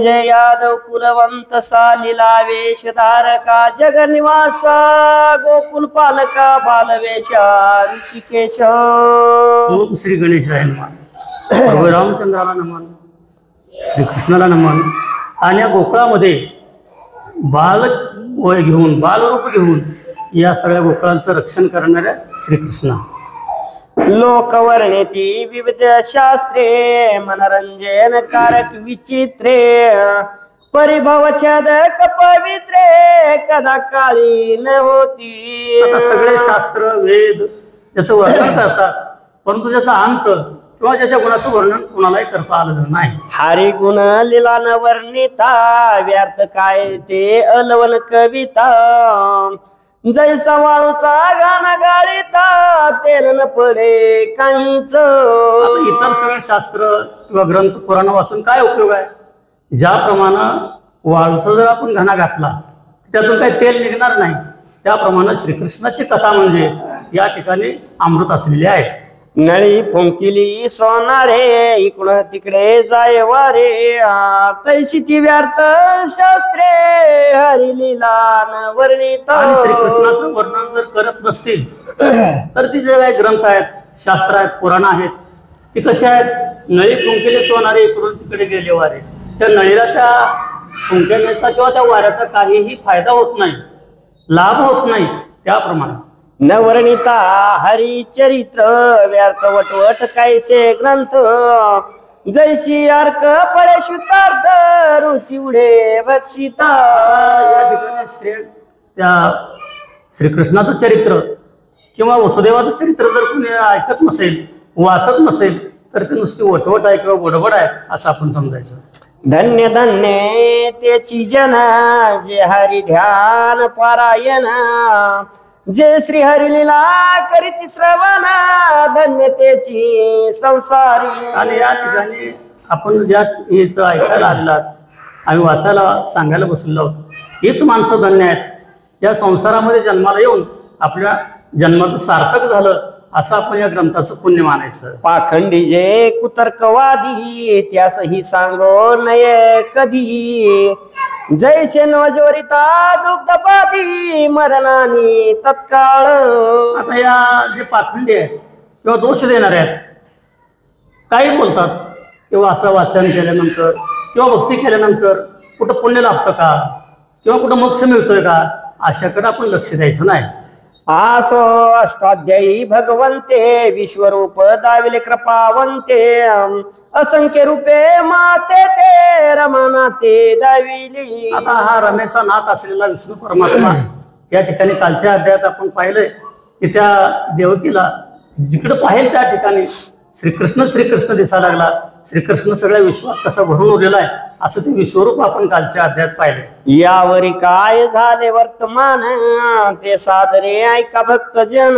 जय यादव कुलवंत सालीला वेशधारका जगनिवासा गोकुल पालका बालवेशा ऋषिकेश ओम श्री गणेशाय नमः. प्रभू रामचंद्राला नमन, श्रीकृष्णाला नमन. आणि या गोकुळामध्ये बाल वय घेऊन बालरूप घेऊन या सगळ्या गोकुळांचं रक्षण करणाऱ्या श्रीकृष्ण. लोकवर्णिती विविध शास्त्रे मनोरंजन कारक विचित्रे परिभव छदक पवित्रे कदा काळी न होती. आता सगळे शास्त्र वेद त्याचं वर्णन करतात, परंतु त्याचा अंत किंवा त्याच्या गुणाचं वर्णन कोणालाही करता आलं नाही. हरी गुण लिला न वर्णिता व्यर्थ काय ते अलवन कविता जैसा वाळूचा गाणं गाळीता तेल न पडे काहीच. आता इतर सगळे शास्त्र किंवा ग्रंथ पुराण वाचून काय उपयोग आहे? ज्याप्रमाणे वाळूचा जर आपण घाणा घातला त्यातून काही तेल निघणार नाही, त्याप्रमाणे श्रीकृष्णाची कथा म्हणजे या ठिकाणी अमृत असलेली आहे. नळी फुंकिली सोनारे इकडं तिकडे जाय वारे तैशी ती व्यर्थ शास्त्रे हरी लीला न वर्णित. आणि श्रीकृष्णाचं वर्णन जर करत नसतील तर ती जे काही ग्रंथ आहेत, शास्त्र आहेत, पुराण आहेत, ती कशी आहेत? नळी फुंकिली सोनारे इकडून तिकडे गेले वारे. त्या नळीला त्या फुंकण्याचा किंवा त्या वाऱ्याचा काहीही फायदा होत नाही, लाभ होत नाही. त्याप्रमाणे न वर्णिता हरिचरित्र व्यर्थ वटवट कैसे ग्रंथ जैशी अर्क पडे शुद्धार्थ रुची उडे भक्षिता. या ठिकाणी त्या श्रीकृष्णाचं चरित्र किंवा वसुदेवाचं चरित्र जर कोणी ऐकत नसेल, वाचत नसेल, तर ते नुसती वटवट आहे किंवा बडबड आहे असं आपण समजायचं. धन्य धन्य त्याची जन जे हरी ध्यान पारायण जे श्री हरिलीला करीती श्रवणा धन्य त्याची संसारी. आणि या ठिकाणी आपण ज्या इथं ऐकायला आलेलात, आम्ही वाचायला सांगायला बसलेलो आहोत, हीच माणसं धन्य आहेत. या संसारामध्ये जन्माला येऊन आपल्या जन्माचं सार्थक झालं असं आपण या ग्रंथाचं पुण्य मानायचं. पाखंडी जे कुतर्कवादी त्यासही सांगो नये कधी जैसे नवज्वरिता दुग्धपादी मरणानी तत्काळ. आता या जे पाखंडी आहेत किंवा दोष देणारे आहेत, काही बोलतात किंवा असं वाचन केल्यानंतर किंवा भक्ती केल्यानंतर कुठं पुण्य लाभतं का किंवा कुठं मोक्ष मिळतोय का, अशाकडे आपण लक्ष द्यायचं नाही. आसो अष्टाध्यायी भगवंते विश्वरूप दाविले कृपावंते असंख्य रूपे माते ते रमानाते दाविली. आता हा रमेचा नाथ असलेला विष्णू परमात्मा या ठिकाणी कालच्या अध्यायात आपण पाहिलंय की त्या देवकीला जिकडं पाहिल त्या ठिकाणी श्रीकृष्ण दिसायला लागला. श्रीकृष्ण सगळ्या विश्वात कसा भरून उरलेला आहे असं ते विश्वरूप आपण कालच्या अध्यायात पाहिले. यावरी काय झाले वर्तमान ते सादरे ऐका भक्तजन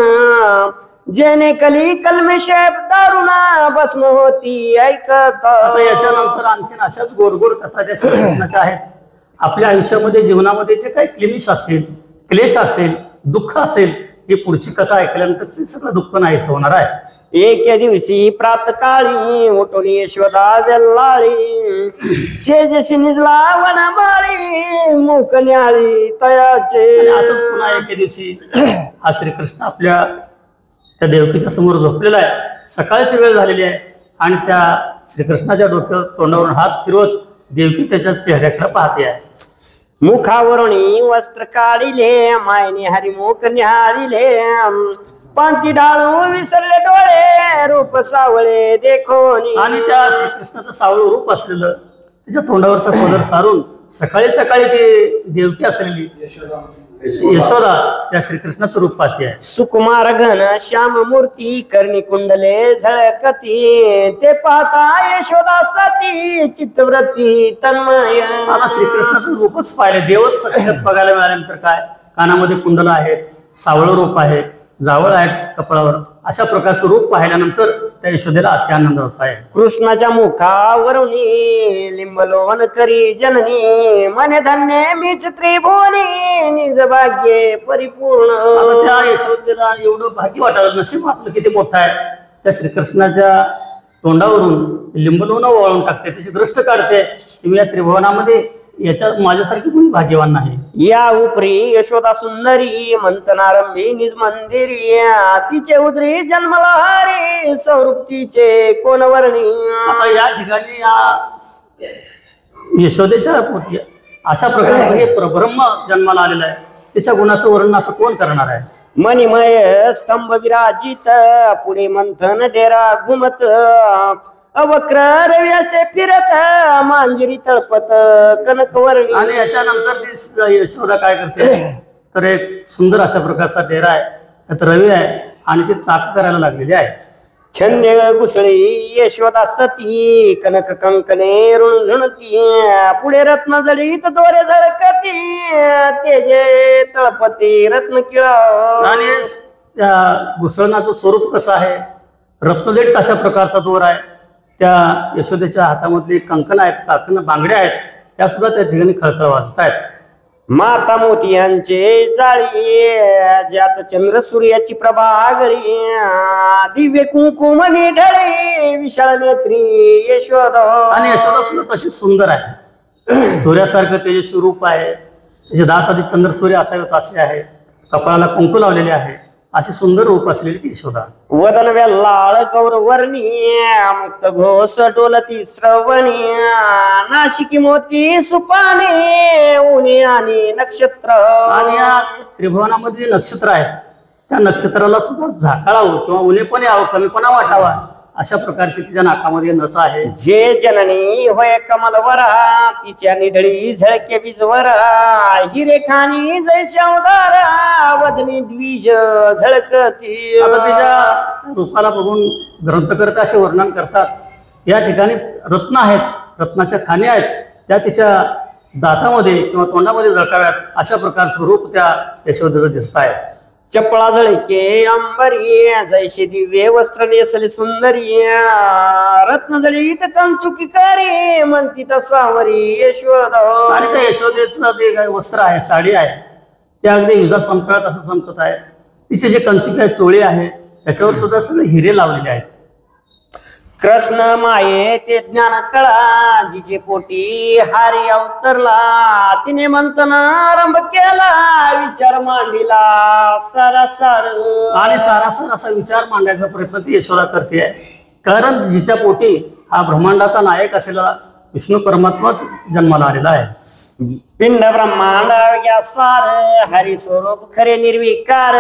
जेने कली कलमेशे दारुणा भस्म होती ऐकत. आता याच्यानंतर आणखीन अशाच गोड गोड कथा त्या श्रीकृष्णाच्या आहेत. आपल्या आयुष्यामध्ये जीवनामध्ये जे काही क्लेश असेल, क्लेश असेल, दुःख असेल, ही पुढची कथा ऐकल्यानंतर ते सगळं दुःख नाहीस होणार आहे. एके दिवशी प्रातकाळी उठून यशोदा वेल्लाळी शेजशी निजला वनमाळी मुख न्याळी तयाचे. असंच पुन्हा एके दिवशी हा श्रीकृष्ण आपल्या त्या देवकीच्या समोर झोपलेला आहे. सकाळची वेळ झालेली आहे आणि त्या श्रीकृष्णाच्या डोक्यावर तोंडावरून हात फिरवत देवकी त्याच्या चेहऱ्याकडे पाहते आहे. मुखावरून वस्त्र काढिले मायने हरिमुख न्याळिले पांती ढाळू विसरले डोळे रूप सावळे देखोनी. आणि त्या श्रीकृष्णाचं सावळं रूप असलेलं त्याच्या तोंडावरचा पदर सारून सकाळी सकाळी ते देवकी असलेली यशोदा त्या श्रीकृष्णाचं रूप पाहते आहे. सुकुमार घन श्याम मूर्ती कर्णी कुंडले झळकती ते पाहता यशोदा सती चित्तवृत्ती तन्मय. आता श्रीकृष्णाचं रूपच पाहिलं, देवच साक्षात बघायला मिळाल्यानंतर काय कानामध्ये कुंडल आहेत, सावळं रूप आहे, जावळ आहेत कपाळावर, अशा प्रकारचं रूप पाहिल्यानंतर त्या यशोदेला अत्यानंद होत आहे. कृष्णाच्या मुखावरून लिंबलोन करी जननी मने धन्य मीच त्रिभुवनी निज भाग्ये परिपूर्ण. आता त्या यशोदेला एवढं भाग्य वाटायला, नशीब आपलं किती मोठं आहे. त्या श्रीकृष्णाच्या तोंडावरून लिंबलून वळून टाकते, त्याची दृष्ट काढते. तुम्ही या त्रिभुवनामध्ये याच्या माझ्यासारखी कोणी भाग्यवान नाही. या उपरी यशोदा सुंदरी मंथनारंभी निज मंदिरी तिचे उदरी जन्मला हरी स्वरूप तिचे कोण वर्णी. आता या ठिकाणी या यशोदेच्या पोटी अशा प्रकारचं हे परब्रह्म जन्माला आलेलं आहे. त्याच्या गुणाचं वर्णन असं कोण करणार आहे. मणिमय स्तंभ विराजित पुढे मंथन डेरा घुमत अवक्र रवी असे फिरत मांजरी तळपत कनकवर्णी. आणि याच्यानंतर ती यशोदा काय करते तर एक सुंदर अशा प्रकारचा डेरा आहे, त्यात रवी आहे आणि ती ताक करायला लागलेली आहे. छंद्य घुसळी यशोदा सती कनक कंकणे ऋणझुणती पुढे रत्न जडीत दोरे झळकती तेजे तळपती रत्न किळ. आणि त्या घुसळणाचं स्वरूप कसं आहे, रत्नजडित अशा प्रकारचा दोर आहे. त्या यशोदेच्या हातामधली कंकण आहेत, काकण बांगड्या आहेत, त्या सुद्धा त्या ठिकाणी खळखळ वाजत आहेत. माता मोतियांचे जाळी ज्यात चंद्र सूर्याची प्रभा आगळी दिव्य कुंकुमनी ढळी विशाल नेत्री यशोदा. आणि यशोदा सुद्धा तशी सुंदर आहे, सूर्यासारखं तेजस्वी रूप आहे. त्याचे दात आधी चंद्र सूर्य असावेत असे आहे, कपाळाला कुंकू लावलेले आहे, अशी सुंदर रूप असलेली ती यशोदा. वदन वेल्लाळ गौरवर्णी मुक्त घोष डोलती श्रवणी नाशिकी मोती सुपाने उनी आणि नक्षत्र. आणि या त्रिभुवनामध्ये नक्षत्र आहेत, त्या नक्षत्राला सुद्धा झाकाळावं किंवा उन्हेपणे यावं, कमीपणा वाटावा अशा प्रकारची तिच्या नाकामध्ये नथ आहे. जे जननी होय कमलवरा तिच्या निधळी झळके बीजवरा हिरे खानी जैसे अवतारा वदनी द्विज झळकती. आता तिच्या रूपाला बघून ग्रंथकर्ते असे वर्णन करतात. या ठिकाणी रत्न आहेत, रत्नाच्या खाणी आहेत, त्या तिच्या दातामध्ये किंवा तोंडामध्ये झळकाव्यात अशा प्रकारचं रूप त्या यशोदेचं दिसत आहे. चपळा झळके अंबरी जैसे दिव्य वस्त्र नेसली सुंदरी रत्न जळीत कंचुकी करी म्हणती तसावरी यशोदा. आणि त्या यशोदेचं ते काय वस्त्र आहे, साडी आहे, ते अगदी विजा चमकत असं चमकत आहे. तिचे जे कंचुकी आहे, चोळी आहे, त्याच्यावर सुद्धा सगळे हिरे लावलेले आहेत. कृष्ण माये ते ज्ञान कळा जिचे पोटी हारी अवतरला तिने मंथन आरंभ केला विचार मांडिला सारासार. आणि सारासार असा विचार मांडायचा प्रयत्न ती यशोदा करते, कारण जिच्या पोटी हा ब्रह्मांडाचा नायक असलेला विष्णू परमात्माच जन्माला आलेला आहे. पिंड ब्रह्मांड सार हरी स्वरूप खरे निर्विकार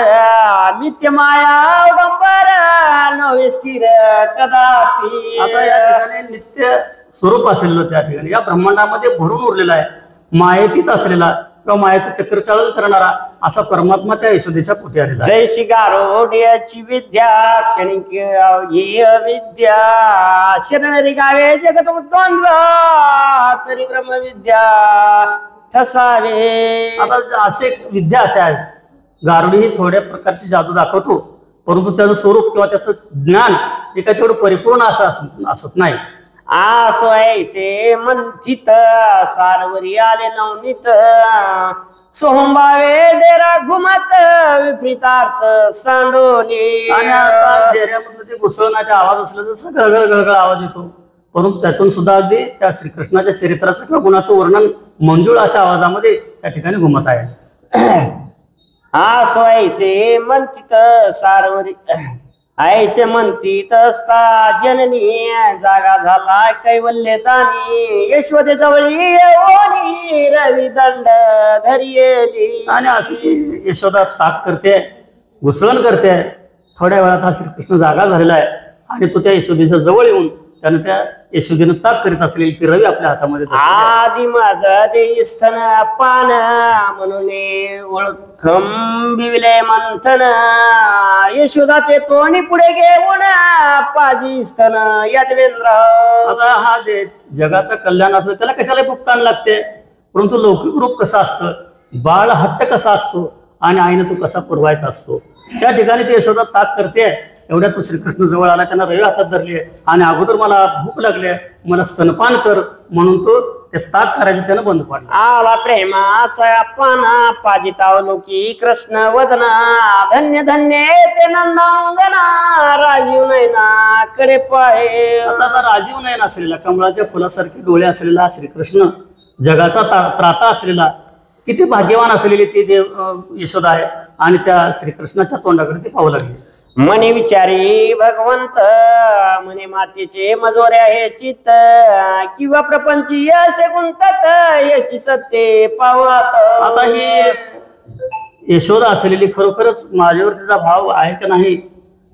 नित्य माया अवडंबर नवे स्थिर कदापि. आता या ठिकाणी नित्य स्वरूप असलेलं त्या ठिकाणी या ब्रह्मांडामध्ये भरून उरलेला आहे, मायेतीत असलेला किंवा मायाचं चक्रचालन करणारा असा परमात्मा त्या यशोदेच्या पोटी आलेला आहे. जैशी गारोड्याची विद्या क्षणिक ही विद्या शरणरी गावे जगत द्वंद्व तरी ब्रह्मविद्या ठसावे. आता असे विद्या अशा आहेत, गारुडी ही थोड्या प्रकारची जादू दाखवतो, परंतु त्याचं स्वरूप किंवा त्याचं ज्ञान हे काय तेवढं परिपूर्ण असं असत नाही. आसो ऐसे मंथित सारवरी आले नवनीत सोहंबावे डेरा घुमत विपरीतार्थ सांडोनी. आणि आता डेऱ्यामधलं ते घुसळण्याचा आवाज असला तर गळगळ गळगळ आवाज येतो, परंतु त्यातून सुद्धा अगदी त्या श्रीकृष्णाच्या चरित्राचं किंवा गुणाचं वर्णन मंजूळ अशा आवाजामध्ये त्या ठिकाणी घुमत आहे. आसो ऐसे मंथित सारवरी ऐसे म्हणतीत असता जननी जागा झाला कैवल्य दानी यशोदे जवळी येऊनी रवी दंड धरियेली. आणि अशी यशोदा ताक करते, घुसळण करते. थोड्या वेळात हा श्रीकृष्ण जागा झालेला आहे आणि तो त्या यशोदेच्या जवळ येऊन त्यानं त्या यशोदेनं ताक करीत असलेली ती रवी आपल्या हातामध्ये आधी माझा देई स्तन पान म्हणून ओळखम बिवले मंथन यशोदा ते तोनी पुढे घेऊन पाजी स्तन यादवेंद्र. आता हा जगाचं कल्याण असतं त्याला कशाला फुकटान लागते, परंतु लौकिक रूप कसं असतं, बाळ हट्ट कसा असतो आणि आईने तो कसा पुरवायचा असतो, त्या ठिकाणी ती यशोदा ताक करते. एवढ्या तो श्रीकृष्ण जवळ आला, त्यांना रवी हातात धरली आणि अगोदर मला भूक लागली, मला स्तनपान कर म्हणून तो ते ताक करायचं त्यानं बंद पाडलं. आला प्रेमाचा पाना पाजितावलोकी कृष्ण वदना धन्य धन्य ते नंदांगना राजीव नैना कडे पाहे. आता राजीव नयन असलेला कमळाच्या फुलासारखे डोळे असलेला श्रीकृष्ण जगाचा त्राता असलेला किती भाग्यवान असलेली ती यशोदा आहे. आणि त्या श्रीकृष्णाच्या तोंडाकडे ती पाहू लागली. मनी विचारी भगवंत म्हणे मातेचे मजोरे आहे चित्त किंवा प्रपंची असे गुंतत याची सत्य पावत. आता ही यशोदा असलेली खरोखरच माझ्यावर तिचा भाव आहे का नाही,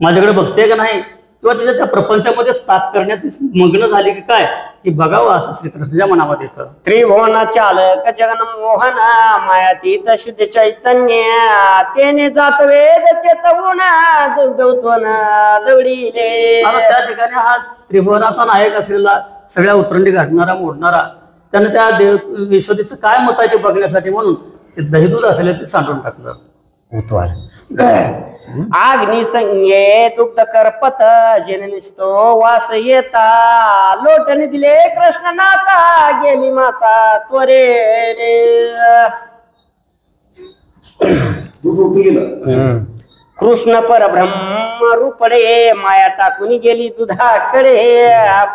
माझ्याकडे बघते का नाही, किंवा तिच्या त्या प्रपंचामध्ये ताक करण्यात मग्न झाली की काय, ही बघावं असं श्रीकृष्णाच्या मनामध्ये येतं. त्रिभुवन चालक जगन मोहन मायातीत शुद्ध चैतन्य तेने जात वेद चेतवून दुग्धोत्वन दौडीले. आता त्या ठिकाणी हा त्रिभुवनाचा नायक असलेला सगळ्या उतरंडी घालणारा मोडणारा त्यानं त्या यशोदेचं काय मत आहे ते बघण्यासाठी म्हणून ते दहीदूध असलेलं ते सांडून टाकलं. अग्नि संगे दुग्ध करपत जननिस्तो वास येता लोटने दिले कृष्ण नाता गेली माता त्वरे. कृष्ण परब्रह्म रूपडे माया टाकून गेली दुधाकडे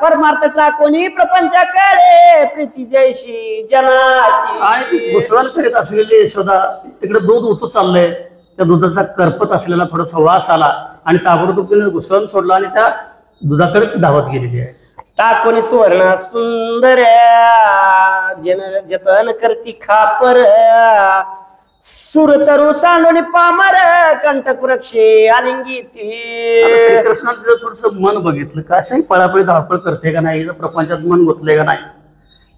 परमार्थ टाकून प्रपंचाकडे प्रीती जयशी जनाची. आणि ती घुसळण करीत असलेली यशोदा तिकडे दूध उतू चाललंय, त्या दुधाचा करपत असलेला थोडासा वास आला आणि ताबडतोब तिने घुसळण सोडला आणि त्या दुधाकडे ती धावत गेलेली आहे. टाकून सुवर्ण सुंदर जन जतन करती खापर सुरतरू सांडून पामर कंटक वृक्षे आलिंगी आता ती. श्रीकृष्णाने तिचं थोडस मन बघितलं, कसंही पळापळी धावपळ करते का नाही, प्रपंचात मन गुंतलंय का नाही,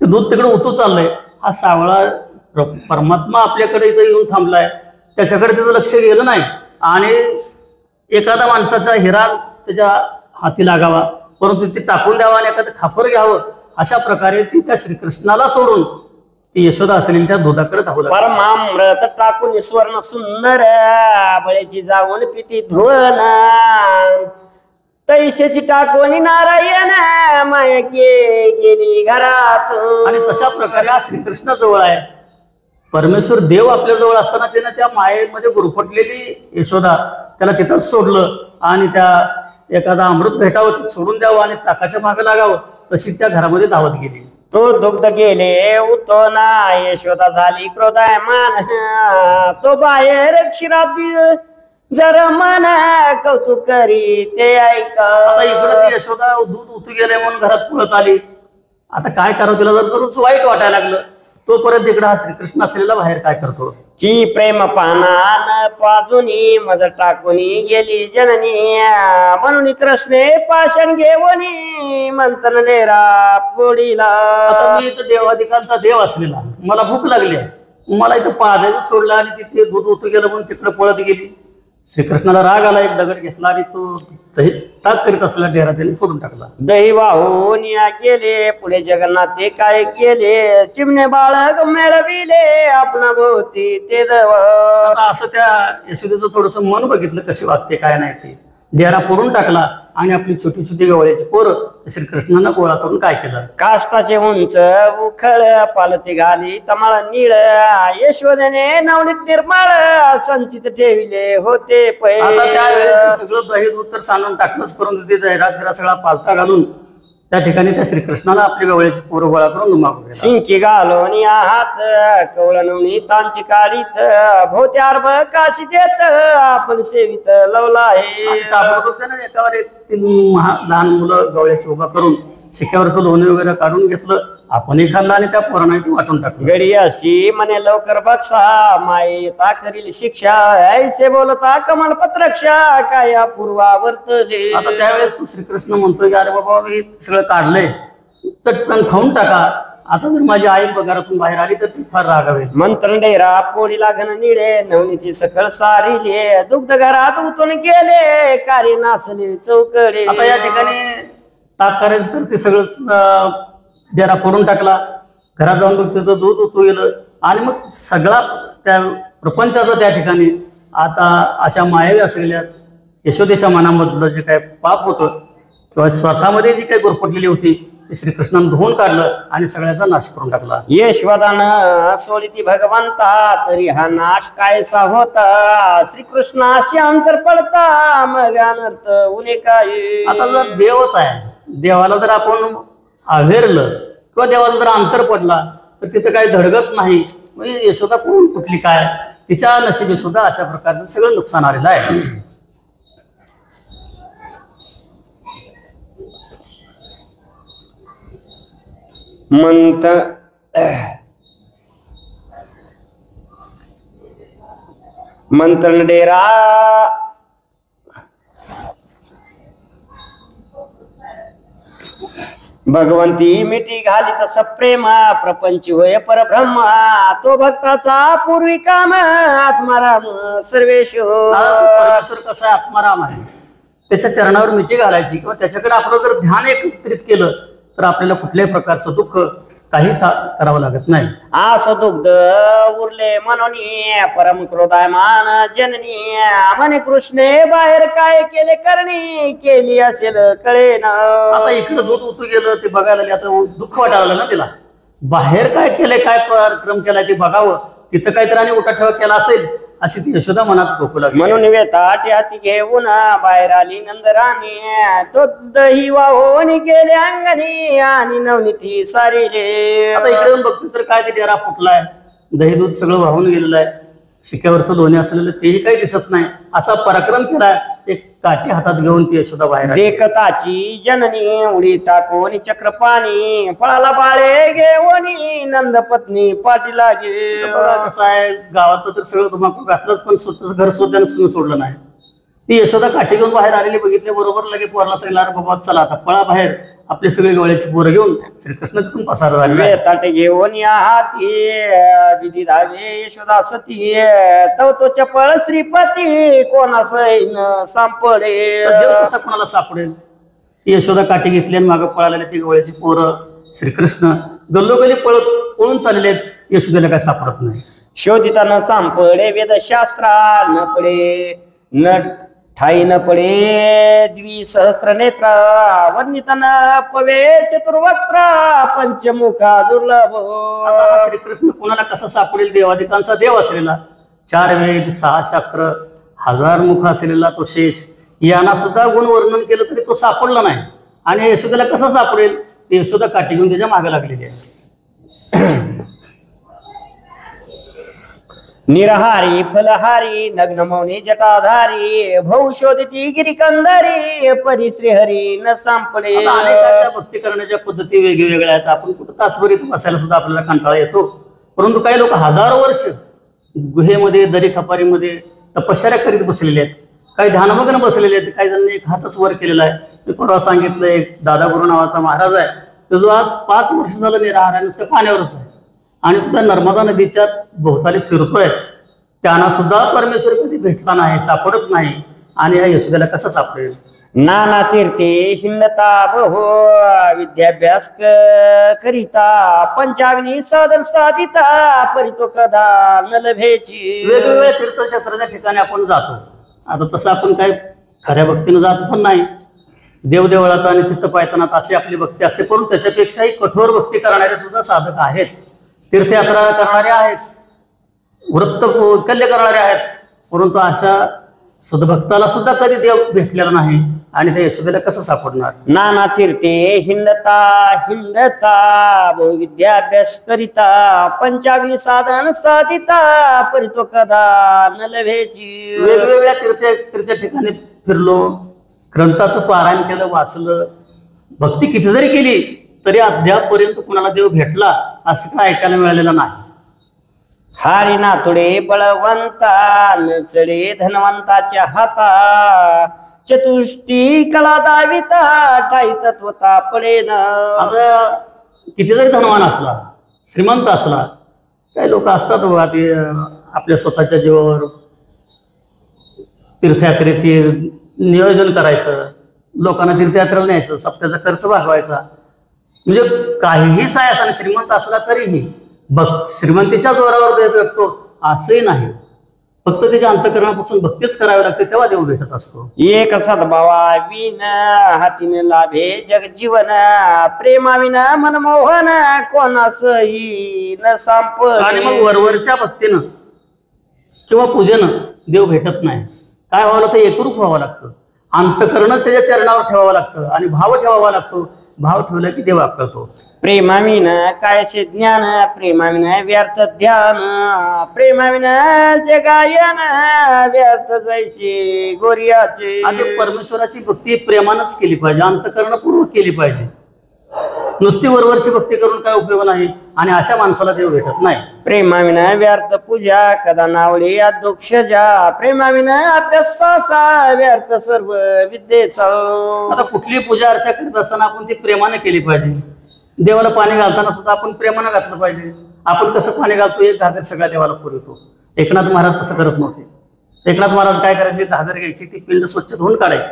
ते दूध तिकडे उतू चाललंय. हा सावळा परमात्मा आपल्याकडे इथं येऊन थांबलाय, त्याच्याकडे त्याचं लक्ष गेलं नाही. आणि एखादा माणसाचा हिरा त्याच्या हाती लागावा परंतु ते टाकून द्यावा आणि एखादं खापर घ्यावं, अशा प्रकारे ती त्या श्रीकृष्णाला सोडून ती यशोदा असलेली त्या दुधाकडे धावू लागली. परमामृत टाकून सुवर्ण सुंदर बळेची जाऊन पिती धुवन तैशेची टाकून नारायण माया गेली घरात. आणि तशा प्रकारे हा श्रीकृष्ण जवळ आहे. परमेश्वर देव आपल्या जवळ असताना त्यानं त्या मायेमध्ये गुरफटलेली यशोदा त्याला तिथंच सोडलं आणि त्या एखादा अमृत भेटावं सोडून द्यावं आणि ताकाच्या मागे लागावं, तशी त्या घरामध्ये धावत गेली. तो दुग्ध गेले उतोना यशोदा झाली क्रोधायमान तो बाहेर क्षीराब्दी जर मन कौतुक करी ते ऐका. आता इकडे ती यशोदा दूध उतू गेले म्हणून घरात पळत आली. आता काय करावं तिला जर जरूर वाईट वाटायला लागलं. तोपर्यंत इकडे हा श्रीकृष्ण असलेला बाहेर काय करतो की प्रेम पानान पाजुनी मज टाकुनी गेली जननी म्हणून कृष्णे पाषण घेवनी मंथन डेरा पोडीला. आता मी इथं देवाधिकांचा देव असलेला, मला भूक लागली आहे, मला इथं पाजायचं सोडलं आणि तिथे दूध उतू गेलं म्हणून तिकडे पळत गेली. श्रीकृष्णाला राग आला, एक दगड घेतला आणि तो ताक करीत असलेला डेरा त्याने फोडून टाकला. दही वाहून या गेले पुढे जगन्नाथे काय केले चिमणे बाळक मेळविले आपणा भोवती ते दव. आता असं त्या यशोदेचं थोडस मन बघितलं कशी वागते काय नाही ते, डेरा फोडून टाकला आणि आपली छोटी छोटी गवळ्याची पोरं श्रीकृष्णानं गोळा करून काय केलं, काष्टाचे उंच उखळ पालती घाली तमाळ निळ यशोदेने नवनीत निर्माळ संचित ठेविले होते पै. आता त्यावेळेस सगळं दही दूध तर सांडून टाकलंच, परंतु ते दह्यात सगळा पालथा घालून त्या ठिकाणी त्या श्रीकृष्णाला आपली गवळ्याची पोरं गोळा करून मागून शिंकी घालून हात कवळणवणी तांची काढीत भोवती अर्भ काशी देत आपण सेवित लवला आहे. त्यानं एकावर एक लहान मुलं गवळ्याची उभा करून शिक्यावरचं लोणी वगैरे काढून घेतलं, आपणही खाल्लं आणि त्या पोरांना वाटून टाकलं. गडी अशी म्हणे लवकर बक्षा मायेता करील शिक्षा ऐसे बोलता कमल पत्रक्षा काय पूर्वावर्तले. आता त्यावेळेस तू श्रीकृष्ण म्हणतोय की अरे बाबा मी सगळं काढलंय, चटकन खाऊन टाका. आता जर माझी आई घरातून बाहेर आली तर ती फार रागावेल. मंत्रण डेरा पोळी लागण निळे नवनीची सकळ सारिले दुग्ध घरात उतून गेले कार्य नासले चौकडे. आता या ठिकाणी ताक करायचं तर ते सगळं डेरा फोडून टाकला, घरात जाऊन बघतो तर दूध उतू गेलं आणि मग सगळा त्या प्रपंचाचं त्या ठिकाणी आता अशा मायावी असलेल्या यशोदेच्या मनामधलं जे काय पाप होतं किंवा स्वतःमध्ये जी काही गुरफटलेली होती ते श्रीकृष्णानं धुवून काढलं आणि सगळ्याचा नाश करून टाकला. यशोदानं सोडिती भगवंता तरी हा नाश कायसा होता. श्रीकृष्णाशी अंतर पडता मग अनर्थ उणे काय. आता जर देवच आहे, देवाला जर आपण आवेरलं किंवा देवाला जर अंतर पडला तर तिथं काही धडगत नाही. म्हणजे यशोदा कोण कुठली काय, तिच्या नशिबी सुद्धा अशा प्रकारचं सगळं नुकसान आलेलं आहे. मंथन डेरा भगवंती मिठी घाली तस प्रेम प्रपंच होय परब्रह्म. तो भक्ताचा पूर्वी काम आत्माराम सर्वेश्वर. परमेश्वर कसा आहे, आत्माराम आहे. त्याच्या चरणावर मिठी घालायची किंवा त्याच्याकडे आपलं जर ध्यान एकत्रित केलं तर आपल्याला कुठल्याही प्रकारचं दुःख काही करावं लागत नाही. आस दुग्ध उरले मनोनी परम क्रोधायमान जननी. म्हणे कृष्णे बाहेर काय केले करणी केली असेल कळे ना. आता इकडं दूध उतू गेलं ते बघायला लागले, आता दुःख वाटायला लागलं ना तिला. बाहेर काय केलंय, काय पराक्रम केलाय ते बघावं, तिथं काहीतरी आणि उठाठेवा केला असेल अशी ती यशोदा मनात डोकू लागली. म्हणून वेताटी हाती घेऊन बाहेर आली नंदराणी. तो दही वाहून गेले अंगणी आणि नवनीती सारिले. आता इकडे येऊन बघतो तर काय ते डेरा फुटलाय, दही दूध सगळं वाहून गेलेलं आहे. शिक्यावरचं लोणी असलेलं तेही काही दिसत नाही. असा पराक्रम केलाय. एक काठी हातात घेऊन ती यशोदा बाहेर आली. देखताची जननी उडी टाकून चक्रपाणी पळाला बाळे घेऊनी नंद पत्नी पाठीला गे. बघा कसं आहे, गावात तर सगळं तुम्हाला घातलंच पण स्वतःच घर सुद्धा सोडलं नाही. ती यशोदा काठी घेऊन बाहेर आलेली बघितले बरोबर लगे पोरला सांगितलं, बाबा चला आता पळा बाहेर. आपले सगळे गवळ्याची पोरं घेऊन श्रीकृष्ण तिथून पसार झाले. ताटे घेऊन या हाती विधी धावे यशोदा सती. तो चपळ श्रीपती कोणासैन सांपडे. देव कसा कोणाला सापडेल. ती यशोदा काठी घेतली आणि मागं पळालेले ती गवळ्याची पोरं श्रीकृष्ण गल्लोगल्ली पळून चाललेले आहेत. यशोदेला काय सापडत नाही. शोधिताना सांपडे वेदशास्त्रा न पडे न ठाई न पडे द्विसहस्त्र नेत्रा. वर्णिताना पवे चतुर्वक्त्रा पंचमुखा दुर्लभ. आता श्रीकृष्ण कोणाला कसा सापडेल. देवादिकांचा देव असलेला, 4 वेद 6 शास्त्र 1000 मुख असलेला तो शेष, यांना सुद्धा गुण वर्णन केलं तरी तो सापडला नाही. आणि यशोदेला कसा सापडेल. ते यशोदा काठी घेऊन त्याच्या मागे लागलेली आहे. निरहारी फलहारी नग्न मौनी जटाधारी भौ शोधती गिरिकंदारी परिश्री हरी न सांपडे. अनेकांच्या भक्ती करण्याच्या पद्धती वेगवेगळ्या आहेत. आपण कुठं तासभरीत बसायला सुद्धा आपल्याला कंटाळा येतो. परंतु काही लोक हजारो वर्ष गुहेमध्ये दरी खपारीमध्ये तपश्चर्या करीत बसलेले आहेत. काही ध्यानमग्न बसलेले आहेत. काही जणांनी एक हातच वर केलेला आहे. मी परवा सांगितलं, एक दादा गुरु नावाचा महाराज आहे, तो जो आज 5 वर्ष झालं निराहार आहे, नुसतं पाण्यावरच आहे आणि सुद्धा नर्मदा नदीच्या भोवताली फिरतोय. त्यांना सुद्धा परमेश्वर कधी भेटला नाही, सापडत नाही. आणि या यशोदेला कसा सापडेल. नाना तीर्थे हिंडता बहो विद्याभ्यास करिता पंचाग्नी साधन साधिता परितो कदा न लभेची. वेगवेगळ्या तीर्थक्षेत्राच्या ठिकाणी आपण जातो. आता तसं आपण काय खऱ्या भक्तीनं जात पण नाही. देवदेवळात आणि चित्त पायतानात अशी आपली भक्ती असते. परंतु त्याच्यापेक्षाही कठोर भक्ती करणारे सुद्धा साधक आहेत. तीर्थयात्रा करणारे आहेत, व्रत कल्य करणारे आहेत. परंतु अशा सद्भक्ताला सुद्धा कधी देव भेटलेला नाही. आणि त्या यशोदेला कसं सापडणार. नाना तीर्थे हिंडता हिंडता विद्याभ्यास करिता पंचाग्नी साधन साधिता परितो कदा न लभेची. वेगवेगळ्या तीर्थच्या ठिकाणी फिरलो, ग्रंथाचं पारायण केलं, वाचलं, भक्ती किती जरी केली तरी अद्यापपर्यंत कुणाला देव भेटला असं काय ऐकायला मिळालेलं नाही. हारी नाथुडे बळवंता नचडे धनवंताच्या हाता चतुष्टी कला दाविता ठाई तत्वता पडे ना. आता किती जरी धनवान असला, श्रीमंत असला, काही लोक असतात बघा ते आपल्या स्वतःच्या जीवावर तीर्थयात्रेचे नियोजन करायचं, लोकांना तीर्थयात्रेला न्यायचं, सप्त्याचा खर्च भागवायचा. म्हणजे काहीही सायास आणि श्रीमंत असला तरीही श्रीमंतीच्या जोरावर देव भेटतो असंही नाही. फक्त त्याच्या अंतःकरणापासून भक्तीच करावी लागते, तेव्हा देव भेटत असतो. एक सद्भावा विन हातीने लाभे जग जीवन, प्रेमाविना मनमोहन कोणासही न आणि सांपणे. मग वरवरच्या भक्तीनं किंवा पूजेनं देव भेटत नाही. काय व्हावं लागतं? एकरूप व्हावं लागतं. अंतःकरणच त्याच्या चरणावर ठेवावं लागतं आणि भाव ठेवावा लागतो. भाव ठेवला की देव आपलतो. प्रेमाविन कायचे ज्ञान, प्रेमाविन व्यर्थ ध्यान, प्रेमाविन जे गायन व्यर्थ जैसे गोरियाचे. आणि परमेश्वराची भक्ती प्रेमानच केली पाहिजे, अंतःकरणपूर्वक केली पाहिजे. नुसती वरवरची भक्ती करून काय उपयोग नाही आणि अशा माणसाला देव भेटत नाही. प्रेमाविन व्यर्थ पूजा कदा नावळे अध्यक्षजा, प्रेमाविन अभ्यासा व्यर्थ सर्व विद्येचा. आता कुठली पूजा अर्चा करत असताना आपण ती प्रेमाने केली पाहिजे. देवाला पाणी घालताना सुद्धा आपण प्रेमानं घातलं पाहिजे. आपण कसं पाणी घालतो, एक घागर सगळ्या देवाला पुरवतो. एकनाथ महाराज तसं करत नव्हते. एकनाथ महाराज काय करायचे? घागर घ्यायची, ती पिंड स्वच्छ धुवून काढायची.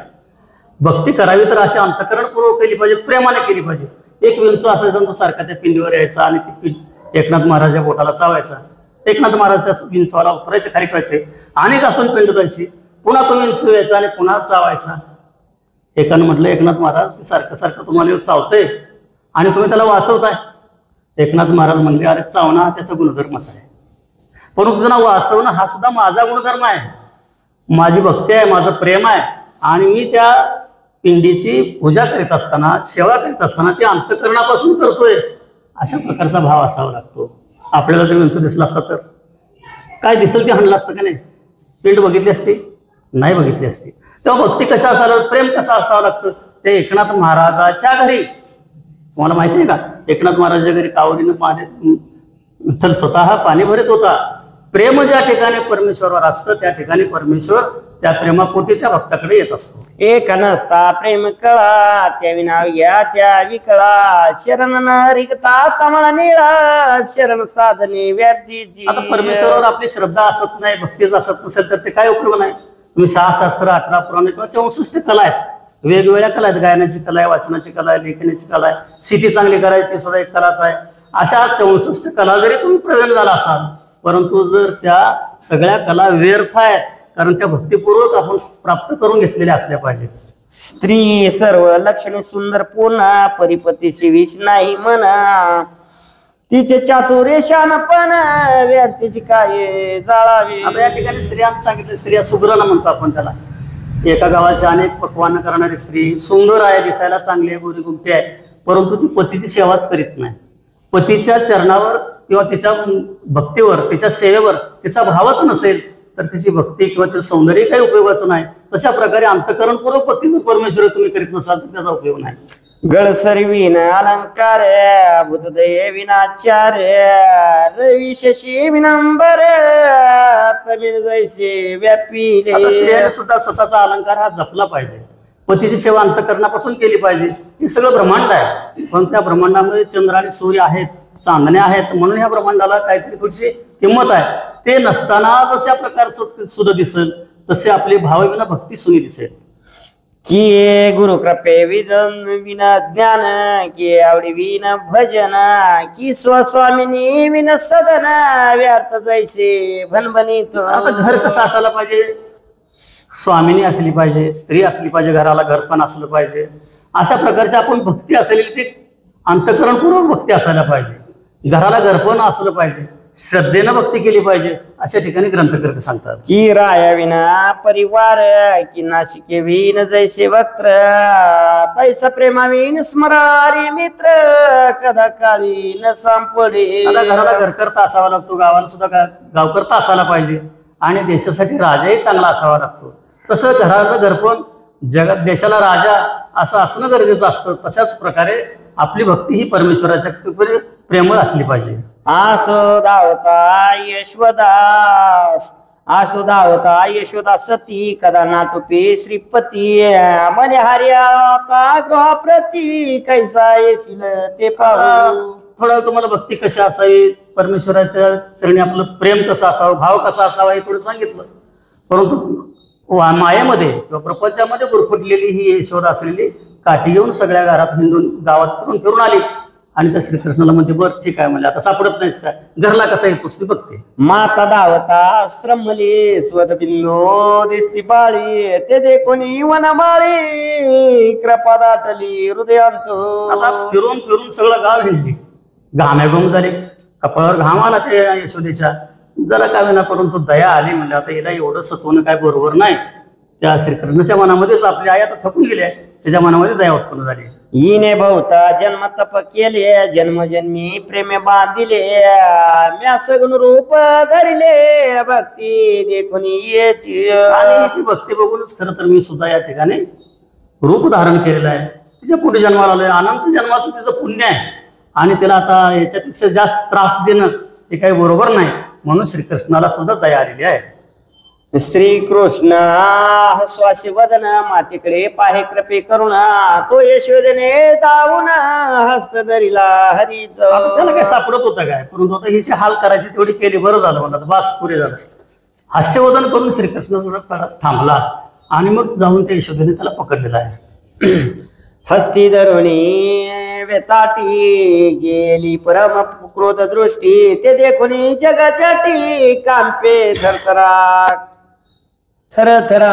भक्ती करावी तर अशी अंतःकरणपूर्वक केली पाहिजे, प्रेमाने केली पाहिजे. एक विंचू असायचा, तो सारखा त्या पिंडीवर यायचा आणि ती पिंड एकनाथ महाराजच्या बोटाला चावायचा. एकनाथ महाराज त्या विंचवाला उतरायचे, खाली करायचे, अनेक असून पिंड जायची. पुन्हा तो विंचू यायचा आणि पुन्हा चावायचा. एकानं म्हटलं, एकनाथ महाराज ते सारखं सारखं तुम्हाला चावतंय आणि तुम्ही त्याला वाचवताय. एकनाथ महाराज म्हणले, अरे चावणं हा त्याचा गुणधर्मच आहे, परंतु त्यांना वाचवणं हा सुद्धा माझा गुणधर्म आहे. माझी भक्ती आहे, माझं प्रेम आहे आणि मी त्या पिंडीची पूजा करीत असताना, सेवा करीत असताना ते अंतःकरणापासून करतोय. अशा प्रकारचा भाव असावा लागतो. आपल्याला ते विंचू दिसला असता तर काय दिसेल ते हाणलं असतं का नाही? पिंड बघितली असती? नाही बघितली असती. तेव्हा भक्ती कशा असायला, प्रेम कसं असावं लागतं? ते एकनाथ महाराजाच्या घरी, तुम्हाला माहिती आहे का, एकनाथ महाराजांच्या घरी कावडीनं पाणी, विठ्ठल स्वतः पाणी भरत होता. प्रेम ज्या ठिकाणी परमेश्वरावर असतं त्या ठिकाणी परमेश्वर त्या प्रेमापोटी त्या भक्ताकडे येत असतो. एक नसता प्रेम कळा, त्या विना या त्या विकळा, शरण न रिगता कमळ निळा, शरण साधने व्यर्थीची. आता परमेश्वरावर आपली श्रद्धा असत नाही, भक्तीच असत नसेल तर ते काय उपयोग नाही. तुम्ही शास्त्र 18 पुराण किंवा 64 कला आहेत, वेगवेगळ्या कला आहेत. गायनाची कला आहे, वाचनाची कला आहे, लेखनाची कला आहे, शेती चांगली करायची सुद्धा एक कलाच आहे. अशा 64 कला जरी तुम्ही प्रवीण झाला असाल, परंतु जर त्या सगळ्या कला व्यर्थ आहेत, कारण त्या भक्तीपूर्वक आपण प्राप्त करून घेतलेल्या असल्या पाहिजेत. स्त्री सर्व लक्षणे सुंदर पुन्हा, परिपतीशी विष नाही म्हणा, तिचे चातुर्य शानपण व्यर्थीची काय जाळावे. आता या ठिकाणी स्त्रियांना सांगितलं, स्त्रिया सुग्रण म्हणतो आपण त्याला. एका गावाची अनेक पक्वान करणारी स्त्री सुंदर आहे, दिसायला चांगली आहे, गोरी गुमटी आहे, परंतु ती पतीची सेवाच करीत नाही. पतीच्या चरणावर किंवा तिच्या भक्तीवर, तिच्या सेवेवर तिचा भावच नसेल तर तिची भक्ती किंवा तिचं सौंदर्य काही उपयोगाचं नाही. तशा प्रकारे अंतःकरणपूर्वक भक्ती जर परमेश्वर तुम्ही करीत नसाल तर त्याचा उपयोग नाही. गळसरी विन अलंकार, बुधदय विनाचार, रवी शशी विनंबर, तमिळ जैसे व्यापिले. आता स्त्रियांनी सुद्धा स्वतःचा अलंकार हा जपला पाहिजे. पतीची सेवा अंतःकरणापासून केली पाहिजे. हे सगळं ब्रह्मांड आहे, पण त्या ब्रह्मांडामध्ये चंद्र आणि सूर्य आहेत, चांदण्या आहेत, म्हणून ह्या ब्रह्मांडाला काहीतरी थोडीशी किंमत आहे. ते नसताना जशा प्रकारचं सुद्धा दिसेल तसे आपली भावविना भक्ती सुनी दिसेल. की गुरु कृपे विन ज्ञान, की आवडी विन भजन, की स्वस्वामिनी विन सदन, व्यर्थ जैसे भनभनीत. आता घर कसं असायला पाहिजे? स्वामिनी असली पाहिजे, स्त्री असली पाहिजे, घराला घर पण असलं पाहिजे. अशा प्रकारची आपण भक्ती असलेली ती अंतःकरणपूर्वक भक्ती असायला पाहिजे. घराला घरपण असलं पाहिजे, श्रद्धेनं भक्ती केली पाहिजे. अशा ठिकाणी ग्रंथकर्ते सांगतात की राया विना परिवार, की नाशिके विन जैसे वक्त्र, तैसा प्रेमा विन स्मरारी मित्र, कदा काळी न सांपडे. आता घराला घरकर्ता असावा लागतो, गावाला सुद्धा गावकर्ता असायला पाहिजे आणि देशासाठी राजाही चांगला असावा लागतो. तसं घराला घरपण, जगात देशाला राजा असं असणं गरजेचं असतं. तशाच प्रकारे आपली भक्ती ही परमेश्वराच्या कृपेने प्रेमळ असली पाहिजे. आसो धावता यशोदास, आसो धावता यशोदा सती, कदा नाटुपे श्रीपती, मने हरियाता गृहाप्रती, कैसा येशील ते पाहू. थोडं तुम्हाला भक्ती कशी असावी, परमेश्वराच्या चरणी आपलं प्रेम कसं असावं, भाव कसा असावा हे थोडं सांगितलं. परंतु मायेमध्ये किंवा प्रपंचामध्ये गुरफटलेली ही यशोदा असलेली काठी घेऊन सगळ्या घरात हिंदून गावात फिरून आली आणि त्या श्रीकृष्णाला म्हणते बरं ठीक आहे म्हणजे आता सापडत नाहीच काय, घरला कसा येतोस ती बघते. माता धावता श्रमली स्वतबिंदू दिसती बाळी ते देखोनी वनमाळी कृपा दाटली हृदयांत. आता फिरून फिरून सगळं गाव हिंडली, घामाघूम झाले, कपाळावर घाम आला ते यशोदेच्या. जरा काय विना परंतु दया आली, म्हणजे आता हिला एवढं सत्वनं काय बरोबर नाही. त्या श्रीकृष्णाच्या मनामध्येच आपली आई आता थकून गेली आहे, त्याच्या मनामध्ये दया उत्पन्न झाली. हिने बहुता जन्म तप केले जन्मजन्मी प्रेमे बांधिले म्या सगुण रूप धरले भक्ती देखुनी येची. आणि हिची भक्ती बघूनच खरं तर मी सुद्धा या ठिकाणी रूप धारण केलेलं आहे. तिच्या पुढे जन्माला आलोय, अनंत जन्माचं तिचं पुण्य आहे आणि तिला आता याच्यापेक्षा जास्त त्रास देणं हे काही बरोबर नाही. म्हणून श्रीकृष्णाला सुद्धा दया आलेली आहे. श्रीकृष्ण हस्वासी वदन मातीकडे पाहे कृपे करुणा तो यशोदेने दावून हस्त धरिला हरीच. आता त्याला काय सापडत होतं काय, परंतु आता हिची हाल करायची तेवढी केली, बरं झालं म्हणलं, बास पुरे झालं. हास्यवदन करून श्रीकृष्ण थोडा थांबला आणि मग जाऊन त्या यशोदेने त्याला पकडलेला आहे. हस्ती धरुणी वेताटी गेली परम क्रोध दृष्टी ते देखुनी जगाच्याटी कांपे थरथरा थरथरा.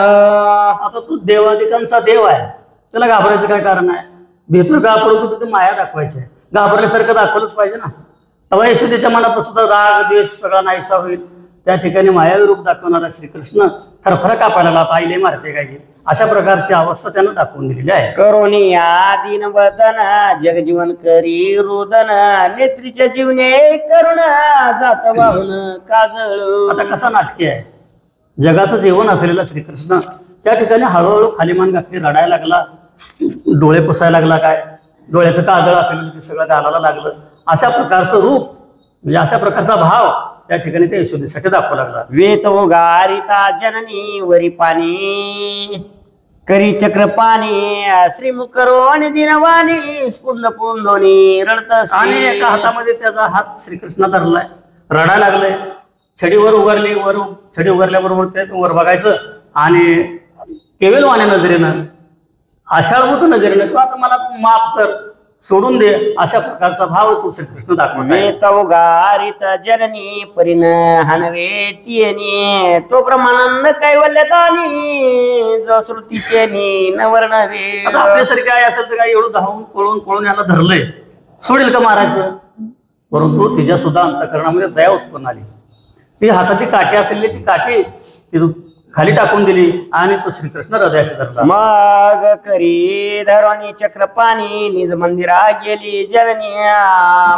आता तू देवादिकांचा देव आहे, त्याला घाबरायचं काय कारण आहे? भेटू का, परंतु तिथे माया दाखवायची आहे, घाबरल्यासारखं दाखवलंच पाहिजे ना. तेव्हा यशोदेच्या मनात सुद्धा राग द्वेष सगळा नाहीसा होईल. त्या ठिकाणी मायावी रूप दाखवणारा श्रीकृष्ण थरथरा कापायला लागला, आईले मारते काय, अशा प्रकारची अवस्था त्यानं दाखवून दिलेली आहे. करोनिया दिन वदन जगजीवन करी रुदन नेत्रीच्या जीवने करुण जात वाहून काजळ. आता कसा नाटकी आहे, जगाचं जेवण असलेला श्रीकृष्ण त्या ठिकाणी हळूहळू खाली मान घातली, रडायला लागला, डोळे पुसायला लागला, काय डोळ्याचं काजळ असलेलं ते सगळं घालायला लागलं. अशा प्रकारचं रूप म्हणजे अशा प्रकारचा भाव त्या ठिकाणी त्या यशोदेसाठी दाखवा लागला. वेत गारिता जननी वरी पाणी करी चक्र पाणी श्रीमुख आणि दिनवाणी स्पुंद पुंदोनी रडत. आणि एका हातामध्ये त्याचा हात श्रीकृष्ण धरलाय, रडायला लागलाय, छडीवर उगारली, छडी उगारल्याबरोबर ते वर बघायचं आणि केवलवाण्या नजरेनं आषाढभूत नजरेनं किंवा आता मला माफ कर, सोडून दे, अशा प्रकारचा भाव तो श्रीकृष्ण दाखवतो. गारित जननी परिण हनवे तियनी तो ब्रह्मानंद कैवल्यतानी जो श्रुतीचे नवर नव्हे. आता आपल्यासारखे काय असेल तर काय एवढं धावून पळून पळून याला धरलंय, सोडेल का मारायचं? परंतु तिच्या सुद्धा अंतःकरणामध्ये दया उत्पन्न आली. ती हाताची काठी असलेली ती काठी ती खाली टाकून दिली आणि तो श्रीकृष्ण हृदयाशी धरला. मग करी धरणी चक्र पाणी निज मंदिरा गेली जननी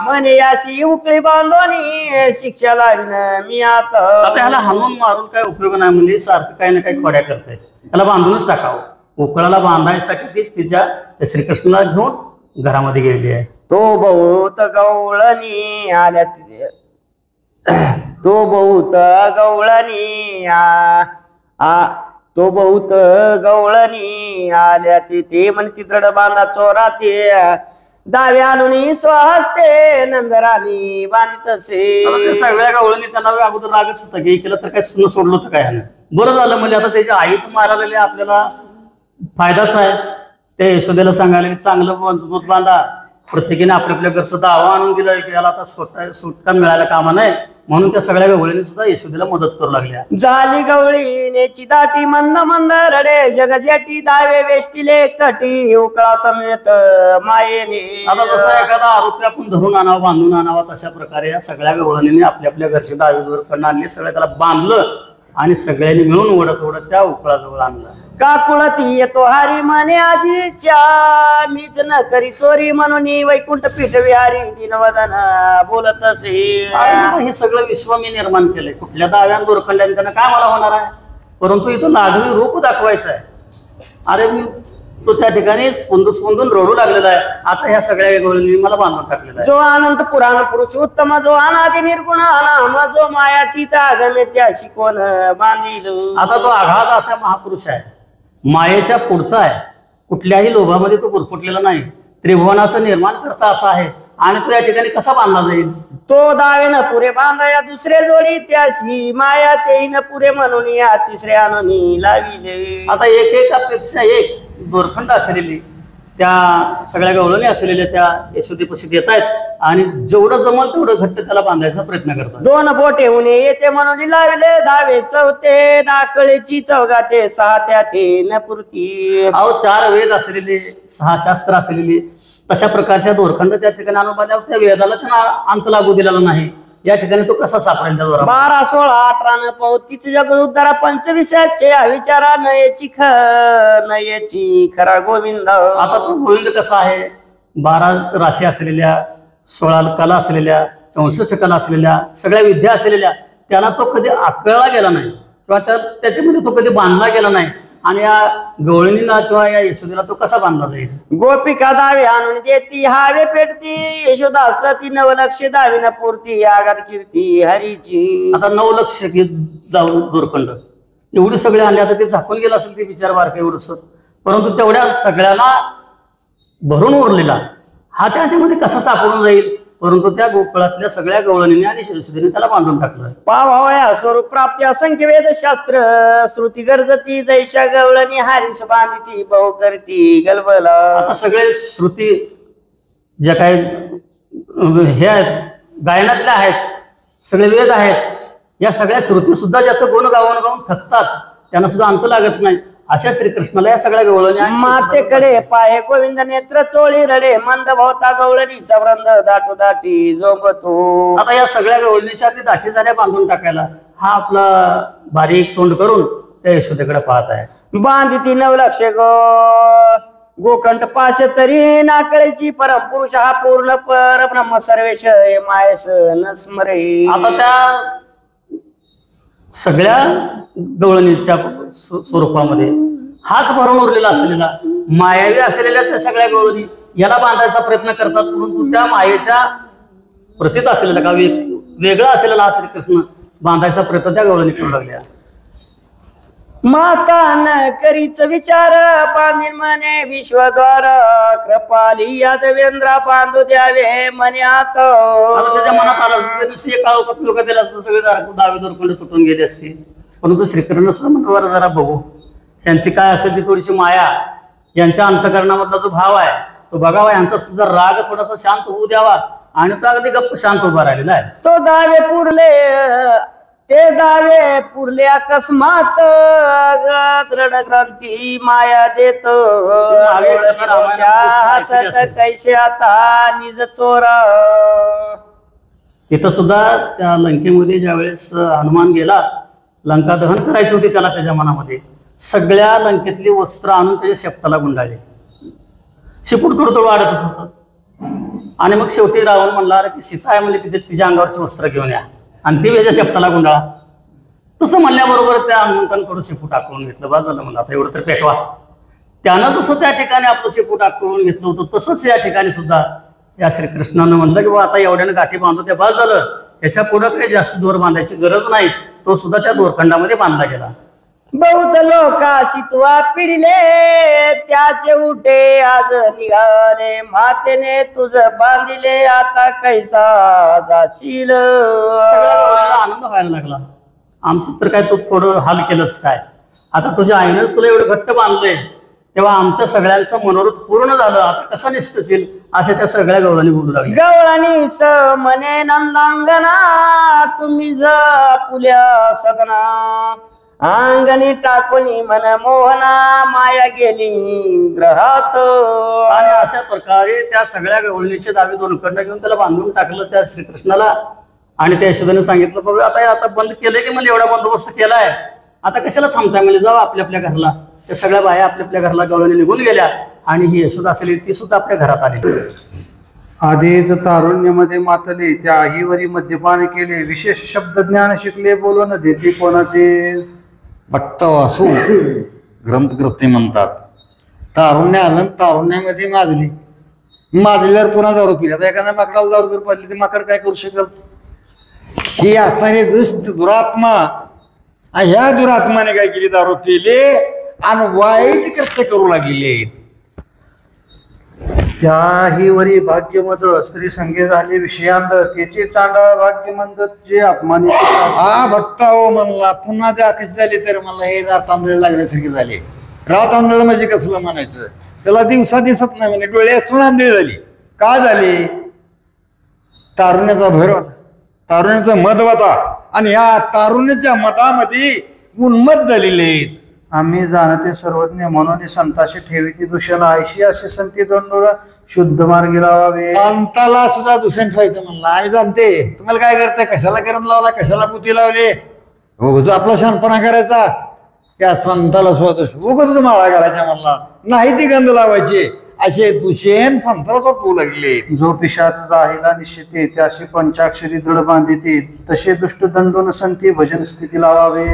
म्हणे यासी उकळी बांधोनी शिक्षा लावीन मी आता. ह्याला हाणून मारून काय उपयोग नाही, म्हणजे सारखं काही ना काही खोड्या करताय, त्याला बांधूनच टाकावं. उकळाला बांधायसाठी तीच तिच्या श्रीकृष्णाला घेऊन घरामध्ये गेलेली आहे. तो बहुत गवळणी आल्या तो बहुत गवळणी तो बहुत गवळणी आल्या ते म्हणती दृढ बांधा चोरा ते दावे आणून स्वहस्ते नंदराणी बांधित असे. सगळ्या गवळणी त्यांना अगोदर रागच होता की केलं तर काय सुन सोडलं होतं काय. बरं झालं म्हणजे आता त्याच्या आईच मारायला आपल्याला फायदाच आहे. त्या यशोदेला सांगायला चांगलं मजबूत बांधा, प्रत्येकीने आपल्या आपल्या घरचं दावा आणून दिलं की याला आता सुटका मिळायला कामा नाही, म्हणून त्या सगळ्या गवळीने सुद्धा यशोदेला मदत करू लागल्या. झाली गवळीनेची दाटी मंद मंद रडे जगजेटी दावे वेष्टिले कटी उकळा समेत मायेने. आता जसा एखादा आरोपी आपण धरून आणावा बांधून आणावा तशा प्रकारे या सगळ्या गवळणीने आपल्या आपल्या घरचे दावे दूर करून आणले, सगळं त्याला बांधलं आणि सगळ्यांनी मिळून ओढत ओढत त्या उकळाजवळ आणलं. काकुळती येतो हरी म्हणे आजीच्या मीच न करी चोरी म्हणून वैकुंठ पीठ विहारी दिनवदन बोलत असे. हे सगळं विश्व मी निर्माण केलंय, कुठल्या दाव्यान दोरखंड्याने त्यांना काय मला होणार आहे, परंतु इथं लाघवी रूप दाखवायचं आहे. अरे मी तो त्या ठिकाणी स्पंदून रडू लागलेला आहे. आता ह्या सगळ्या गोष्टी मला बांधून टाकलेला आहे. जो अनंत पुराण पुरुष उत्तम जो अनादि निर्गुण अनाम जो माया तिथं आगमे त्याशी कोण बांधिल. आता तो आघात असा महापुरुष आहे, मायेच्या पुढचा आहे, कुठल्याही लोभामध्ये तो गुरफुटलेला नाही, त्रिभुवनाचं निर्माण करता असा आहे आणि तो या ठिकाणी कसा बांधला जाईल. तो दावे न पुरे बांधाया दुसरे जोडी त्याशी माया ते न पुरे म्हणून या तिसरे आणून लाविले. आता एक एकापेक्षा एक दोरखंड असलेली त्या सगळ्या गवळणी असलेल्या त्या यशोदेपाशी येत आहेत आणि जेवढं जमल तेवढं घट्ट त्याला बांधायचा प्रयत्न करतात. 2 बोटे उणे येते म्हणून लावले 10 चौथे नाकळीची चौघाते 6 त्याते न पुरती. अहो 4 वेद असलेले 6 शास्त्र असलेली तशा प्रकारच्या दोरखंड त्या ठिकाणी आणून बांधल्यावर त्या वेदाला त्यांना अंत लागू दिलेला नाही. या ठिकाणी तो कसा सापडेल त्या दोरा? 12 16 18 न पौतीच जग उद्धारा 25 विचारा नयची खरा गोविंद. आता तो गोविंद कसा आहे? 12 राशी असलेल्या 16 कला असलेल्या 64 कला असलेल्या सगळ्या विद्या असलेल्या त्याला तो कधी आकळला गेला नाही किंवा त्याच्यामध्ये तो कधी बांधला गेला नाही. आणि या गवळणीला किंवा या यशोदेला तो कसा बांधला जाईल? गोपिका दावे आणून देती हावे पेटती यशोदा सती 9 लक्ष दावी न पुरती आगात कीर्ती हरीची. आता 9 लक्ष घेत जाऊ दोरखंड एवढी सगळे आणले. आता ते झाकून गेलं असेल ते विचार बारका एवढंच, परंतु तेवढ्या सगळ्याला भरून उरलेला हा त्याच्यामध्ये कसा सापडून जाईल? परंतु त्या गोकुळातल्या सगळ्या गवळणीने आणि यशोदेने त्याला बांधून टाकलं. पावावया स्वरूप प्राप्ती असंख्य वेदशास्त्र श्रुती गरजती जैशा गवळणी हारीस बांधिती बहु करती गलबला. आता सगळे श्रुती ज्या काही हे आहेत गायनातल्या आहेत सगळे वेद आहेत या सगळ्या श्रुती सुद्धा ज्याचं गुण गाऊन गाऊन थकतात त्यांना सुद्धा अंत लागत नाही. अशा श्रीकृष्णाला या सगळ्या गवळणी मातेकडे पाहे गोविंद नेत्र चोळी रडे मंद भोवता गवळणीचा वृंद दाटू दाटी जोंबतो. आता या सगळ्या गवळणीच्या अगदी दाटी झाल्या बांधून टाकायला हा आपला बारीक तोंड करून त्या यशोदेकडे पाहत आहे. बांधिती 9 लक्ष गोकंठ पाश तरी नाकळीची परम पुरुष हा पूर्ण परब्रह्म सर्वेश मायस नस्मरे. आता त्या सगळ्या गवळणीच्या स्वरूपामध्ये हाच भरून उरलेला असलेला मायावी असलेल्या त्या सगळ्या गवळणी याला बांधायचा प्रयत्न करतात. परंतु त्या मायेच्या प्रतीत असलेला का वेगळा असलेला हा श्रीकृष्ण बांधायचा प्रयत्न त्या गवळणी करू लागल्या. माता न करीच विचार बांधीन म्हणे विश्वद्वार कृपाली यादवेंद्रा बांधू द्यावे म्हणे आता. आता त्याच्या मनात आलं असतं नुसते काळ उपयोग दिला असतं सगळे दावे दोरखंड तुटून गेले असते. परंतु श्रीकृष्ण सुद्धा म्हणतो जरा बघू यांची काय असेल ती थोडीशी माया यांच्या अंतकरणामधला जो भाव आहे तो बघावा. यांचा तुझा राग थोडासा शांत होऊ द्यावा आणि तो अगदी गप्प शांत उभा राहिलेला आहे. तो दावे पुरले ते दावे पुरले अकस्मात रणक्रांती माया देत हसत कैसे आता निज चोरा. तिथं सुद्धा त्या लंकेमध्ये ज्यावेळेस हनुमान गेला लंका दहन करायची होती त्याला त्याच्या मनामध्ये सगळ्या लंकेतली वस्त्र आणून त्याच्या शेपटाला गुंडाळले. शिपूट थोडं वाढतच होतं आणि मग शेवटी रावण म्हणला अरे ती सीता आहे म्हणजे तिथे तिच्या अंगावरची वस्त्र घेऊन या आणि ती त्याच्या शेपटाला गुंडाळा. तसं म्हणल्याबरोबर त्या हनुमंतानं थोडं शेपूट आकळून घेतलं. बस झालं म्हणलं आता एवढं तर पेटवा. त्यानं जसं त्या ठिकाणी आपलं शेपूट आकळून घेतलं होतं तसंच या ठिकाणी सुद्धा या श्रीकृष्णानं म्हणलं की बा आता एवढ्यानं गाठी बांधतो त्या बस झालं. त्याच्या पुढं काही जास्त दोर बांधायची गरज नाही. तो सुद्धा त्या दोरखंडामध्ये बांधला गेला. बहुत लोकाशी तुवा पिढले त्याचे उठे आज निघाले मातेने तुझ बांधिले आता कैसा जाशील. सगळ्या आनंद व्हायला लागला. आमचं तर काय तू थोडं हाल केलंच काय. आता तुझ्या आईनंच तुला एवढं घट्ट बांधलंय तेव्हा आमच्या सगळ्यांचं मनोरथ पूर्ण झालं. आता कसा निष्ठशील अशा त्या सगळ्या गवळणी बोलू लागल्या. गवळणी स म्हणे नंदांगना तुम्ही पुल्या सदना अंगणी टाकूनी मन मोहना माया गेली ग्रहात. आणि अशा प्रकारे त्या सगळ्या गवळणीचे दावे दोनकडनं घेऊन त्याला बांधून टाकलं त्या श्रीकृष्णाला. आणि त्या यशोदेने सांगितलं बघा आता बंद केलंय की म्हणजे एवढा बंदोबस्त केलाय आता कशाला थांबताय म्हणजे जाऊ आपल्या आपल्या घरला. त्या सगळ्या बाया आपल्या आपल्या घरला गवळणी निघून गेल्या आणि ही यशोदा असलेली ती सुद्धा आपल्या घरात आली. आधीच तारुण्यामध्ये मातले त्या आईवरी मद्यपान केले विशेष शब्द ज्ञान शिकले बोलून देते कोणाचे. भक्त वासू ग्रंथकृती म्हणतात. तारुण्य आलं तारुण्यामध्ये माजल्यावर पुन्हा दारू पिली. आता एखाद्या माकडाला दारू जर पडली तर माकड काय करू शकल. ही असणारी दुरात्मा ह्या दुरात्माने काय केली दारू पिले आणि वाईट कृत्य करू लागलेले. त्याहीवरी भाग्यमद स्त्री संगे झाले विषयांद त्याचे चांडाळ भाग्यमंद जे अपमानित. हा भक्ता हो म्हणला पुन्हा ते आकश झाले तर मला हे रात तांदळ लागल्यासारखे झाले. रात तांदळ म्हणजे कसलं म्हणायचं. त्याला दिवसा दिसत नाही म्हणे, डोळे असून आंधळी झाली. का झाली? तारुण्याचा भर होता, तारुण्याचा मद होता, आणि या तारुण्याच्या मतामध्ये उन्मत झालेले आहेत. आम्ही जाणते सर्वज्ञ म्हणून संताशी ठेवीती दूषण आयशी असे संती दंडोळा शुद्ध मार्गी लावावे. संताला सुद्धा दूषण ठेवायचं म्हणलं. आम्ही जाणते तुम्हाला काय करताय, कशाला करण लावला, कशाला पुती लावले, उगाच आपला शानपणा करायचा. त्या संताला स्वतः उगाच माळा घालायच्या म्हणला, नाही ती गंध लावायची. असे दूषण संताला वाटवू लागले. जो पिशाच जाहीला निश्चिते त्याशी पंचाक्षरी दृढ बांधिते तसे दुष्ट दंडोन संती भजन स्थिती लावावे.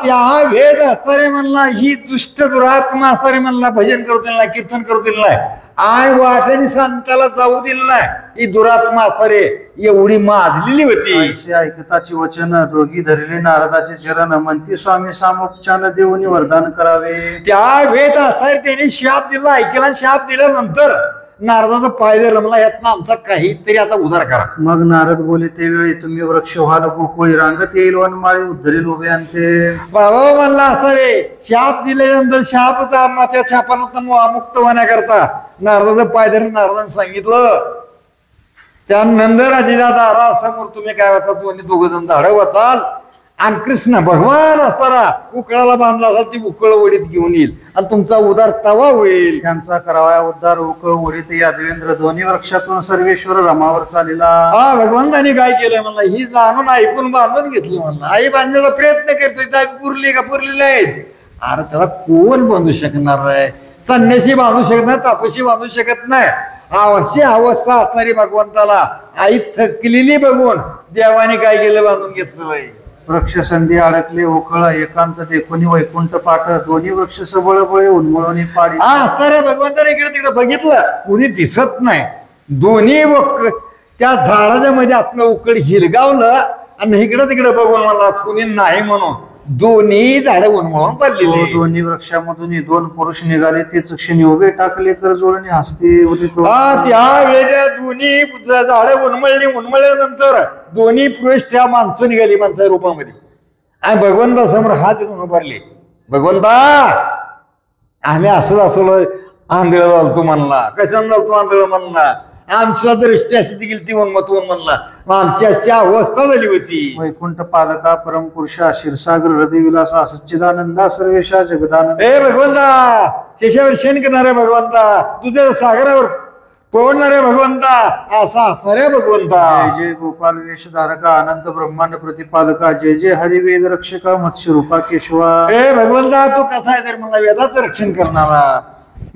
त्या वेद असणारे म्हणला, ही दुष्ट दुरात्मा असणारे म्हणला भजन करू दिलं नाही, कीर्तन करू दिलं नाही, आय वाटेने संताला जाऊ दिलं नाही. ही दुरात्मा असणारे एवढी माजलेली होती. ऐसे ऐकताची वचन दोघी धरले नारदाचे चरण म्हणती स्वामी सामोपचान देऊनी वरदान करावे. त्या वेद असणारे त्यांनी शाप दिला, ऐकला. शाप दिल्यानंतर नारदाचा पाय दिला, मला यातनं आमचा काहीतरी आता उद्धार करा. मग नारद बोले ते वेळी तुम्ही वृक्ष व्हाल गोकुळी रांगत येईल वनमाळी उद्धरील उभे आणते. बाबा म्हणला असता रे, शाप दिल्यानंतर शापचा त्या शापानं मुक्त होण्याकरता नारदाचं पाय धरून नारदाने सांगितलं, त्या नंदराजेच्या दारासमोर तुम्ही काय वाचा, दोन्ही दोघ जण झाडं वाचाल, आणि कृष्ण भगवान असताना उकळाला बांधला असाल ती उकळ वडीत घेऊन येईल आणि तुमचा उद्धार तवा होईल. त्यांचा करावा उद्धार उकळ उडीत यादवेंद्र दोन्ही वृक्षातून सर्वेश्वर रमावर चालला. हा भगवंतानी काय केलंय म्हणला, ही जाणून ऐकून बांधून घेतली म्हणला. आई बांधण्याचा प्रयत्न करतोय, पुरली का पुरलेली आहेत. अरे त्याला कोण बांधू शकणार आहे? संन्यासी बांधू शकत नाही, तापसी बांधू शकत नाही. अशी अवस्था असणारी भगवंताला आई थकलेली बघून देवाने काय केलं, बांधून घेतलं. वृक्ष संधी अडकले उखळ एकांत देखोनी वैकुंठ पाठ दोन्ही वृक्ष सबळ बळे उन्मळून पाडी. असणाऱ्या भगवंताने इकडे तिकडे बघितलं, कुणी दिसत नाही. दोन्ही त्या झाडाच्या मध्ये आपलं उकड हिरगावलं आणि इकडे तिकडे बघून मला कुणी नाही म्हणून दोन्ही झाडं उन्मळून पडलेली. दोन्ही वृक्षामधून दोन पुरुष निघाले ते चक्षणी उभे टाकले कर जोडणी हसते. त्या वेळेला दोन्ही झाडं उन्मळल्यानंतर दोन्ही पुरुष त्या माणसं निघाली माणसा रूपामध्ये आणि भगवंता समोर हात देऊन उभारले. भगवंता आम्ही असंच असलो आंधळ झालतो म्हणला. कशाने झालतो आंधळ म्हणला? आमच्या दृष्टी अशी देखील ती उन्मत म्हणला. आमची अशी अवस्था झाली होती. वैकुंठ पालका परमपुरुषा क्षीरसागर हृदय विलासा सच्चिदानंदा सर्वेशा जगदानंद. हे भगवंता, केशावर शेण करणाऱ्या भगवंता, तुझ्या सागरावर पोहणाऱ्या भगवंता, असा असणाऱ्या भगवंता. जय जय गोपाल वेशधारका अनंत ब्रह्मांड प्रतिपालका जय जय हरिवेद रक्षका मत्स्य रूपा केशवा. हे भगवंता, तू कसा आहे तर मला वेदाचं रक्षण करणारा,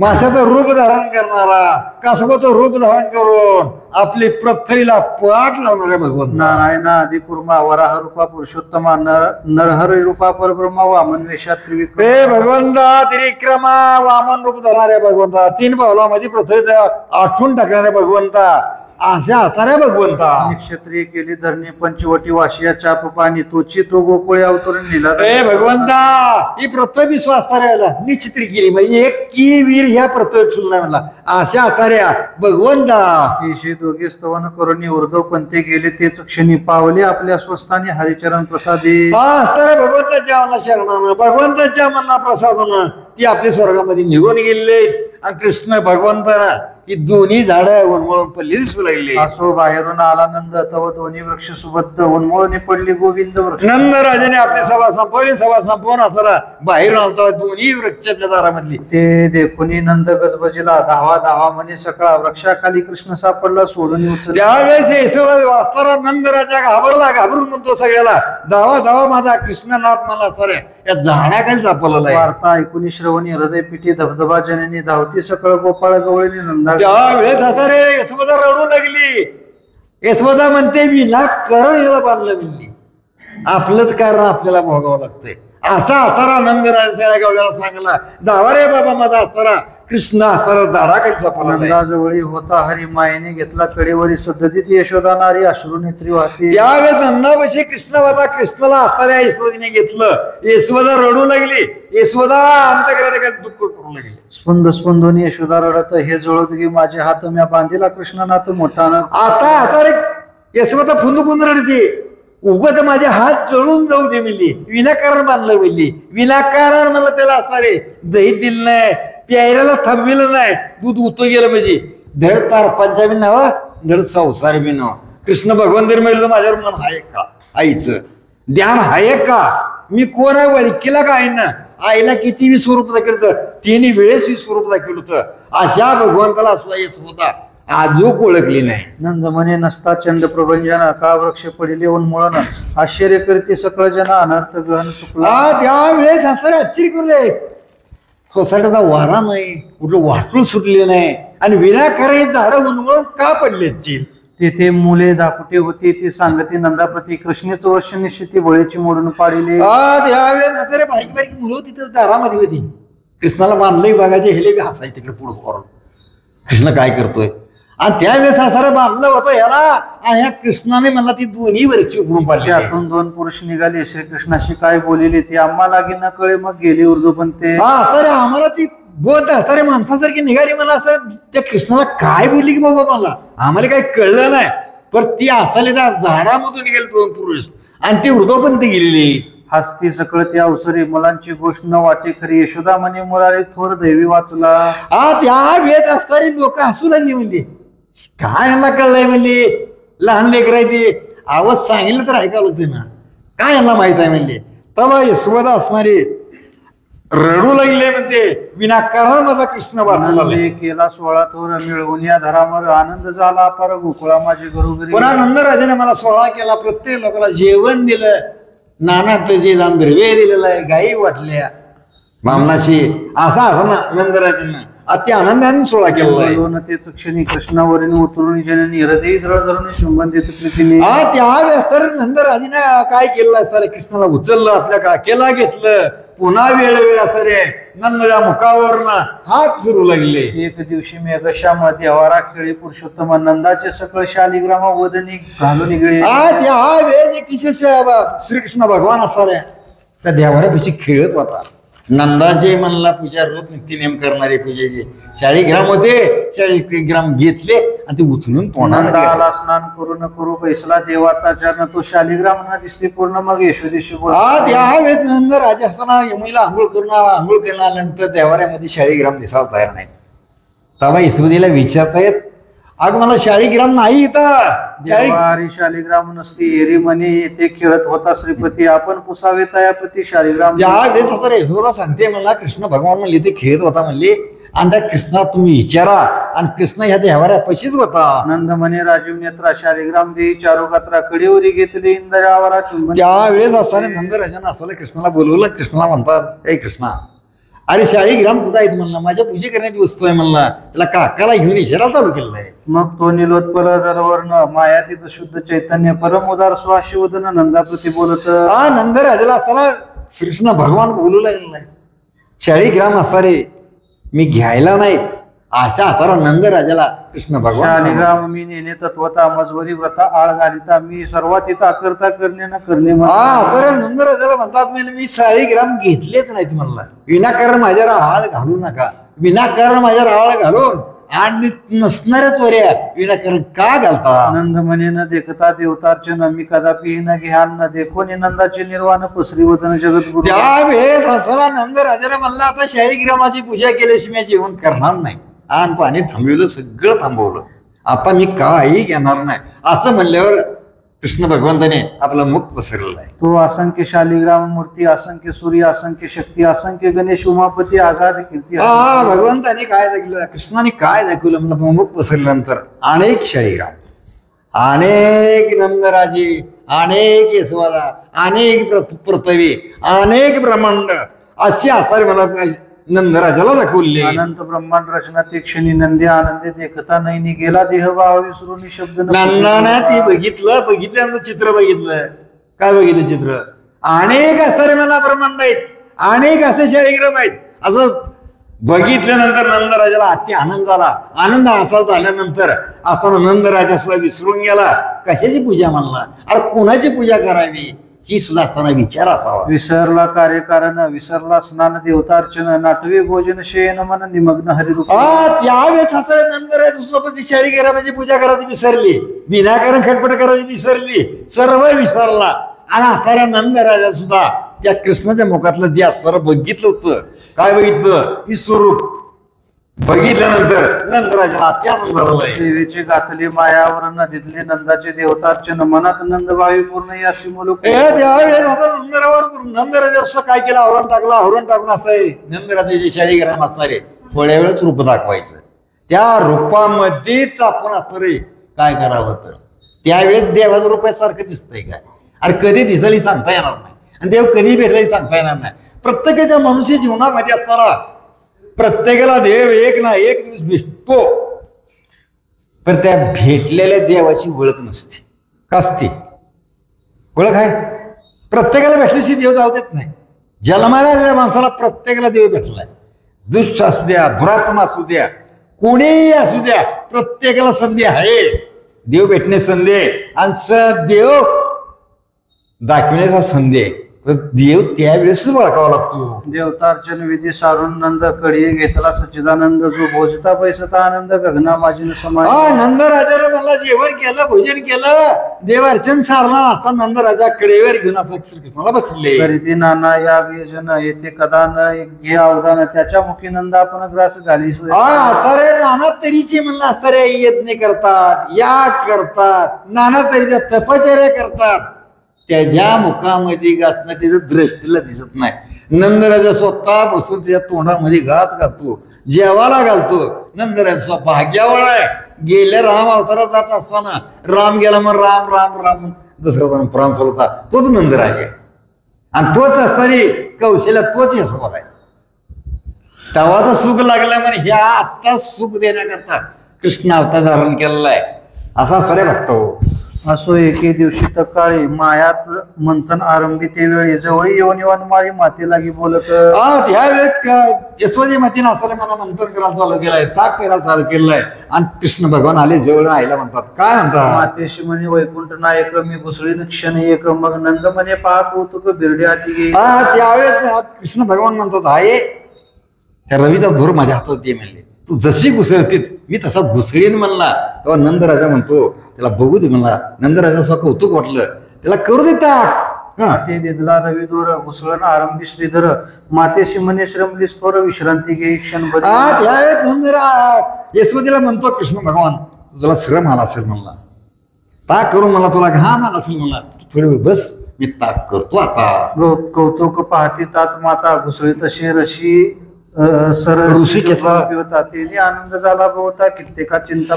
माशाचं रूप धारण करणारा, कासवाचं रूप धारण करून आपली पृथ्वीला पाठ लावणारे भगवंत. नारायण आदि कुर्मा वराह रूपा पुरुषोत्तमा नरहर रूपा परब्रह्मा वामन वेशात त्रिविक्रम. हे भगवंता, त्रिविक्रमा वामन रूप धरणाऱ्या भगवंता, 3 पावलामध्ये पृथ्वी आठवून टाकणाऱ्या भगवंता, अशा असणाऱ्या भगवंता. क्षत्रिय केली धरणी पंचवटी वाशिया चाप पाणी तोची तो गोकुळे अवतरण लिहिला. हे भगवंता, ही पृथ्वी स्वास्थाऱ्याला निश्चित्री केली म्हणजे एक की वीर ह्या पृथ्वी सुलना म्हणला, अशा असणाऱ्या भगवंता. हे दोघे स्तवन करून उर्धव पंथे गेले तेच क्षणी पावले आपल्या स्वस्थानी हरिचरण प्रसादी. असणाऱ्या भगवंताच्या मनाला शरणानं, भगवंताच्या मनाला प्रसादानं ती आपल्या स्वर्गामध्ये निघून गेले. आणि कृष्ण भगवंताना ही दोन्ही झाडं उन्मळून पडली दिसू लागली. असो बाहेरून आला नंद तव दोन्ही वृक्ष सुबद्ध उन्मळून पडले गोविंद वृक्ष. नंदराजाने आपली सभा संपवून असताना बाहेरून आलता दोन्ही वृक्षाच्या दारामधली. ते देखुनी नंद गजबजीला धावा धावा म्हणे सकाळ वृक्षाखाली कृष्ण सापडला सोडून उचल. त्यावेळेस येशोला वाचताना नंदराजा घाबरून म्हणतो सगळ्याला, धावा धावा माझा कृष्णनाथ मला असणाऱ्या या झाडाखाली सापडलेला आहे. वार्ता ऐकून श्रवणी हृदय पिठी धबधबा जननी धावती सकळ गोपाळ गवळणी नंदा. त्यावेळेस आता रे यशोदा रडू लागली. यशोदा म्हणते विनाकारण याला बांधलं म्हणली, आपलंच कारण आपल्याला भोगावं लागतंय. असा असताना नंदराज सगळ्या गवळ्याला सांगला, धावा रे बाबा माझा असताना कृष्ण असताना झाडाखाली सापडला. नंदाजवळी होता हरी मायेने घेतला कडेवरी सद्धतीत यशोदा नारी अश्रू नेत्री वाहती. त्यावेळेस नंदापाशी कृष्ण होता, कृष्णाला असताना यशोदीने घेतलं. यशोदा रडू लागली. यशोदा अंतःकरणात दुःख करू लागली. स्पंद स्पंदोनी यशोदा रडत हे जुळत गे माझे हात म्या बांधिला कृष्णनाथ मोठाना. आता रे यशोदा फुंदून रडते, उगत माझे हात जळून जाऊ दे मिली, विनाकारण बांधलं मिली, विनाकारण मला त्याला असणारे दही दिलं नाही, प्यायला थांबविलं नाही, दूध उतू गेलं म्हणजे धड पार पंचाबी नावा धड संसार बी नाव. कृष्ण भगवान जर म्हणलं माझ्यावर मन आहे का, आईचं ध्यान आहे का, मी कोण आहे वळकीला काय ना, आईला किती विश्वरूप दाखवलं होतं, तिने वेळेस विश्वरूप दाखवलं होतं. अशा भगवंताला सुद्धा यशोदा आजूक ओळखली नाही. नंद म्हणे नसता चंड प्रभंजना का वृक्ष पडिले उन्मळण आश्चर्य करते सकळ जना अनर्थ गहन चुकला. त्यावेळेस असं आश्चर्य करले, सोसायटीचा वारा नाही, कुठलं वाटून सुटले नाही आणि विनाकारण झाडं उन्मळून का पडले असतील. तेथे मुले दाकुटे होती ती सांगती नंदाप्रती कृष्णेच वर्ष निश्चिती बळेची मोडून पाडिले. त्यावेळेस असं रे बारीक बारीक मुलं तिथं दारामध्ये होती, कृष्णाला बांधलंय बघायचे, हेले बी हसाय तिकडे पुढं करून कृष्ण काय करतोय. आणि त्यावेळेस असं बांधलं होतं ह्याला, आणि ह्या कृष्णाने मला ती दोन्ही वरची उघडून पाडली. त्यातून दोन पुरुष निघाले श्रीकृष्णाशी काय बोलिले ते आम्हा लागे न कळे मग गेले उर्दू पण ते. असं आम्हाला ती बोध असणारे माणसासारखी निघाली, मला असं त्या कृष्णाला काय बोलली की बाबा मला आम्हाला काही कळलं नाही. पण ती असले त्या झाडामधून निघाले दोन पुरुष आणि ती उर्दू पण ती गेलेली. हस्ती सकळ त्या अवसरे मुलांची गोष्ट न वाटे खरी यशोदा म्हणे मुरारी थोर दैवी वाचला. त्या वेळेत असणारी लोक हसू लागली, म्हणली काय ह्याला कळलंय, म्हणली लहान लेकर आहे ते, आवाज सांगितलं तर ऐकावं लागते ना, काय ह्याला माहित आहे म्हणले. तेव्हा यशोदा असणारी रडू लागले, म्हणते विनाकारण माझा कृष्ण वाचला. केला 16 थोर मिळवून या धरामर आनंद झाला अपार गोकुळा माझे घरोघरी. पुन्हा नंदराजाने मला 16 केला, प्रत्येक लोकांना जेवण दिलं, नानातलं जे दान द्रव्य दिलेलं आहे, गायी वाटल्या मामनाशी, असा नंदराजांना अति आनंदाने 16 केलेला आहे. तेच क्षणी कृष्णावरील उतरून जननी हृदय धरून चुंबन देत प्रीतीने. त्यावेळेस तर नंदराजाने काय केलं असतं, कृष्णाला उचललं, आपल्या काकेला घेतलं, पुन्हा वेळ असणारे नंदच्या मुखावरनं हात फिरू लागले. एक दिवशी मेघश्याम देवारा खेळी पुरुषोत्तम नंदाचे सकळ शालिग्राम वदनी घालून निघळे. त्या वेळेस एक श्रीकृष्ण भगवान असणाऱ्या त्या देवाऱ्यापाशी खेळत होता. नंदाचे म्हणला पूजा रोज नित्यनेम करणारे पूजेचे शाळीग्राम होते, 40 ग्राम घेतले आणि ते उचलून नंदाला स्नान करू करू बैसला देवाचा तो शालिग्राम न दिसते पूर्ण मग यशोदेशी त्यावेळेस नंद राजा असताना यमुनीला आंघोळ करून आल्यानंतर देवाऱ्यामध्ये शाळीग्राम दिसायला तयार नाही. तेव्हा यशोदेला विचारतायत, अग मला शाळीग्राम नाही इथं. शालिग्राम नसती एरी म्हणे येथे खेळत होता श्रीपती आपण पुसावे तयापती शालिग्राम. ज्यावेळेस आता यशोदा सांगते मला कृष्ण भगवान म्हणले ते खेळत होता म्हणले, आणि त्या कृष्णाला तुम्ही विचारा, आणि कृष्ण ह्या देवाऱ्या पशीच होता. नंद म्हणे राजीव नेत्रा शालिग्राम देई चारो गात्रा कडेवरी घेतले इंद्रावरा चुंबन. त्यावेळेस असताना नंदराजानं असं कृष्णाला बोलवलं. कृष्णाला म्हणतात, हे कृष्णा, अरे शाळीग्राम कुठं आहेत म्हणला, माझ्या पूजे करण्याची वस्तू आहे म्हणला, त्याला काकाला घेऊन इशारा चालू केलेला आहे. मग तो निलोत्पल दरवर्ण मायातीत शुद्ध चैतन्य परम उदार स्वाशिवदन नंदाप्रती बोलत. नंदराजाला असताना श्रीकृष्ण भगवान बोलू लागलेला आहे, शाळीग्राम असणारे मी घ्यायला नाही, अशा असणारा नंदराजाला कृष्ण भगवान. शालिग्राम मी नेणे तत्वता मजवरी व्रता आळ घालिता मी सर्वात इथं आकर्ता करणे न करणे. नंदराजाला म्हणतात मी शाळीग्राम घेतलेच नाहीत म्हणला, विनाकारण माझ्यावर आळ घालू नका, विनाकारण माझ्यावर आळ घालून आणि नसणाऱ्याच वर्या विनाकारण का घालता. नंद म्हणे न देखता देवतार्चन मी कदापि न घ्यान न देखो नंदाचे निर्वाण पसरी वदन जगद्गुरु. त्यावेळेस असला नंदराजाने म्हणला आता शाळीग्रामाची पूजा केल्याशिवाय मी जेवण करणार नाही, आणि पाणी थांबवलं, सगळं थांबवलं, आता मी काही घेणार नाही. असं म्हणल्यावर कृष्ण भगवंताने आपला मुख पसरलेला आहे. तो असंख्य शालिग्राम मूर्ती, असंख्य सूर्य, असंख्य शक्ती, असंख्य गणेश उमापती आगाध कीर्ती. भगवंताने काय दाखवलं, कृष्णाने काय दाखवलं म्हणलं, मुख पसरल्यानंतर अनेक शाळीग्राम, अनेक नंदराजे, अनेक यशोदा, अनेक पृथ्वी, अनेक ब्रह्मांड अशी आता मला नंदराजाला दाखवले. अनंत ब्रह्मांड रचना ते क्षणी नंदी आनंदे देखता नाही गेला देह भाव विसरून शब्द. नंदाने ती बघितल्यानंतर चित्र बघितलं. काय बघितलं चित्र, अनेक असणारे मला ब्रह्मांड आहेत, अनेक असे शाळीग्राम आहेत. असं बघितल्यानंतर नंदराजाला अति आनंद झाला. आनंद असा झाल्यानंतर असताना नंदराजा सुद्धा विसरून गेला, कशाची पूजा म्हणला, अरे कोणाची पूजा करावी ही सुद्धा असताना विचार असावा. विसरला कार्यकारण, विसरला स्नान देवतार्चन, नाटवे भोजन शयन मन निमग्न हरिरूप. त्यावेळेस असं नंदराज सोबत शाळीग्रामाची पूजा करायची विसरली, विनाकारण खटपट करायची विसरली, सर्व विसरला. आणि असणाऱ्या नंदराजा सुद्धा त्या कृष्णाच्या मुखातलं जे असणारं बघितलं होतं, काय बघितलं, विश्वरूप बघितल्यानंतर नंदराजाला अत्यानंद झालेला आहे. देवीची गातली मायावर नदीतले नंदाचे देवतार्चन मनात नंदभावी पूर्ण अशी मुलूक त्यावेळेस आता नंदराजा असं काय केलं, आवरण टाकून असं आहे नंदराजाची शाळी घरात असणारे थोड्या वेळच रूप दाखवायचं. त्या रूपामध्येच आपण असणारे काय करावं तर त्यावेळेस देवाचं रूप सारखं दिसतंय काय, अरे कधी दिसली सांगता येणार नाही आणि देव कधी भेटलाही सांगता येणार नाही. प्रत्येकाच्या मनुष्य जीवनामध्ये असताना प्रत्येकाला देव एक ना एक दिवस भेटतो, पण त्या भेटलेल्या देवाची ओळख नसते. कसते ओळख आहे प्रत्येकाला भेटल्याशी देव जाऊ देत नाही. जन्माला आलेल्या माणसाला प्रत्येकाला देव भेटलाय. दुष्ट असू द्या, दुरात्मा असू द्या, कोणीही असू द्या, प्रत्येकाला संधी आहे देव भेटणे संधी आहे. आणि देव दाखविण्याचा संधी आहे, पण देव त्यावेळेसच ओळखावा लागतो. देवतार्चन विधी सारून नंद कडी घेतला सच्चिदानंद जो भोजता पैसता आनंद गगना माजीन समान. नंदराजाने मला जेवण केलं, भोजन केलं, देवार्चन सारला असता नंदराजा कडेवर घेऊन असं श्रीकृष्णाला बसले. करीती नाना या व्यजन येथे कदा न घे अवदान त्याच्या मुखी नंद आपण ग्रास घाली. अरे नाना तरीचे म्हणलं असणारे यज्ञ करतात, याग करतात, नाना तरीच्या तपचर्या करतात, त्याच्या मुखामध्ये घासणं त्याच्या दृष्टीला दिसत नाही. नंदराजा स्वतः बसून त्याच्या तोंडामध्ये घास घालतो, जेवाला घालतो. नंदराजा भाग्यावळ आहे. गेल्या राम अवतारात जात असताना राम गेला, मग राम राम राम दशरथानं प्राण सोडता तोच नंदराज आहे आणि तोच असणारी कौशल्या तोच यशोबत आहे. तेव्हाचं सुख लागलं म्हणजे ह्या आत्ता सुख देण्याकरता कृष्ण अवतार धारण केलेला आहे असा सगळे बघतो. असो एके दिवशी तकाळी मायात मंथन आरंभी ते वेळी जवळ येऊन माळी माते लागी बोलत. त्यावेळेस यशोदी मातीनं असं मला मंथन करायला चालू केलंय, ताक करायला चालू केलंय आणि कृष्ण भगवान आले जवळ आईला म्हणतात, काय म्हणतात, मातेशी म्हणे वैकुंठ नायक मी घुसळीन क्षण एक. मग नंद म्हणे पहा कौतुक बिरडे हाती घे. त्यावेळेस कृष्ण भगवान म्हणतात, आहे त्या रवीचा धूर माझ्या हातात दे म्हणले, तू जशी घुसळतीत मी तसा घुसळीन म्हणला. तेव्हा नंदराजा म्हणतो त्याला बघू दे म्हणला. नंदराजा स्वतः कौतुक वाटलं, त्याला करू दे ताक. ते दिदला रवी दूर घुसळण आरंभी श्रीधर मातेशी म्हणे श्रमली स्फोर विश्रांती घे क्षण. त्यावेळेस यशोदीला म्हणतो कृष्ण भगवान तुला श्रम आला असेल म्हणला, ताक करून मला तुला घाम आला असेल म्हणला, थोडी वेळ बस मी ताक करतो आता. कौतुक पाहती तात माता घुसळी तशी रशी ऋषी केसा तेने आनंद झाला भोवता कित्येका चिंता.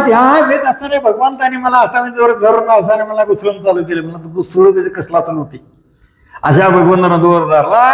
त्यावेळेस असताना भगवान त्याने मला हातामध्ये धरून असताना मला घुसळून चालू केलं. मला घुसळू कसलाच नव्हती. अशा भगवंतानं दोर धरला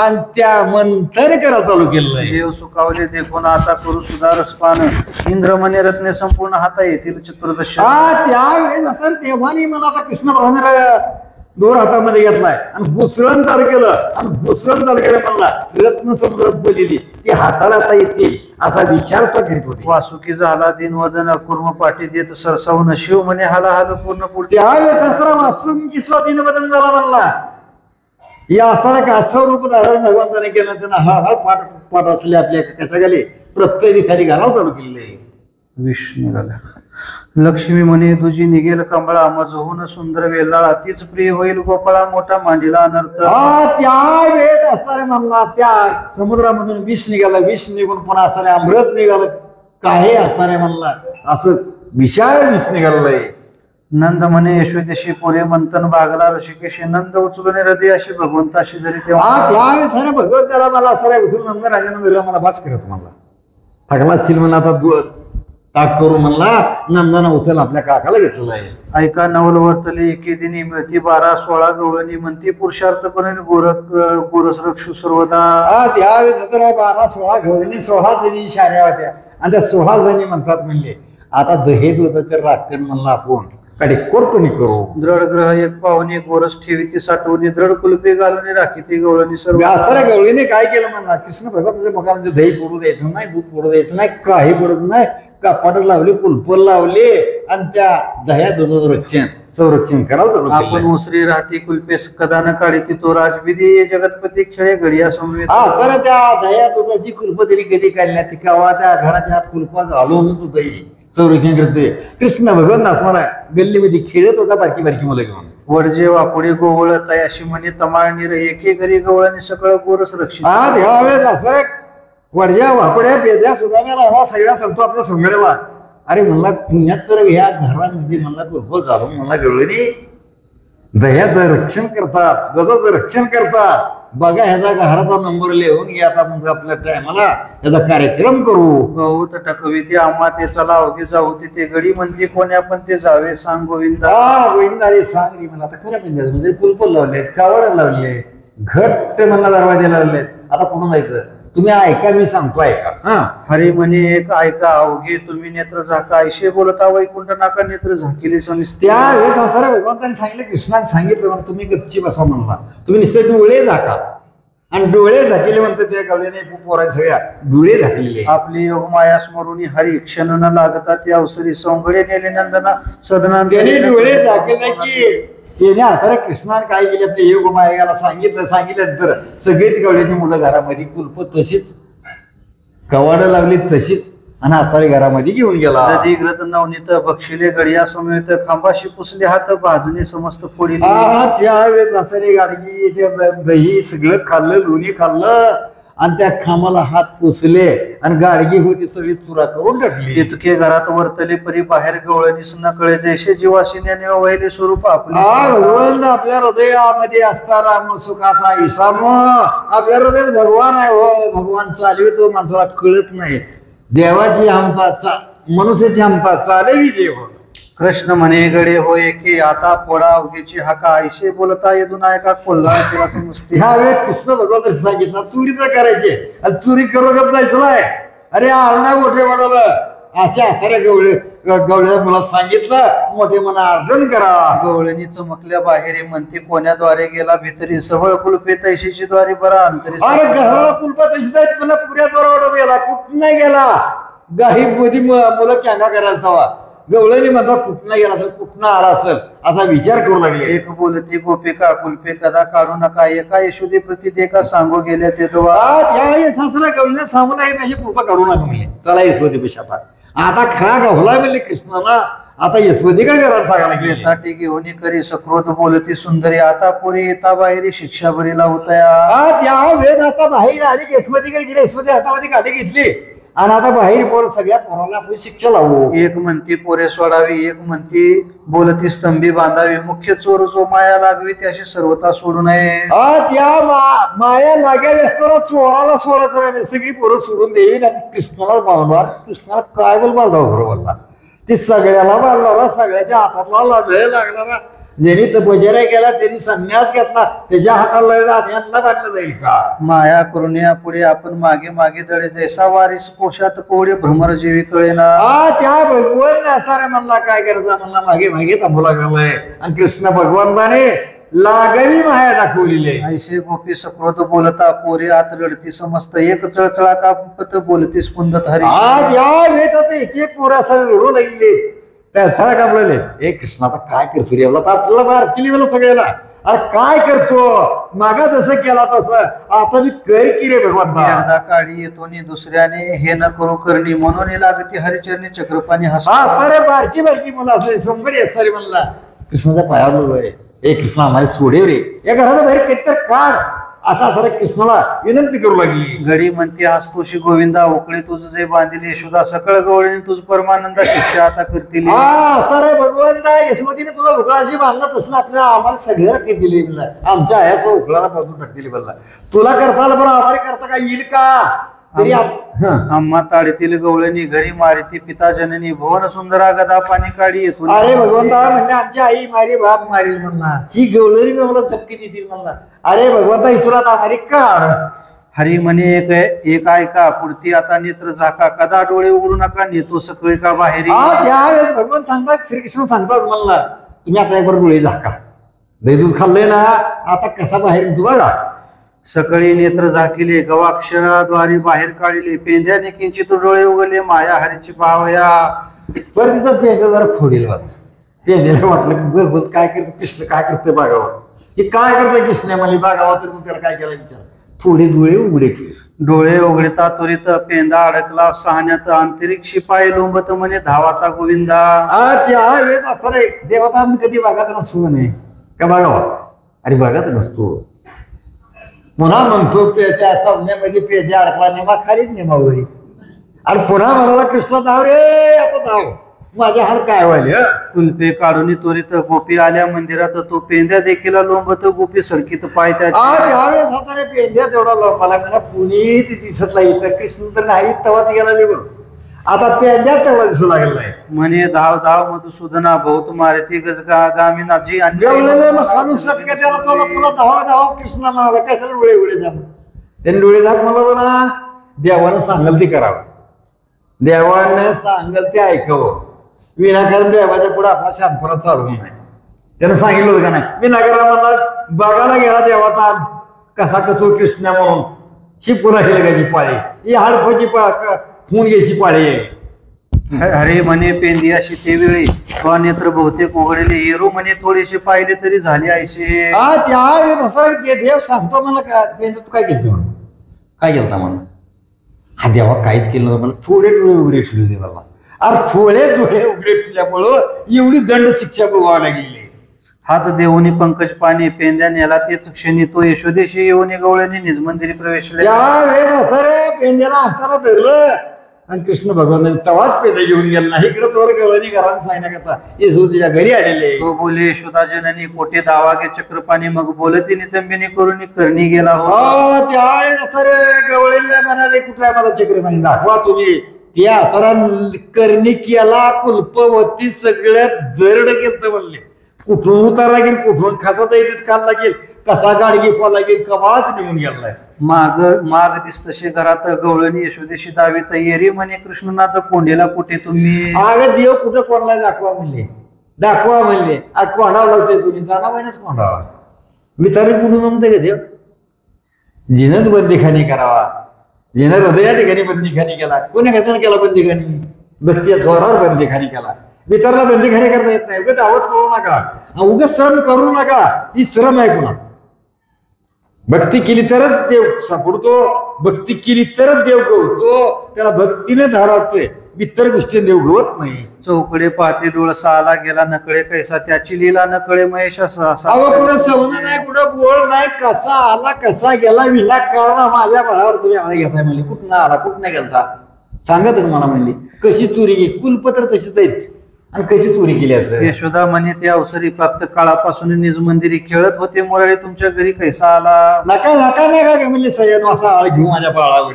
आणि त्या मंथन करायला चालू केलं. देव सुखावले देखून आता करू सुधारस पान इंद्र म्हणे रत्ने संपूर्ण हाता येतील चतुर्दश. त्यावेळेस असं तेव्हा मला आता कृष्ण भगवान दोर हातामध्ये घेतलाय आणि घुसळण चालू केलं आणि घुसळण चालू केलं म्हणला रत्न समजत बोललेली ती हाताला आता येते असा विचार तो करीत होती. वासुकी झाला दिनवदन कुर्म पाठी देत सरसावून शिव म्हणे हाला हाल पूर्ण पुढे. त्यावेळेस असरा वासुकी दिनवदन झाला म्हणला. या असताना कासव रूप धारण भगवंताने केलं, त्यांना हा पाठ असले आपल्या कशा गेले प्रत्येक खाली घालावं चालू केले. विष्णू निघाला. लक्ष्मी म्हणे तुझी निघेल कमळा मजहून सुंदर वेलाळा तीच प्रिय होईल गोपाळा मोठा मांडीला अनर्थ. त्यावेळेस असताना म्हणला त्या समुद्रामधून विष निघाला, विष निघून पुन्हा असताना अमृत निघालं, काही असताना म्हणला असं विशाल विष निघालंय. नंद म्हणे यशोदेशी पुरे मंथन भागला ऋषिकेशी नंद उचलून हृदय अशी भगवंताशी जरी तेव्हा. त्यावेळेस अरे भगवंताला मला असं उचलून नंद राजानं दिला, मला बास करत म्हणला थकला चिल म्हणला आता ताक करू म्हणला. नंदानं उचल आपल्या काकाला घेतलेला आहे. ऐका नवल वर्तले एके दिनी मिळती 12-16 गवळणी म्हणती पुरुषार्थ करून गोरस रक्षू सर्वदा. त्यावेळेस 12-16 गवळणी 16 जणी शाळ्या होत्या आणि त्या 16 जणी म्हणतात म्हणले आता दहे दुधाचं राखण म्हणलं आपण कडे कोरपणी करू. दृढ ग्रह एक पाहुणे गोरस ठेवी ती साठवणी दृढ कुलपे घालून राखी ती गवळणी सर्व. गवळीने काय केलं म्हणला कृष्ण भगवंताच्या मुखामध्ये दही पडू द्यायचं नाही, दूध पडू द्यायचं नाही, काही पडत नाही. कापाट लावले, कुलप लावले आणि त्या दह्या दुधाचं संरक्षण करायला आपण उसरी राहती कुलपेस कदान काढी ती तो राजविधी जगतपती खेळे घडिया समवेत. तर त्या दह्या दुधाची कुलप तरी कधी काढण्यात ती कावा त्या घराच्या आत कुलपा घालूनच दही संरक्षण करते. कृष्ण भगवान असणार गल्लीमध्ये खेळत होता बारकी बारकी मुलं घेऊन. वडजे वाकुडे गोवळ तयाशी म्हणे तमाळणीर एके घरी गवळणी सकळ गोरस रक्षित. ह्या वेळेस असं वडज्या वापड्या पेद्या सुद्धा मला सगळ्या सांगतो आपल्या सोंगड्याला. अरे म्हणला पुण्यात तर ह्या घरामध्ये म्हणला कुरप घालून मला कळलं नाही दह्याचं रक्षण करतात, गजाचं रक्षण करतात. बघा ह्याचा घराचा नंबर लिहून घ्या आता म्हणजे आपल्या टायमाला ह्याचा कार्यक्रम करू. बहुत टकवी आम्हा ते चला अवघी जाऊ ते गडी म्हणते कोण्या पण ते जावे सांग गोविंदा. हा गोविंदारी सांग रे मला आता कोणा पंचायत म्हणजे कुलप लावलेत, कावड लावले, घट्ट मला दरवाजे लावलेत. आता कोण जायचं तुम्ही ऐका, मी सांगतो ऐका. हा हरी म्हणे एक ऐका अवघे तुम्ही नेत्र झाका ऐशे बोलता वैकुंठ नाका नेत्र झाकिले समिस्ते. त्यावेळेस असं भगवंतांनी सांगितलं, कृष्णाने सांगितलं म्हणून तुम्ही गच्ची बसा म्हणला. तुम्ही नुसते डोळे झाका आणि डोळे झाकिले म्हणतात त्या कळले पोरांनी सगळ्या डोळे झाकलेले. आपली योग माया स्मरुणी हरी क्षण न लागता ते अवसरी सोंगडे नेले नंदना सदना. त्याने डोळे झाकले की त्याने आता कृष्णाने काय केले आपल्या योग मायाला सांगितल्यानंतर सगळीच गवळ्याची मुलं घरामध्ये कुलप तशीच कवाडं लावली तशीच आणि आस्तारी घरामध्ये घेऊन गेला. नदीग्रत नवनीत बक्षिले गडिया समेत खांबाशी पुसले हात भाजणे समस्त फोडी. त्यावेळेस आसारी गाडगी दही सगळं खाल्लं, लोणी खाल्लं आणि त्या खांबाला हात पुसले आणि गाडगी होती सगळी चुरा करून टाकली. इतके घरात वर्तले परी बाहेर गवळणीस न कळे जैसे जीवाशिन्याने वहिले स्वरूप आपले. भगवान आपल्या हृदयामध्ये असता राम सुखाचा ईसाम आपल्या हृदयात भगवान आहे. हो भगवान चालवितो माणसाला कळत नाही. देवाची आमता मनुष्याची आमता चालवी देव. कृष्ण म्हणे गडे होय की आता पोडा अवघेची हाका ऐशे बोलता येदून ऐका कोल्हा तुला समजते. ह्यावेळेस कृष्ण भगवान सांगितलं चोरी तर करायची आणि चोरी करू गप जायचं नाही. अरे आरडा मोठे म्हणाल अशा खऱ्या गवळ्या मला सांगितलं मोठे मना अर्धन करा. गवळणी चमकल्या बाहेर म्हणते कोण्याद्वारे गेला भितरी सबळ कुलपे तैशीची द्वारे बरा अंतरी. अरे घराला कुलपा तशी जायचं मला पुऱ्या द्वारा गेला कुठं नाही गेला. गाही मोदी मुलं कॅंगा करायला तवा गवळणी म्हणतात कुठनं गेला असेल कुठनं आला असेल असा विचार करू लागले. एक बोलती गोपिका कुलपे कदा काढू नका एका यशोदी प्रति देका सांगू गेल्या ते त्यावेळेस सासरा गवळीने सांगू नाही माझी कृपा काढू नका म्हणले. चला यशवती पेशा आता खरा गवला म्हणले कृष्णाला. आता यशवतीकडे घरात सांगायला साठी घेऊन करी सक्रोध बोलती सुंदरी आता पुरी येता बाहेर शिक्षा बरीला होत्या. त्यावेळेस आता बाहेर आली यशवतीकडे गेली. यशवती हातामध्ये गाडी घेतली आणि आता बाहेर पोर सगळ्या पोरांना आपण शिक्षा लावू. एक म्हणती पोरे सोडावी एक म्हणती बोलती स्तंभी बांधावी मुख्य चोर जो माया लागवी त्याशी सर्वता सोडू नये. त्या माया लागावी असताना चोराला सोडायचं नाही. सगळी पोरं सोडून देईन आणि कृष्णाला मारणार. कृष्णाला काय बांधावं बरोबर ती सगळ्याला मारणारा सगळ्याच्या हातातला लागणारा ज्यांनी तपश्चर्या केला त्यांनी संन्यास घेतला त्याच्या हाताला यांना बांधलं जाईल का. माया करुण्या पुढे आपण मागे मागे दळे जैसा वारीस पोशात पोळे भ्रमरजीवी कळेना. त्या भगवान साऱ्या म्हणला काय करायचं म्हणला मागे मागे थांबू लागलाय आणि कृष्ण भगवंताने लागावी माया दाखवलेली. ऐसे गोपी सक्रोध बोलता पोरे आत रडती समस्त एक चळचळा कापत बोलती स्पुंदत हरी. या वेळेत एक एक पोरा असं रडू लागले त्या थळा कापलेले. हे कृष्ण आता काय करतो रे तर आपल्याला बाहेर केली मला सगळ्याला. अरे काय करतो मागा जसं केला तसं आता मी कर की रे भगवान. एकदा काळी येतो नि दुसऱ्याने हे न करू करणी म्हणून लागती हरिचरणी चक्रपाणी हस. अरे बारकी बारकी मुलं असले सोंगडी असणारी म्हणला कृष्णाच्या पायावर हे कृष्ण आम्हाला सोडे रे या घराच्या बाहेर काहीतरी काढ असा सारा कृष्णाला विनंती करू लागली. घडी म्हणते हसतोशी गोविंदा ओकळे तुझं जे बांधिले यशोदा सकळ गवळीने तुझ परमानंदा शिक्षा आता करतील. सारे भगवंता यशवतीने तुला उकळाशी बांधला तसं आपल्याला आम्हाला सगळ्याला काही दिली म्हणला. आमच्या आयास उकळाला बाजून टाकलेली म्हणला. तुला करता आलं बरं आम्हाला करता काय येईल का तरी आम्हा ताडीतील गवळणी घरी मारिती पिता जननी भुवन सुंदरा गदा पाणी काढी येतो. अरे भगवंता म्हणले आमची आई मारी बाप मारील म्हणला. ही गवळणी मला चपकी देतील म्हणला. अरे भगवंता इथून आता आम्हाला काढ. हरी म्हणे एक ऐका पुढती आता नेत्र झाका कदा डोळे उघडू नका नेतो सगळे का बाहेर. त्यावेळेस भगवंत सांगतात श्रीकृष्ण सांगतात म्हणला तुम्ही आता एक डोळे झाका दही दूध खाल्लंय ना आता कसा बाहेर निघतो बघा. सकाळी नेत्र झाकिले गवाक्षराद्वारे बाहेर काढले पेंद्याने किंचित डोळे उघडले माया हरीची पावया. बरं तिथं पेंद्या जरा फोडील बघ. पेंद्याला वाटलं भगवंत काय करतो कृष्ण काय करते बागावर हे काय करतोय कृष्ण मला बागावर तर मग त्याला काय केला विचार थोडे डोळे उघडे डोळे उघडता त्वरित पेंदा अडकला सहाण्यात आंतरिक शिपाई लोंबत म्हणे धावाता गोविंदा. त्यावेळेस असं रे देवता आम्ही कधी बागात नसतो म्हणे का बागावर. अरे बागात नसतो पुन्हा म्हणतो त्या सामन्यामध्ये पेजे अडकला नेमा खालीच नेमावरी. आणि पुन्हा म्हणाला कृष्ण धाव रे आता धाव. माझ्या हार काय व्हायले. कुल्फे काढून त्वरित गोपी आल्या मंदिरात. तो पेंद्या देखील लोंबत गोपी सडकीत पाय त्यावेळेस होता रे पेंड्या तेवढा लोंबाला मला पुणे ते दिसत नाही. तर कृष्ण तर नाही तवाच गेला निघून. आता पेंड्या तेवढा दिसू लागलेला आहे. म्हणे धाव धाव मधुसूदना बहुत मारती गजगा गामी नाजी खालून सटक्या त्याला पुन्हा धाव धाव कृष्ण म्हणाला कशाला डोळे उडे जा. त्याने डोळे झाक मला ना देवानं सांगल ते करावं. देवानं सांगल ते ऐकावं. विनाकारण देवाच्या पुढे आपला शांतपणा चालवू नये. त्यानं सांगितलं होतं का नाही. विनाकारण मला बघायला गेला देवाचा कसा कसो कृष्ण म्हणून ही पुन्हा हिलगाची पाळी ही हडफाची खून घ्यायची पाळी आहे. अरे म्हणे पेंदियाशी ते वेळी तो नेत्र बहुतेक उघडले. हिरो म्हणे थोडेसे पाहिले तरी झाले ऐसे. त्यावेळेस असं देव सांगतो मला काय तू काय केलं म्हणून काय केलं म्हणून. हा देवा काहीच केलं नव्हतं मला. थोडे डोळे उघडे ठेवले देवाला. अरे थोडे डोळे उघडे ठेवल्यामुळं एवढी दंड शिक्षा भोगावी लागली. हात देऊनी पंकज पाणी पेंद्या नेला तेच क्षणी तो यशोदेशी येऊन गवळ्याने निज मंदिरी प्रवेशले. त्यावेळेस असं रे पेंद्याला असताना धरलं आणि कृष्ण भगवान तवाच पेंद्या घेऊन गेला नाही. इकडे तोर गवळणी घरानं सांगण्याकरता यशोदेच्या घरी आलेले. तो बोले यशोदा जननी कोटे दावागे चक्रपाणी मग बोलती नितंबिनी करून करणी गेला हो. त्यावेळेस असं रे गवळीला म्हणाले कुठला मला चक्रपाणी दाखवा तुम्ही. त्या तर करणी केला कुल्पवती सगळ्यात जरड घेत म्हणले. कुठून उतार लागेल कुठून खासात येत काल लागेल कसा गाडगी पा लागेल कवाच निघून गेलाय. माग दिसतसे घरात गवळणी यशोदेशी दावी तयारी म्हणे कृष्णनाथ कोंडेला कुठे तुम्ही. अगं देव कुठं कोणाला दाखवा म्हणले आज कोंडावं लागतंय तुम्ही जाणा महिन्याच कोंडावा. मी तरी कुठून जमते का देव. जिनच बंदीखानी करावा. जिनं हृदया ठिकाणी बंदीखानी केला. कोणी कशाने केला बंदीखानी. भक्ती जोरावर बंदीखानी केला. मित्राला बंदीखानी करता येत नाही. उगाच दावत पळू नका. उगाच श्रम करू नका. ही श्रम आहे पुन्हा. भक्ती केली तरच देव सापडतो. भक्ती केली तरच देव गवतो. त्याला भक्तीने धारावतोय. इतर गोष्टी देव गवत नाही. चौकडे पाहते डोळसा आला गेला नकळे कैसा त्याची लीला नकळे महेश कुठं सवन नाही कुठं बोळ नाही. कसा आला कसा गेला विनाकारण माझ्या बळावर तुम्ही आला घेताय म्हणले. कुठं आला कुठं नाही गेलता सांगा तर मला म्हणली. कशी चोरी गेली कुलपत्र तशीच आहेत आणि कशी चोरी केली असं. यशोदा म्हणे ते अवसरी प्राप्त काळापासून निज मंदिरी खेळत होते मुरळी तुमच्या घरी कैसा आला. नका नका नका का म्हणले सय्यद असा आळ घेऊ माझ्या बाळावर.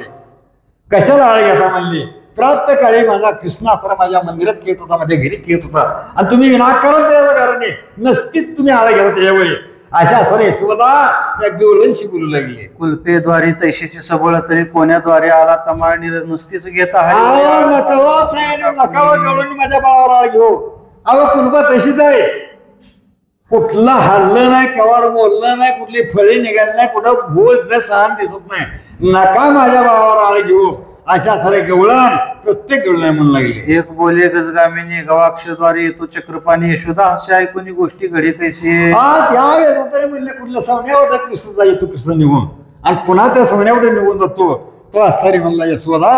कशाला आळ घेता म्हणले. प्राप्त काळी माझा कृष्ण असताना माझ्या मंदिरात खेळत होता माझ्या घरी खेळत होता आणि तुम्ही विनाकारण त्याच्या घराने नसतीच तुम्ही आळ घ्या त्याच्यावर. अशा सर यशोदा त्या गवळणशी बोलू लागले. कुल्पेद्वारे तैशीची सबळ तरी कोण्याद्वारे आला तमाळणी नुसतीच घेता. नकावा गवळणी माझ्या बाळावर आळ घेऊ. अहो कुलपा तशीच आहे. कुठलं हल्लं नाही कवाड बोललं नाही कुठली फळी निघाली नाही कुठं बोल सहन दिसत नाही. नका माझ्या बाळावर आळ घेऊ. अशा सारे गवळण प्रत्येक गवळण म्हणू लागले. एक बोले गजगामिनी गवाक्षद्वारे येतो चक्रपाणी यशोदा अशा ऐकून गोष्टी घडी कैसे. त्यावेळेस तरी म्हणले कुठल्या सवण्यावर कृष्णला येतो कृष्ण निघून आणि पुन्हा त्या सवण्यावर निघून जातो. तो असताना म्हणला यशोदा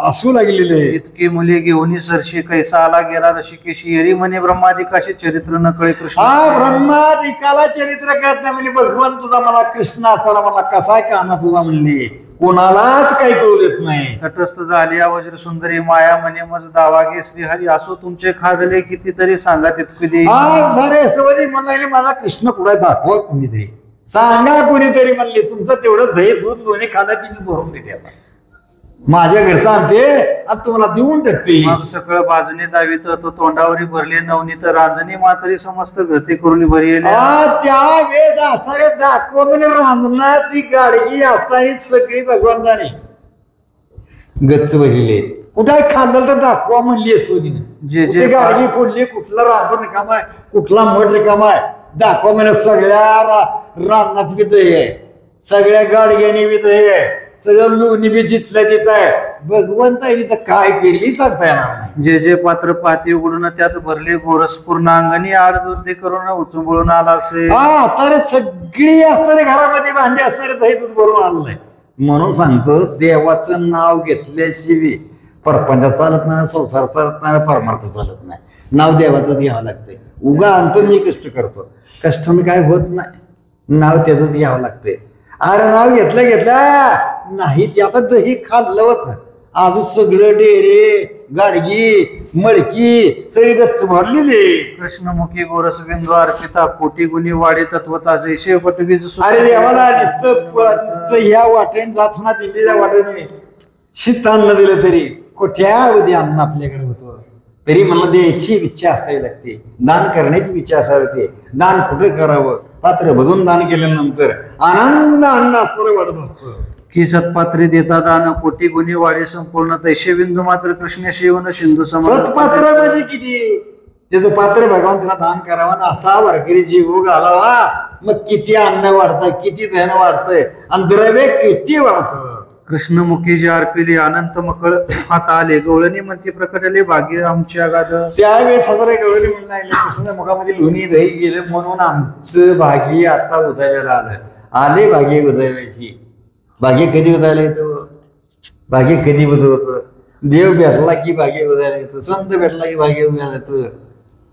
असू लागलेले. इतकी मुले घेऊन सरशी कैसा आला गेला ऋषिकेशी एरी म्हणे ब्रह्मादिकाशी चरित्र न कळे कृष्ण. ब्रह्मादिकाला चरित्र कळत नाही म्हणजे भगवान तुझा मला कृष्ण असताना मला कसा काना तुझा म्हणली. कोणालाच काही कळू देत नाही. तटस्थ झाली वज्र सुंदरी माया म्हणे मज दावा गे श्रीहरी असो तुमचे खादले कितीतरी सांगा तितकी. म्हणले मला कृष्ण कुठे दाखवा कोणीतरी सांगा कोणीतरी म्हणले. तुमचं तेवढं दही दूध दोन्ही खाला की मी भरून देते. आता माझ्या घरचा आणते आणि तुम्हाला देऊन टाकते. मग सकळ बाजूने दावीत तो तोंडावरी भरले नवनीत रांजणी मातरी समस्त घरते करून भरले. त्या वेळेस असणारे दाखवा म्हणजे रांजणार ती गाडगी असणारी सगळी भगवंताने गच्च भरलेले. कुठे खाल्लं तर दाखवा म्हणली जे जे गाडगी फोडली कुठला रांजण रिकामा आहे कुठला मठ रिकामा आहे दाखवा म्हणजे सगळ्या रानात विध आहे. सगळ्या गाडग्याने विध आहे. सगळं लोणी बी जिथल्या तिथं आहे. भगवंताने तर काय केली सांगता येणार नाही. जे जे पात्र पाती उघडून त्यात भरले गोरस पूर्ण अंगणी आडदुर्दी करून उचंबळून आला असे. असणारे सगळी असणारे घरामध्ये भांडी असणारे दही दूध भरून आणलंय. म्हणून सांगतो देवाचं नाव घेतल्याशिवाय परपंच चालत नाही संसार चालत नाही परमार्थ चालत नाही. नाव देवाचं घ्यावं लागतंय. उगा आणतो मी कष्ट करतो कष्टाने काय होत नाही. नाव त्याचंच घ्यावं लागतंय. अरे नाव घेतलं नाही ते आता दही खाल्लं होतं अजून सगळं डेरे गाडगी मडकी सगळी गच्च भरलेली. कृष्णमुखी गोरसबिंदू अर्पिता कोटी गुणी वाडे तत्वता जैसे पटवीज अरे देवाला नुसतं ह्या वाटेने जात ना दिल्लीच्या वाटेने शीत अन्न दिलं तरी कोठ्यावधी अन्न आपल्याकडे होतं तरी मला द्यायची इच्छा असावी लागते. दान करण्याची इच्छा असावी लागते. दान कुठे करावं पात्र बघून दान केल्यानंतर आनंद अन्न असतं वाढत असतं. की सत्पात्रे देता दान कोटी गुणी वाडे संपूर्ण तैसे बिंदू मात्र कृष्ण शिवन सिंधू सत्पात्र म्हणजे किती त्याचं पात्र भगवंताला दान करावं आणि असा वारकरी जीव घालावा मग किती अन्न वाढतंय किती धन वाढतंय आणि द्रव्य किती वाढतं. कृष्णमुखी जे अर्पिले अनंत मकळ आता आले गवळणी म्हणते प्रकटले भाग्य आमच्या गाद. त्यावेळेस हजारे गवळणी म्हणून आले कृष्ण मुखामध्ये लोणी दही गेलं म्हणून आमचं भाग्य आता उदयाला आलं. आले भाग्य उदयाची. भाग्य कधी उदयाला येतो भाग्य कधी उदवतं. देव भेटला की भाग्य उदयाला येतो. संत भेटला की भाग्य उदयाला येतो.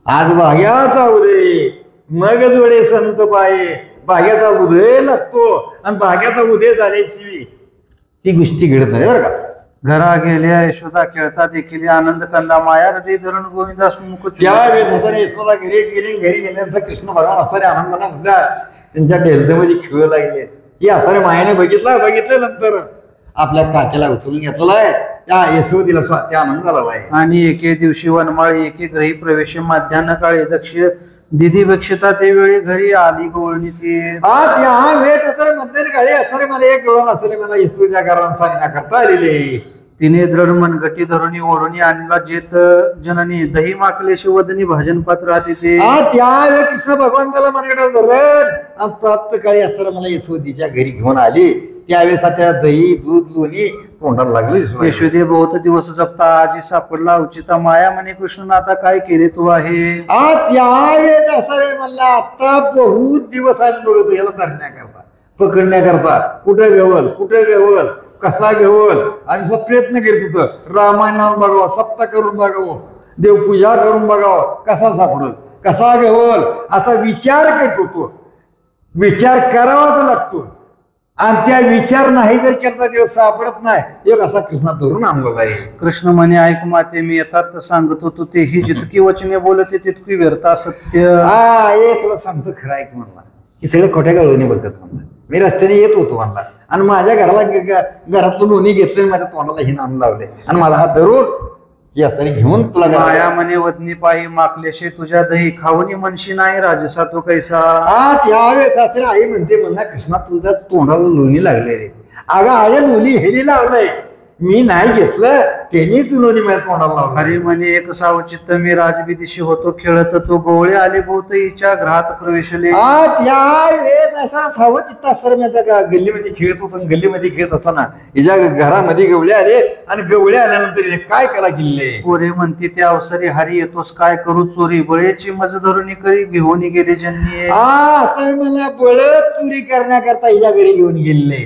आज भाग्याचा उदय मगच वडे संत पाये. भाग्याचा उदय लागतो आणि भाग्याचा उदय झाल्याशिवाय ती गोष्टी घडत नाही बरं का. घरा गेल्या यशोदा खेळता देखील आनंद कंदा माया हृदय धरण गोविंदास मुकुट. त्यावेळेस हसारे यशोदा घरी गेल्यानंतर कृष्ण भगवान हसारे आनंदाने म्हटला त्यांच्या ढेलच्यामध्ये खेळू लागले. ही हसारे मायाने बघितल्यानंतर आपल्या काकेला उचलून घेतलेला आहे. त्या यशोदीला त्या आनंद झालेला आहे. आणि एके दिवशी वनमाळी एके ग्रही प्रवेश माध्यान्ह काळी दक्ष दिदी बक्षता ते वेळी घरी आली गवळणी ती. त्या वेळेत असरे मध्याने काळी असरे मला एक गवळण असले मला यशोदीच्या कारण सांगण्याकरता आलेले. तिने दृढ मनगटी धरुणी ओढणी आणला जेत जननी दही माकले शिवदनी भजन पात्र हाती ते. त्यावेळी कृष्ण भगवंताला मनगटात धरण आणि काळी असताना मला यशोदीच्या घरी घेऊन आली. त्यावेळेस त्या दही दूध लोणी तोंडाला लागलं. यशोदे बहुत दिवस जपता आजी सापडला उचिता माया म्हणे कृष्ण आता काय केले तू आहे. त्यावेळेस असं रे म्हणला आता बहुत दिवस आम्ही बघतो याला धरण्याकरता पकडण्याकरता. कुठे घेवल कसा घेवल आम्ही सब प्रयत्न करीत होतो. रामायण बघावं सप्ता करून बघावं देवपूजा करून बघावं कसा सापडल कसा घेवल असा विचार करत होतो. विचार करावाच लागतो आणि त्या विचार नाही जर केला देव सापडत नाही. एक असा कृष्णा धरून आणलेला आहे. कृष्ण म्हणे ऐक माते मी यथार्थ सांगत होतो ते ही जितकी वचने बोलते तितकी व्यर्था सत्य. हे तुला सांगतो खरं ऐक म्हणला की सगळे खोट्या गळवणी बोलतात म्हणला. मी रस्त्याने येत होतो म्हणला आणि माझ्या घरातलं लोणी घेतलं माझ्या तोंडाला हिन आणून लावले आणि माझा हात धरून ही असताना घेऊन तुला माया म्हणे वदनी पायी माकलेशे तुझ्या दही खावणी मनशी नाही राजसा तो कैसा. त्यावेळेस असं आई म्हणते म्हणला कृष्णा तुझ्या तोंडाला लोणी लागले रे. अगं आळे लोणी हेली लावलंय मी नाही घेतलं त्यांनीच लोणी माझ्या तोंडाला लावलं. हरी म्हणे एक सावचित्त मी राजविदिशी होतो खेळत तो गोवळे आले बहुतईच्या घरात प्रवेशले. त्यावेळेस असा सावचित्त असं मी आता गल्लीमध्ये खेळत होतो. गल्लीमध्ये खेळत असताना हिच्या घरामध्ये गवळे आले आणि गवळे आल्यानंतर काय करा किल्ले पोरे म्हणते त्या अवसरी हरी येतोस काय करू चोरी बळेची मज धरून करी घेऊन गेले जन्नी. आता मला बळच चोरी करण्याकरता हिच्या घरी घेऊन गेले.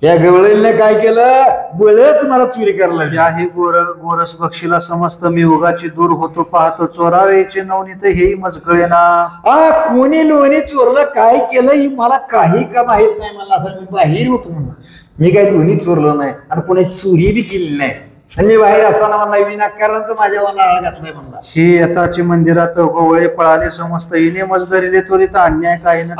या गवळीने काय केलं बळच मला चोरी करायला. याही गोरस बक्षीला समस्त मी उगाची दूर होतो पाहतो चोरावेचे नवनीत हेही मज कळेना. कोणी लोणी चोरलं काय केलं मला काही का माहित नाही. मला असं मी बाहेर होतो म्हणून मी काही लोणी चोरलं नाही आणि कोणी चोरी बी केली नाही. आणि मी बाहेर असताना मला विनाकारण माझ्या मला आळ घातलाय म्हणला. हे यथाची मंदिरात गोवळे पळाले समस्त हिने मज धरिले त्वरित अन्याय काही ना.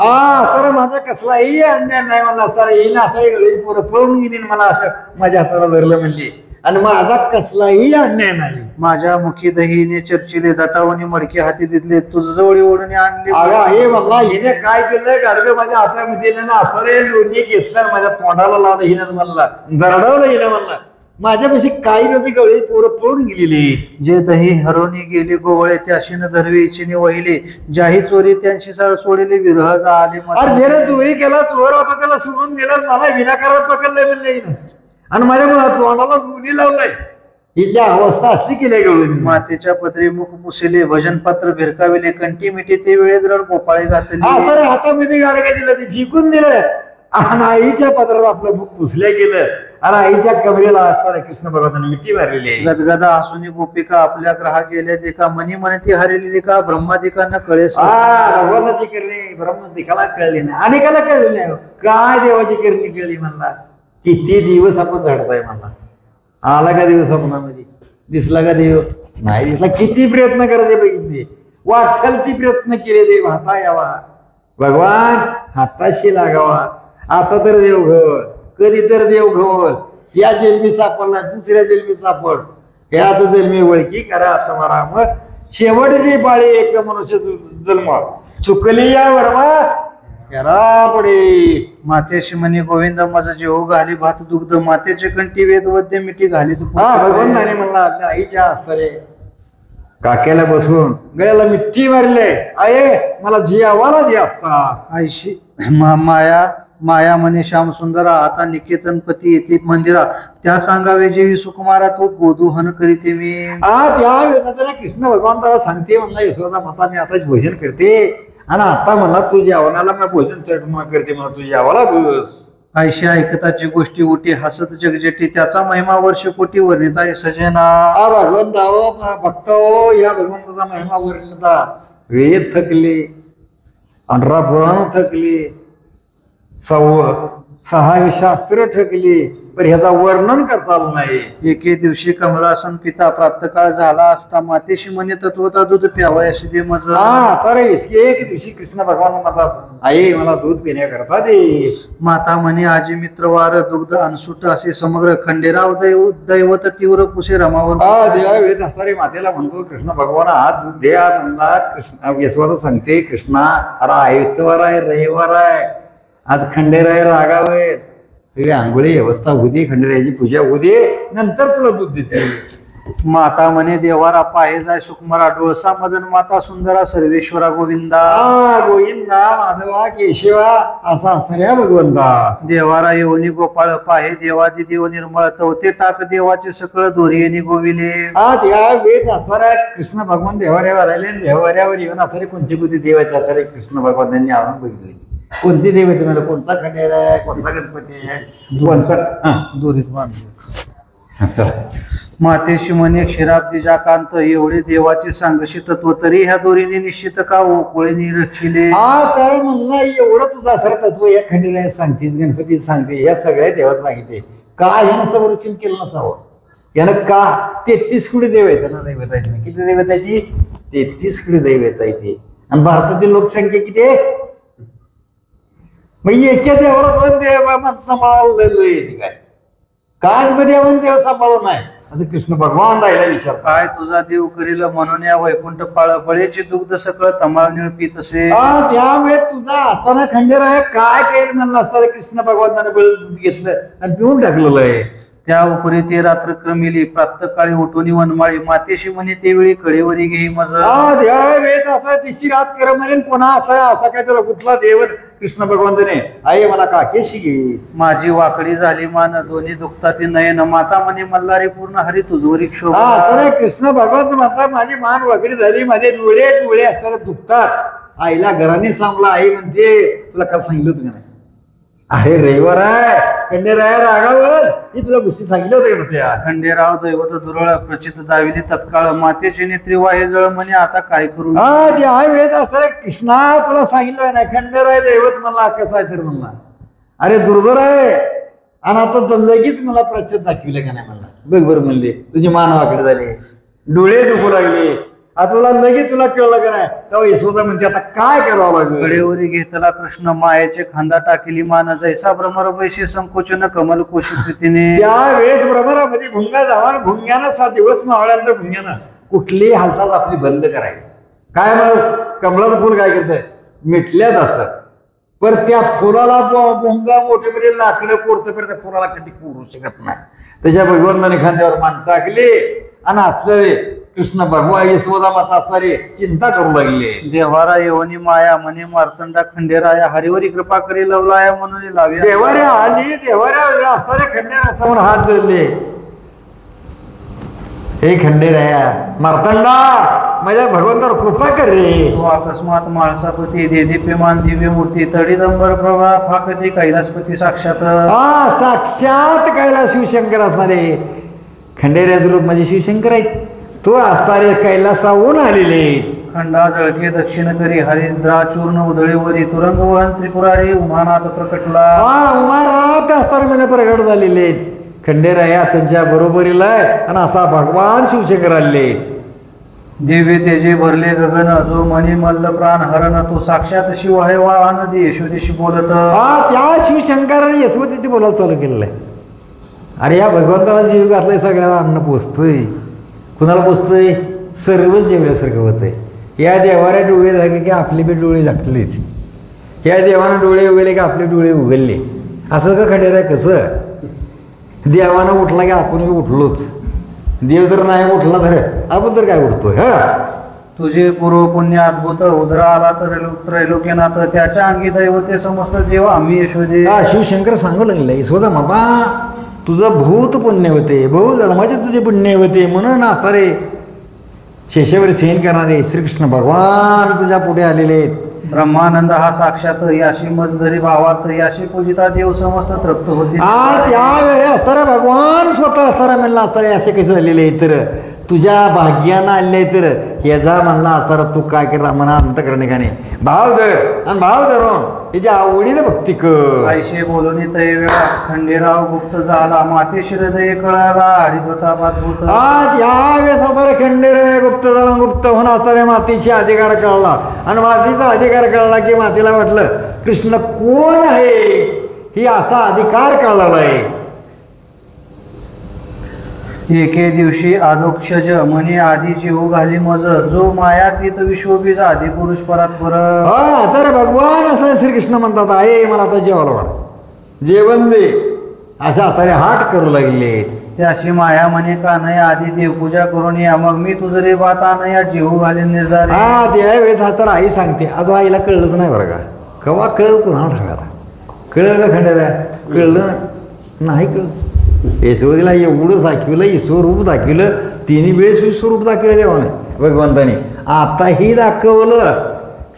तर माझा कसलाही अन्याय नाही म्हणला असताना येईन असं पोरं पळून गेली मला असं माझ्या हाताला धरलं म्हणली आणि माझा कसलाही अन्याय नाही. माझ्या मुखी दहीने चर्चिले दटावणी मडके हाती दिले तुझ जवळ ओढून आणले. हे म्हणला हिने काय केलं गाडगं माझ्या हातामध्ये असं लोणी घेतलं माझ्या तोंडाला लावलं हिनं म्हणला दरडवलं हिनं म्हणला. माझ्यापाशी काही नव्हती गवळी पोरं पळून गेलेली. जे दही हरवणी गेले गोवळे त्याशी न धरवे इच्छेने वहिले ज्याही चोरी त्यांची सोडले विरह आले. ज्याने चोरी केला चोर होता त्याला सोडून दिलं मला विनाकारण पकडलंय म्हणले आणि माझ्या तोंडाला लोणी लावलंय. इथल्या अवस्था असली केल्या गवळी. मातेच्या पदरी मुख पुसले भजन पात्र भिरकाविले कंठी मिठी ते वेळेस रड गोपाळे घातले. हातामध्ये गाडग्या दिलं ते जिंकून दिलं आणि आईच्या पत्राला आपलं मुख पुसल्या गेलं आणि आईच्या कमरेला असताना कृष्ण भगवंताने मिठी मारलेली आहे. गदगदा हसुनी गोपिका आपल्या ग्रहा गेल्या देखा मनी म्हणती हरलेली का ब्रह्मादिकांना कळेस. भगवानाची करणी ब्रह्मदिकाला कळली नाही, अनेकाला कळली नाही. काय देवाची करणी कळली म्हणला. किती दिवस आपण झडताय म्हणला. आला का दिवस स्वप्नामध्ये, दिसला का देव नाही दिसला. किती प्रयत्न करायचे बघितले, वाटल ती प्रयत्न केले देव हाता यावा, भगवान हाताशी लागावा. आता तर देव घोळ, कधी तर देव घोळ. या जन्मी सापडला, दुसऱ्या जन्मी सापड, याच जन्मी ओळखी करा आता मला. मग शेवटची पाळी एक मनुष्य जन्म चुकली या वर्मा करा पुढे. मातेशी म्हणे गोविंद माझा जीव घाली भात दुग्ध मातेचे कंठी वेद वद्य मिठी घाली तू. भगवंताने म्हणला आपल्या आईच्या हस्ताने काक्याला बसून गळ्याला मिठी मारले. आहे मला जियावाला दे आता. आईशी माया माया म्हणे श्याम सुंदरा आता निकेतन पती येते मंदिरा त्या सांगावे जेवी सुकुमारा तो गोदूहन करीते मी. त्या वेळेला कृष्ण भगवंताला सांगते म्हणला यशोदा माता मी आताच भोजन करते आणि आता म्हणला तू जेवणाला मी भोजन चढमा करते म्हणा तू जेवाला बस. आयशी ऐकताची गोष्टी उठी हसत जगजेटी त्याचा महिमा वर्ष कोटी वर्णिता सजना. भगवंता हो भक्त हो या भगवंताचा महिमा वर्णिता. वेद थकले, 18 पुराण थकले, 6 शास्त्र ठकली, पण ह्याचा वर्णन करता आलं नाही. एके दिवशी कमलासन पिता प्रातकाळ झाला असता मातेशी म्हणे तत्वता दूध प्यावयाशी दे मज. तर एक दिवशी कृष्ण भगवान म्हणतात आई मला दूध पिण्याकरता दे. माता म्हणे आजी मित्रवार दुग्ध अनसुट असे समग्र खंडेराव दैवत तीव्र कुशे रमावर. देवा वेद असणारे मातेला म्हणतो कृष्ण भगवान हा दूध द्या म्हणला. कृष्ण यशवंत सांगते कृष्णा अरे आयुष्यवार आहे, रविवार आहे, आज खंडेराय रागावे सगळी आंघोळी व्यवस्था होऊ दे, खंडेरायाची पूजा होऊ दे, नंतर तुला दूध देते. माता म्हणे देवारा पाहे जाय सुकुमारा डोळसा मदन माता सुंदरा सर्वेश्वरा गोविंदा. गोविंदा माधवा केशवा असा असणाऱ्या भगवंता. देवारा येऊनी गोपाळ पाहे देवादी देव निर्मळ तवते टाक देवाचे सकळ दोरियेनी गोविले. त्या वेळेस असणाऱ्या कृष्ण भगवान देवाऱ्यावर आले, देवाऱ्यावर येऊन असणारे कोणते कोणते देव आहेत असणारे कृष्ण भगवान आणून बघितले. कोणते देव आहे तुम्हाला, कोणता खंडेर आहे, कोणता गणपती आहे, कोणता दोरीत बांधले. मातेशी म्हणे क्षीराब्दीजा कांत एवढे देवाचे सांगशी तत्व तरी ह्या दोरीने निश्चित का ओळीने रक्षिले. तर म्हणला एवढं तुझं असं तत्व या खंडेरायात सांगते, गणपतीत सांगते, या सगळ्या देवात सांगितले. का ह्यानं संरक्षण केलं नसावं, यानं का 33 कोटी देव आहेत ना दैवताची. किती दैवत आहे ती? 33 कोटी दैवत आहे ती. आणि भारतातील लोकसंख्या किती आहे? मग एका देवाला 2 देव माणसं सांभाळलेलं काय? काय मध्ये आपण देव सांभाळून नाही असं कृष्ण भगवान राहिला विचार. काय तुझा देव करील म्हणून या वैकुंठ पाळ बळेचे दुग्ध सकळ तमाळ निळ पीत असे. त्यामुळे तुझा हाताना खंडेर आहे काय केलं म्हणलं असतं. कृष्ण भगवंताने बळ दूध घेतलं आणि पिऊन टाकलेलं आहे. त्या उपरी ते रात्र क्रमिली प्रातकाळी उठून वनमाळी मातेशी म्हणे ते वेळी कळेवरी घेई मज. वेळेत असा तिची रात कर म्हणेन पुन्हा असा काय त्याला कुठला देव कृष्ण भगवंताने आई मला काकेशी घे. माझी वाकडी झाली मान दोन्ही दुखताती नयन माता म्हणे मल्हारी पूर्ण हरी तुझवरी क्षोभ. कृष्ण भगवंत म्हणतात माझी मान वाकडी झाली, माझे डोळे असताना दुखतात. आईला घराने सांगला. आई म्हणते तुला काल सांगितलं होतं नाही, अरे रविवार आहे, खंडेराय रागावर ही तुला गोष्टी सांगितलं होतं. खंडेराव दैवत दुरळ प्रचित दाविली तत्काळ मातेचे नेत्री वाहे जळ म्हणे आता काय करू. वेळेत असताना कृष्णा तुला सांगितलं नाही खंडेराय दैवत म्हणला कसं आहे तर म्हणला अरे दुर्धर आहे आणि आता तर लगेच मला प्रचित दाखविलं का नाही म्हणला. बघ बरं म्हणले तुझी मान वाकडे झाली, डोळे दुखू लागले, आता तुला लगेच तुला कळलं का नाही. तेव्हा यशोदा म्हणते आता काय करावं लागेल. कडेवरी घेतला कृष्ण मायेचे खांदा टाकेली मान जैसा भ्रमर पैसे संकोचन कमल कोशी प्रीतीने. त्या वेळेस भ्रमरामध्ये भुंगा जावा, भुंग्यानं 7 दिवस मावळ्यानंतर भुंग्यानं कुठलीही हालचाल आपली बंद करायची. काय म्हणत कमळाचं फुल काय करतंय मिटल्या जातात, पण त्या फुलाला भुंगा मोठे लाकडं कोरतं त्या फुलाला कधी कोरू शकत नाही. त्याच्या भगवंताने खांद्यावर मान टाकली आणि असले कृष्ण भगवान यशोदा माता असणारे चिंता करू लागले. देवारा येवनी माया म्हणे मार्तंडा खंडेराया हरिवरी कृपा करी लवलाया म्हणून लावी. देवाऱ्या आली, देवाऱ्या असणारे खंडेरा समोर हात धरले. हे खंडेराया मार्तंडा माझ्या भगवंतावर कृपा कर रे. तो अकस्मात माळसापती देदीप्यमान दिव्य मूर्ती तडीदंबर प्रभा फाकती कैलासपती साक्षात साक्षात कैलास शिवशंकर असणारे खंडेराचं रूप म्हणजे शिवशंकर आहेत. तो असणारे कैलासाहून आलेले. खंडा जळके दक्षिण करी हरिद्रा चूर्ण उधळीवरी तुरंग वहन त्रिपुरारी उमानाथ प्रकटला. उमारात असताना मला प्रगट झालेले आहेत. खंडेराया त्यांच्या बरोबरीला आहे आणि असा भगवान शिवशंकर आलेले. दिव्य तेजे भरले गगन जो मनी मल्ल प्राण हरण तू साक्षात शिव आहे वा आनंदी यशोदेशी बोलत. त्या शिवशंकराने यशवती बोलायला चालू केलेलं आहे. अरे या भगवंताला जीव घातलाय सगळ्याला अन्न पोचतोय. कुणाला पोचतोय? सर्वच जेवल्यासारखं होतंय. या देवाने डोळे झाले की आपले बी डोळे झाकलेच. या देवानं डोळे उघडले की आपले डोळे उघडले. असं का खंडेर आहे? कसं देवानं उठला की आपण उठलोच. देव जर नाही उठला तर आपण तर काय उठतोय. तुझे पूर्व पुण्य अद्भुत उदरा आला तर त्रैलोक्यनाथ त्याच्या अंगी दैवते समस्त देव आम्ही यशोदे. शिवशंकर सांगू लागले यशोदा बाबा तुझं भूत पुण्य होते बहु जन्माचे तुझे पुण्य होते म्हणून आता रे शेषावर सेन करणारे श्रीकृष्ण भगवान तुझ्या पुढे आलेले. ब्रह्मानंद हा साक्षात याशी मजधरी भावात याशी पूजिता देव समस्त तृप्त होते. त्यावेळी असताना भगवान स्वतः असताना म्हणला असताना असे कसे झालेले तर तुझ्या भाग्यानं आले तर याचा म्हणला असताना तू काय करा म्हणा अंतकरणिकाने भाव धर आणि भाव धरून त्याच्या आवडीने भक्ती कर. आयशे बोलून तय वेळा खंडेराव गुप्त झाला माते शिरदय कळाला हरिप्रतापात भूत. यावेळेस असताना खंडेर गुप्त झाला गुप्त होऊन असताना मातीची अधिकार कळला आणि मातीचा अधिकार कळला की मातीला वाटलं कृष्ण कोण आहे ही असा अधिकार कळलेला आहे. एके दिवशी आदोक्षज म्हणे आधी जीव घाली मज जो मायातीत विश्वबीज आधी पुरुष परात्पर. तर भगवान असताना श्रीकृष्ण म्हणतात आहे मला आता जेवायला वाढ जेवण दे अशा असणारे हाट करू लागले. त्याशी माया म्हणे का नाही आधी देवपूजा करून या मग मी तुझं रे बात आण या जीव घाली निर्धार. त्यावेळेस हा तर आई सांगते अजून आईला कळलंच नाही बरं का. केव्हा कळलं कुणाला ठरवायला कळलं का खंडेरा कळलं नाही कळलं. यशोदीला एवढं दाखविलं ईश्वरूप दाखविलं तिन्ही वेळेस विश्वरूप दाखविलं देवाने भगवंताने. आताही दाखवलं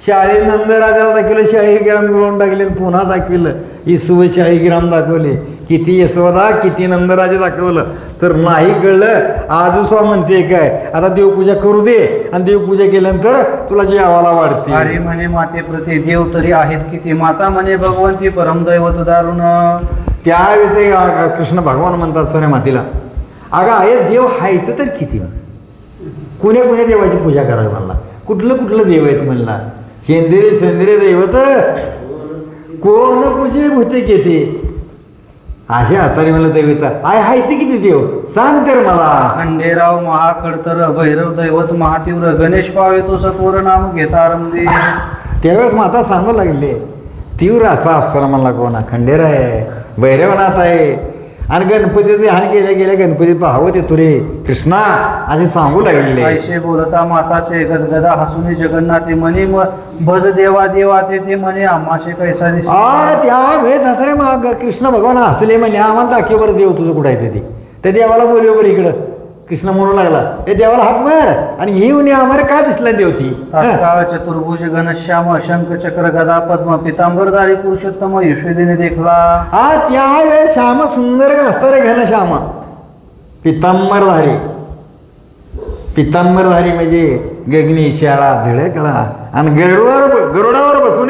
शाळेत नंदराजाला दाखवलं 40 ग्राम करून टाकले पुन्हा दाखविलं ईश्वर 40 ग्राम दाखवले. किती यशोदा किती नंदराजे दाखवलं तर नाही कळलं. आजूसा म्हणते काय आता देवपूजा करू दे आणि देवपूजा केल्यानंतर तुला जेवायला वाढते. अरे म्हणे माते प्रती देव तरी आहेत किती माता म्हणे भगवंती परमदैवत दारुण. त्यावेळेस कृष्ण भगवान म्हणतात सोन्या मातीला अगं आहे देव आहेत तर किती कोण्या कोण्या देवाची पूजा करावी म्हणला कुठलं कुठलं देव आहेत म्हणला सेंद्रिय दैवत कोण पूजे भूते घेते असे असताना मला दैवता आहे ते किती देव सांग तर मला. खंडेराव महाखडतर भैरव दैवत महातीव्र गणेश पावे तो सत्वर नाम घेता रमदे. त्यावेळेस माता सांगू लागले तीव्र असा असताना मला कोणा खंडेर आहे भैरवनाथ आहे आणि गणपती ध्यान गेल्या गणपती पाहावं ते तुरे कृष्णा असे सांगू लागले. पैसे बोलता माताचे गदगदा हसुनी जगन्नाथे म्हणे भज देवा देवा ते म्हणे आम्हाशे कैसा दिसे. त्यावेळेस असं मग कृष्ण भगवान हसले म्हणे आम्हाला दाखव बरं देव तुझं कुठं आहे ते त्या देवाला बोलव बरं इकडं. कृष्ण म्हणू लागला हे देवाला हाक मार आणि ही उन्हे आम्हाला का दिसला देवती. तात्काळ चतुर्भुज घनश्याम शंख चक्र गदा पद्म पितांबरधारी पुरुषोत्तम यशोदेने देखला. त्यावेळेस श्याम सुंदर असतं घनश्याम पितांबरधारी म्हणजे गगनी शाळा झळकला आणि गरुडावर बसून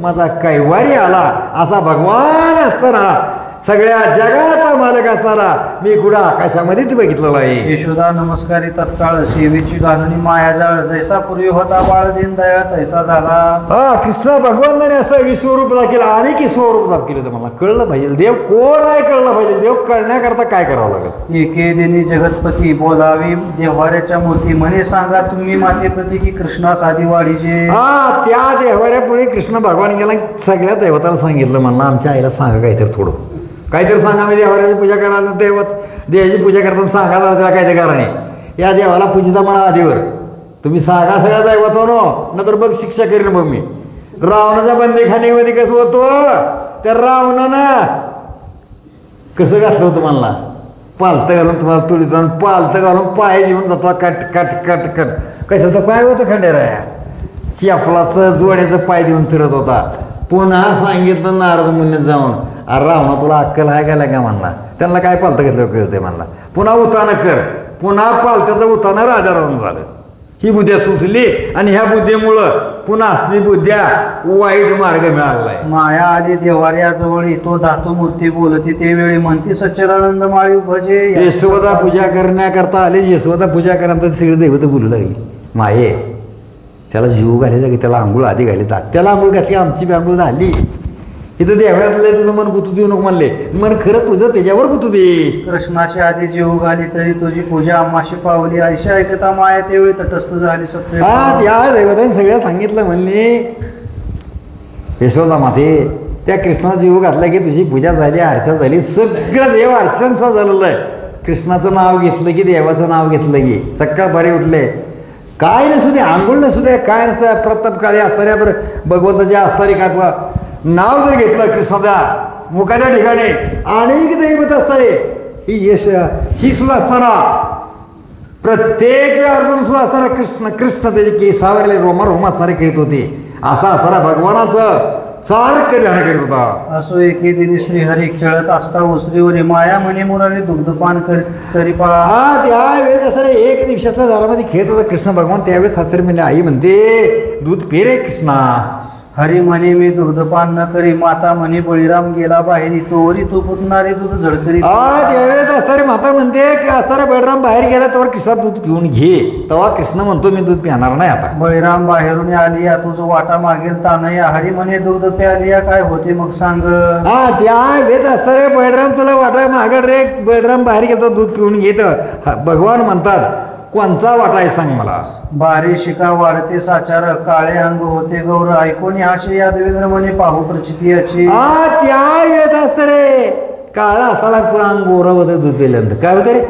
माझा कैवारी आला असा भगवान असताना सगळ्या जगाचा मालक असताना मी कुठं आकाशामध्येच बघितलेला आहे. यशोदा नमस्कारी तत्काळ सेवेची घालून मायाजाळ जैसा पूर्वी होता बाळ दिन दया तैसा झाला. कृष्ण भगवंताने असं विश्वरूप दाखवलं आणि विश्वरूप दाखवलं तर मला कळलं पाहिजे देव कोण आहे कळलं पाहिजे. देव कळण्याकरता काय करावं लागेल. एके दिनी जगतपती बोलावी देव्हाऱ्याच्या मूर्ती म्हणे सांगा तुम्ही माते प्रती की कृष्णास आधी वाढीचे. त्या देव्हाऱ्या पुढे कृष्ण भगवान गेला सगळ्या दैवताला सांगितलं म्हणलं आमच्या आईला सांगा काहीतरी सांगा मी देवाची पूजा करायला देवाची पूजा करताना सांगा त्याला काहीतरी कारण नाही. या देवाला पूजिता म्हणा आधीवर तुम्ही सांगा सगळ्या दैवतानो नंतर बघ शिक्षा करीन मग मी. रावणाच्या बंदीखान्यामध्ये कसं होतो त्या रावणानं कसं घातलं होतं म्हणला पालतं घालून तुम्हाला तुळीत जाऊन पालतं घालून पाय घेऊन जातो कट कट कट कट कशाचं पाय होतं खंडेराया चपलाचं जोड्याचं पाय देऊन चिरत होता. पुन्हा सांगितलं नारद मुनीत जाऊन अरे रावणा तुला अक्कल आहे का का म्हणला. त्यांना काय पालतं घेतलं कळते म्हणला. पुन्हा उतानं कर. पुन्हा पालत्याचं उतानं राजा रावण झालं. ही बुद्ध्या सुचली आणि ह्या बुद्धीमुळं पुन्हा असली बुद्ध्या वाईट मार्ग मिळालाय. माया आली देवाऱ्याजवळ तो धातू मूर्ती बोलती ते वेळी म्हणती सच्चिदानंद माळी भजे. यशोदा पूजा करण्याकरता आले. यशोदा पूजा करण्यानंतर सगळे दैवत बोलू लागली. माये त्याला जीव घालायचा की त्याला आंघोळ आधी घालायचा. त्याला आंघोळ घातली आमची बी आंघोळ झाली. इथं देवळातलं तुझं मन गुतू देऊ नको म्हणले. मन खरं तुझं त्याच्यावर गुतू दे. कृष्णाशी आधी जीव घाली तरी तुझी पूजा आम्हाशी पावली. ऐशी ऐकता माया त्यावेळी तटस्थ झाली सत्य. हा त्या दैवताने सगळ्या सांगितलं म्हणले यशोदा माते त्या कृष्णाचा जीव घातला की तुझी पूजा झाली अर्चा झाली. सगळं देव अर्चन स्व झालेलं आहे. कृष्णाचं नाव घेतलं की देवाचं नाव घेतलं की सकाळ बरे उठले. काय नसू दे आंघोळ नसू दे काय नसतं प्रताप काळी असणाऱ्या भगवंताच्या असणारी काय नाव जर घेतलं कृष्णाच्या मुखाच्या ठिकाणी अनेक दैवत असणारे ही सुद्धा असताना प्रत्येक वेळा अर्जुन सुद्धा असताना कृष्ण त्याचे केसावरले रोम असणारे करीत होते. असा असताना भगवानाचं सारखं ध्यान करीत होता. असो एके दिनी श्रीहरी खेळत असता उसरीवरी माया म्हणे मुरारी दुग्धपान करी पहा. हा त्यावेळेस असं एक दिवसाच्या दारामध्ये खेळत होता कृष्ण भगवान. त्यावेळेस सासरी म्हणजे आई म्हणते दूध पे रे कृष्णा. हरी म्हणे मी दुग्धपान न करी. माता म्हणे बळीराम गेला बाहेरी तोवरी तू पुतणारे दूध झडकरी. त्यावेळेस असणारी माता म्हणते की असणारा बळराम बाहेर गेला तेव्हा कृष्णा दूध पिऊन घे. तेव्हा कृष्ण म्हणतो मी दूध पिणार नाही आता. बळीराम बाहेरून आली या तुझं वाटा मागेल तानया. हरी म्हणे दूध प्याली या काय होते मग सांग. हा त्यावेळेस असणारे बळराम तुला वाटा मागड रे. बळराम बाहेर गेलो दूध पिऊन घेत. भगवान म्हणतात कोणचा वाटा आहे सांग मला. बारे शिका वाढते साचार काळे अंग होते गौर. ऐकून हाशे या देवेंद्र म्हणे पाहू प्रचिती याची. त्या वेळेत असत रे काळा असाला पुरा अंग गोरा होतं दूध पिल्यानंतर काय होतं रे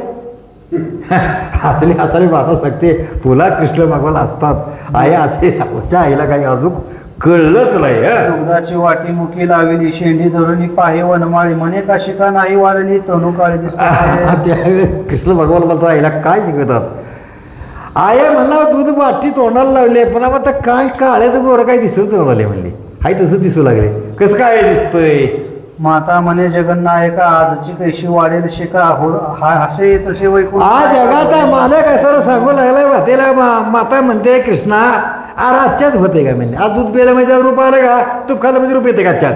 असले माता सकते फुला कृष्ण भगवान असतात. आई असे आईला काही अजून कळलंच नाही. दुधाची वाटी मुखी लावली शेंडी धरुणी पाहे वनमाळी म्हणे का शिका नाही वाढली तणू काळी दिसतात. त्यावेळेस कृष्ण भगवान बोलतात आईला काय शिकवतात. आया म्हणला दूध वाटी तोंडाला लावले पण आता काय काळ्याचं गोरं काही दिसत नव्हतं म्हणले. हाय तसं दिसू लागले. कसं काय दिसतंय. माता म्हणे जगन्नायका आजची कैशी वाढेल शिका असे तसे वैकुंठ. जगात मालक असं सांगू लागलाय वाटेला माता म्हणते कृष्णा अरे आजच्याच होते का म्हणजे आज दूध प्यायला म्हणजे रूप आलं का तूप खायला म्हणजे रूप येते का आजच्यात.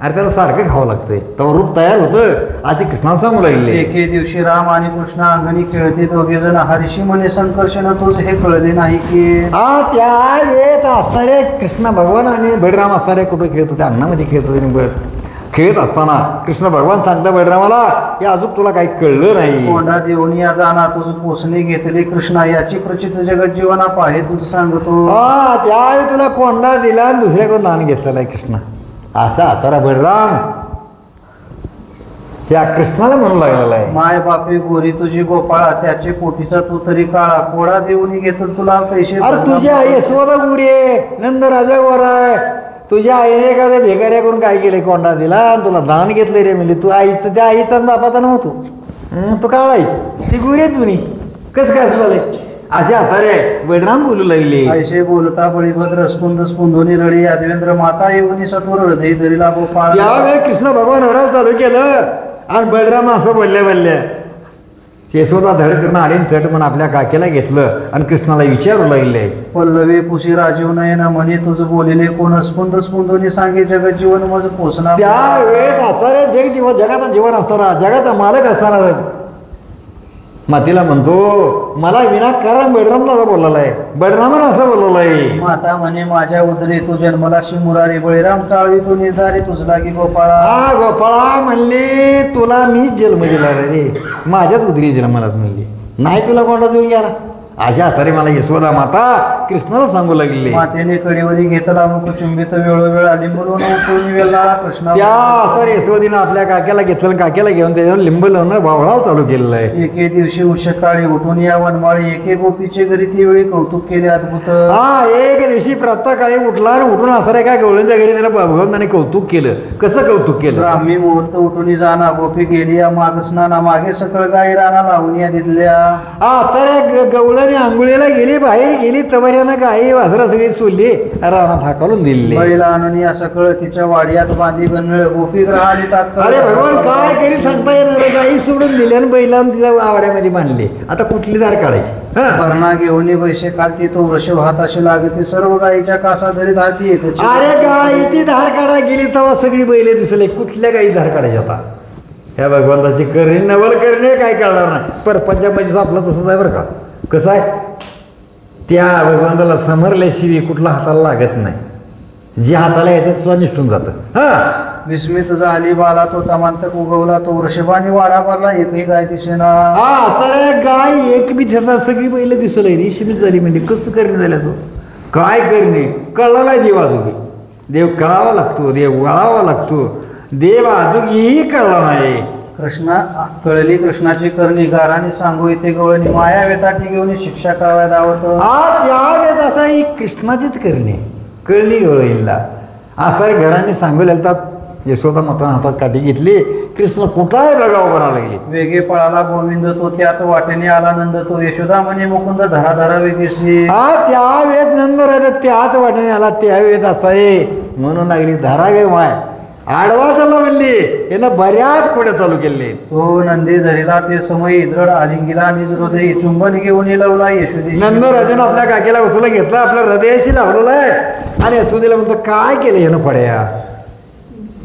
अरे त्याला सारखं खावं लागतंय तेव्हा रूप तयार होतं. आज कृष्णाला सांगू लागले. एके दिवशी राम आणि कृष्ण अंगणी खेळते दोघे जण. हरीशी म्हणे संकर्षण तुझ हे कळले नाही की. त्या वेळेत असणारे कृष्ण भगवान आणि बळराम असणारे कुठं खेळत होते अंगणामध्ये खेळत होते. खेळत असताना कृष्ण भगवान सांगता बळरामाला की अजून तुला काही कळलं नाही. कोंडा देऊन या जाना तुझ पोसणे घेतले कृष्णा याची प्रचित जगत जीवना पाहे तुझ सांगतो. त्यावेळी तुला कोंडा दिला आणि दुसऱ्याकडून लहान घेतलेला आहे कृष्ण. असा आता बळराम त्या कृष्णाला म्हणू लागलेला आहे. माय बापे गोरी तुझी गोपाळा त्याचे पोटीचा तू तरी काळा. कोडा देऊन घेतो तुला पैसे. अरे तुझी आई यशोदा गोरी आहे नंद राजा गोरा आहे. तुझ्या आईने एखाद्या भेगाऱ्या करून काय केलं कोंडा दिला आणि तुला दान घेतलं रे म्हणजे तू आईचं त्या आईचा बापाचा नव्हतो तू काढायची ती गुरी आहे तुम्ही कसं काय असं झालंय. असे आता रे बळराम बोलू लागले. ऐसे बोलता बळीभद्र स्पुंद स्पुंदोनी रडी यादवेंद्र माता येऊन सत्वर हृदय धरीला गोपाळ. यावेळी कृष्ण भगवान रडायला चालू केलं आणि बळराम असं बोलल्या यशोदा धड करणं आली चट म्हणून आपल्या काकेला घेतलं आणि कृष्णाला विचारू लागले. पल्लवे पुशी राजीव नयन म्हणे तुझ बोलिले कोण स्पुंद स्पुंदोनी सांगे जगत जीवन मज पोचणार. त्या वेळेत असणारे जग जीवन जगाचा जीवन असणारा जगाचा मालक असणारा मातीला म्हणतो मला विनाकारण बळरामला असं बोललेला आहे. बळरामानं असं बोललेलं आहे. माता म्हणे माझ्या उदरी तू जन्मलाशी मुरारी. बळीराम चाळवी तू निर्धारी तुझला की गोपाळा. गोपाळा म्हणले तुला मी जन्म दिला रे माझ्याच उदरी जन्मालाच म्हणले नाही तुला कोंडा देऊन गेला. अशा असणारे मला यशोदा माता कृष्णाला सांगू लागले. मातेने कडेवरी घेतला मुखचुंबित वेळोवेळ लिंबून उकळून वेळाला कृष्णा त्या तर यशोदीनं आपल्या काक्याला घेतलं आणि काक्याला घेऊन त्याच्यावर लिंब लावून वावळा चालू केलेला आहे. एके दिवशी उषकाळी उठून या वनमाळी एके गोपीचे घरी ती वेळी कौतुक केले अद्भुत. हा एक दिवशी प्रातःकाळी उठला आणि उठून असं एका गवळ्यांच्या घरी त्याला भगवंताने कौतुक केलं. कसं कौतुक केलं? ब्राह्मी मुहूर्त उठून जाना गोपी गेली या माग स्नाना मागे सकळ गाई राणा लावून या दिसल्या. हा तर गवळ्याने आंघोळीला गेली, बाहेर गेली, तवऱ्यानं गाई वासरा सगळी सोडली, रानात हाकलून दिली. बैला आणून या सकळ तिच्या वाड्यात बांधी गणळ गोपी ग्रहाली तात्काळ. अरे भगवान काय केली सांगता येणार? गाई सोडून दिली आणि बैलांना तिच्या आवाड्यामध्ये बांधले. आता कुठली दार काढायची? भरणा घेऊन बैसे खालती तो वृषभ हाताशी लागते सर्व गाईच्या कासा धरीत हाती एकच. अरे गाईची धार काढा गेली तेव्हा सगळी बैले दिसले. कुठल्या गाई धार काढायची आता? ह्या भगवंताची करणी नवल करणे काय कळणार नाही. परपंचामध्ये आपलं तसंच आहे बरं का. कसं आहे, त्या भगवंताला समरल्याशिवाय कुठला हाताला लागत नाही. जे हाताला येतं सुद्धा निष्ठून जातं. हा विस्मित झाली बाला तो तमांतक उगवला तो वृषभाने वाडा भरला एकही गाय दिसेना. हा तर गाय एक बी त्याचा सगळी बैल दिसलं. निश्चित झाली म्हणजे कसं करणे झाल्या तो काय करणे कळला. देव अजून देव कळावा लागतो, देव वळावा लागतो. देव अजूनही कळला नाही. कृष्णा कळली कृष्णाची करणी गाराने सांगू इथे गवळणी माया वेताटी घेऊन शिक्षा कराव्या दावत. आज यावेळेस असा ही कृष्णाचीच करणे कळली गवळीला. असा घराने सांगू लागतात. यशोदा माता हातात काठी घेतली. कृष्ण कुठं आहे बघावं म्हणायला लागली. वेगे पळाला गोविंद तो त्याच वाटेने आला नंद तो यशोदा म्हणे मुकुंद धरा धरा वेगेशी. हा त्यावेळेस नंद राहिलं त्याच वाटेने आला. त्यावेळेस असा म्हणून लागली धरा गे माय आडवा चालला म्हणली. यानं बऱ्याच कोड्या चालू केले. तो नंदी धरीला ते समय दृढ आलिंगीला निज हृदय चुंबन घेऊन लावला यशोदी. नंद राजानं आपल्या काकीला उचलून घेतला, आपल्या हृदयाशी लावलेला आहे आणि यशोदेला म्हणतो काय केलं यानं पड्या.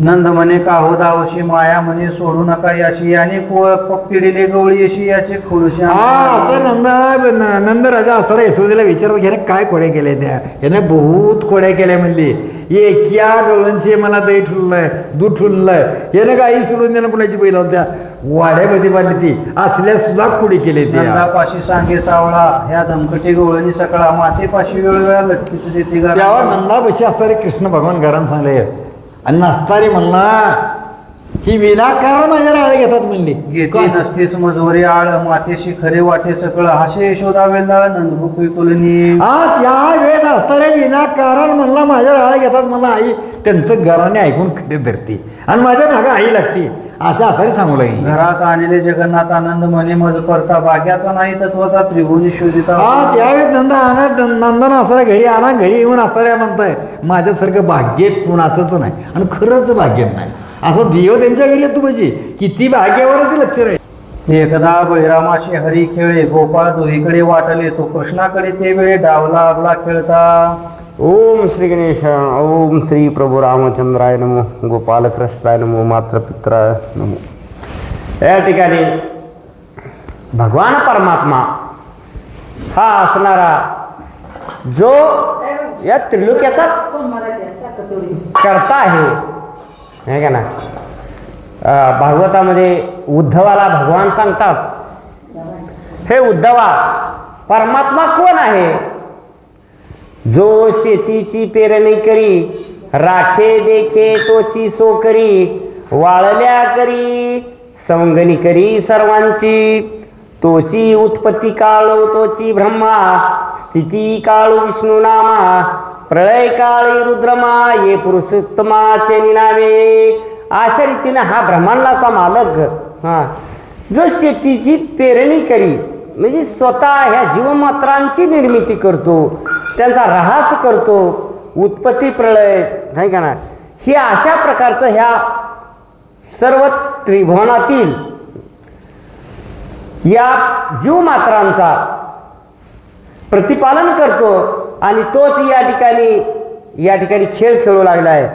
नंद म्हणे काहो दावशी माया म्हणे सोडू नका याशी आणि पिढीले गवळी यशी याचे खोडशी. हा तर नंद राजा असताना यशोदेला विचारत घ्या काय कोड्या केल्या त्या. याने बहुत कोड्या केल्या म्हणली. एका गवळ्यांचे मला दही ठुललंय, दूध ठुललंय. यानं गाई सोडून त्यानं कुणाची बैल होत्या वाड्यामध्ये बांधली ती असल्या सुद्धा खोडी केले त्या. नंदापाशी सांगे सावळा ह्या धमकटी गवळणी सकळा मातेपाशी वेळोवेळा लटकीच देते गा. तेव्हा नंदापाशी असणारे कृष्ण भगवान घरात सांगले आणि नसतारी म्हणला ही विनाकारण माझ्या राळ घेतात म्हणली. घेते नसतेस मजवरी आळ मातेशी खरे वाटे सकळ हाशे यशोदा वेल्ला नंदभूक कुलनी. हा त्या वेळेत असणारे विनाकारण म्हणला माझ्या राळ घेतात. मला आई त्यांचं घराने ऐकून खरे धरते आणि माझ्या मागं आई लागते असं असारी सांगू लागली. घरास आणले जगन्नाथ आनंद म्हणे मज परता भाग्याचा नाही तत्वाचा त्रिभुवनी शोधिता. हा त्यावेळेस नंदन असणाऱ्या घरी आणा घरी येऊन असणाऱ्या म्हणताय माझ्यासारखं भाग्येत कुणाचंच नाही आणि खरंच भाग्येत नाही. असं देव त्यांच्या घरी येतो म्हणजे किती भाग्यावरच लक्ष राहील. एकदा बळीरामाशी हरी खेळे गोपाळ दोहीकडे वाटले तो कृष्णाकडे ते वेळे डावला अगला खेळता. ओम श्री गणेश ओम श्री प्रभू रामचंद्राय नमो गोपालकृष्णाय नमो मातृपित्राय नमो. या ठिकाणी भगवान परमात्मा हा असणारा जो या त्रिलोक्याचा करता आहे का ना. भागवतामध्ये उद्धवाला भगवान सांगतात हे उद्धवा परमात्मा कोण आहे. जो शेतीची पेरणी करी राखे देखे तोची सो करी वाळल्या करी संगणी करी सर्वांची तोची उत्पत्ती काळो तोची ब्रह्मा स्थिती काळू विष्णू नामा प्रळय काळी रुद्रमा ये पुरुषोत्तमाचे निनावे. अशा रीतीने हा ब्रह्मांडाचा मालक हा जो शेतीची पेरणी करी म्हणजे स्वतः ह्या जीवमात्रांची निर्मिती करतो त्यांचा ऱ्हास करतो उत्पत्ती प्रळय नाही का ना. हे अशा प्रकारचं ह्या सर्व त्रिभुवनातील या जीवमात्रांचा प्रतिपालन करतो आणि तोच या ठिकाणी खेळ खेळू लागला आहे.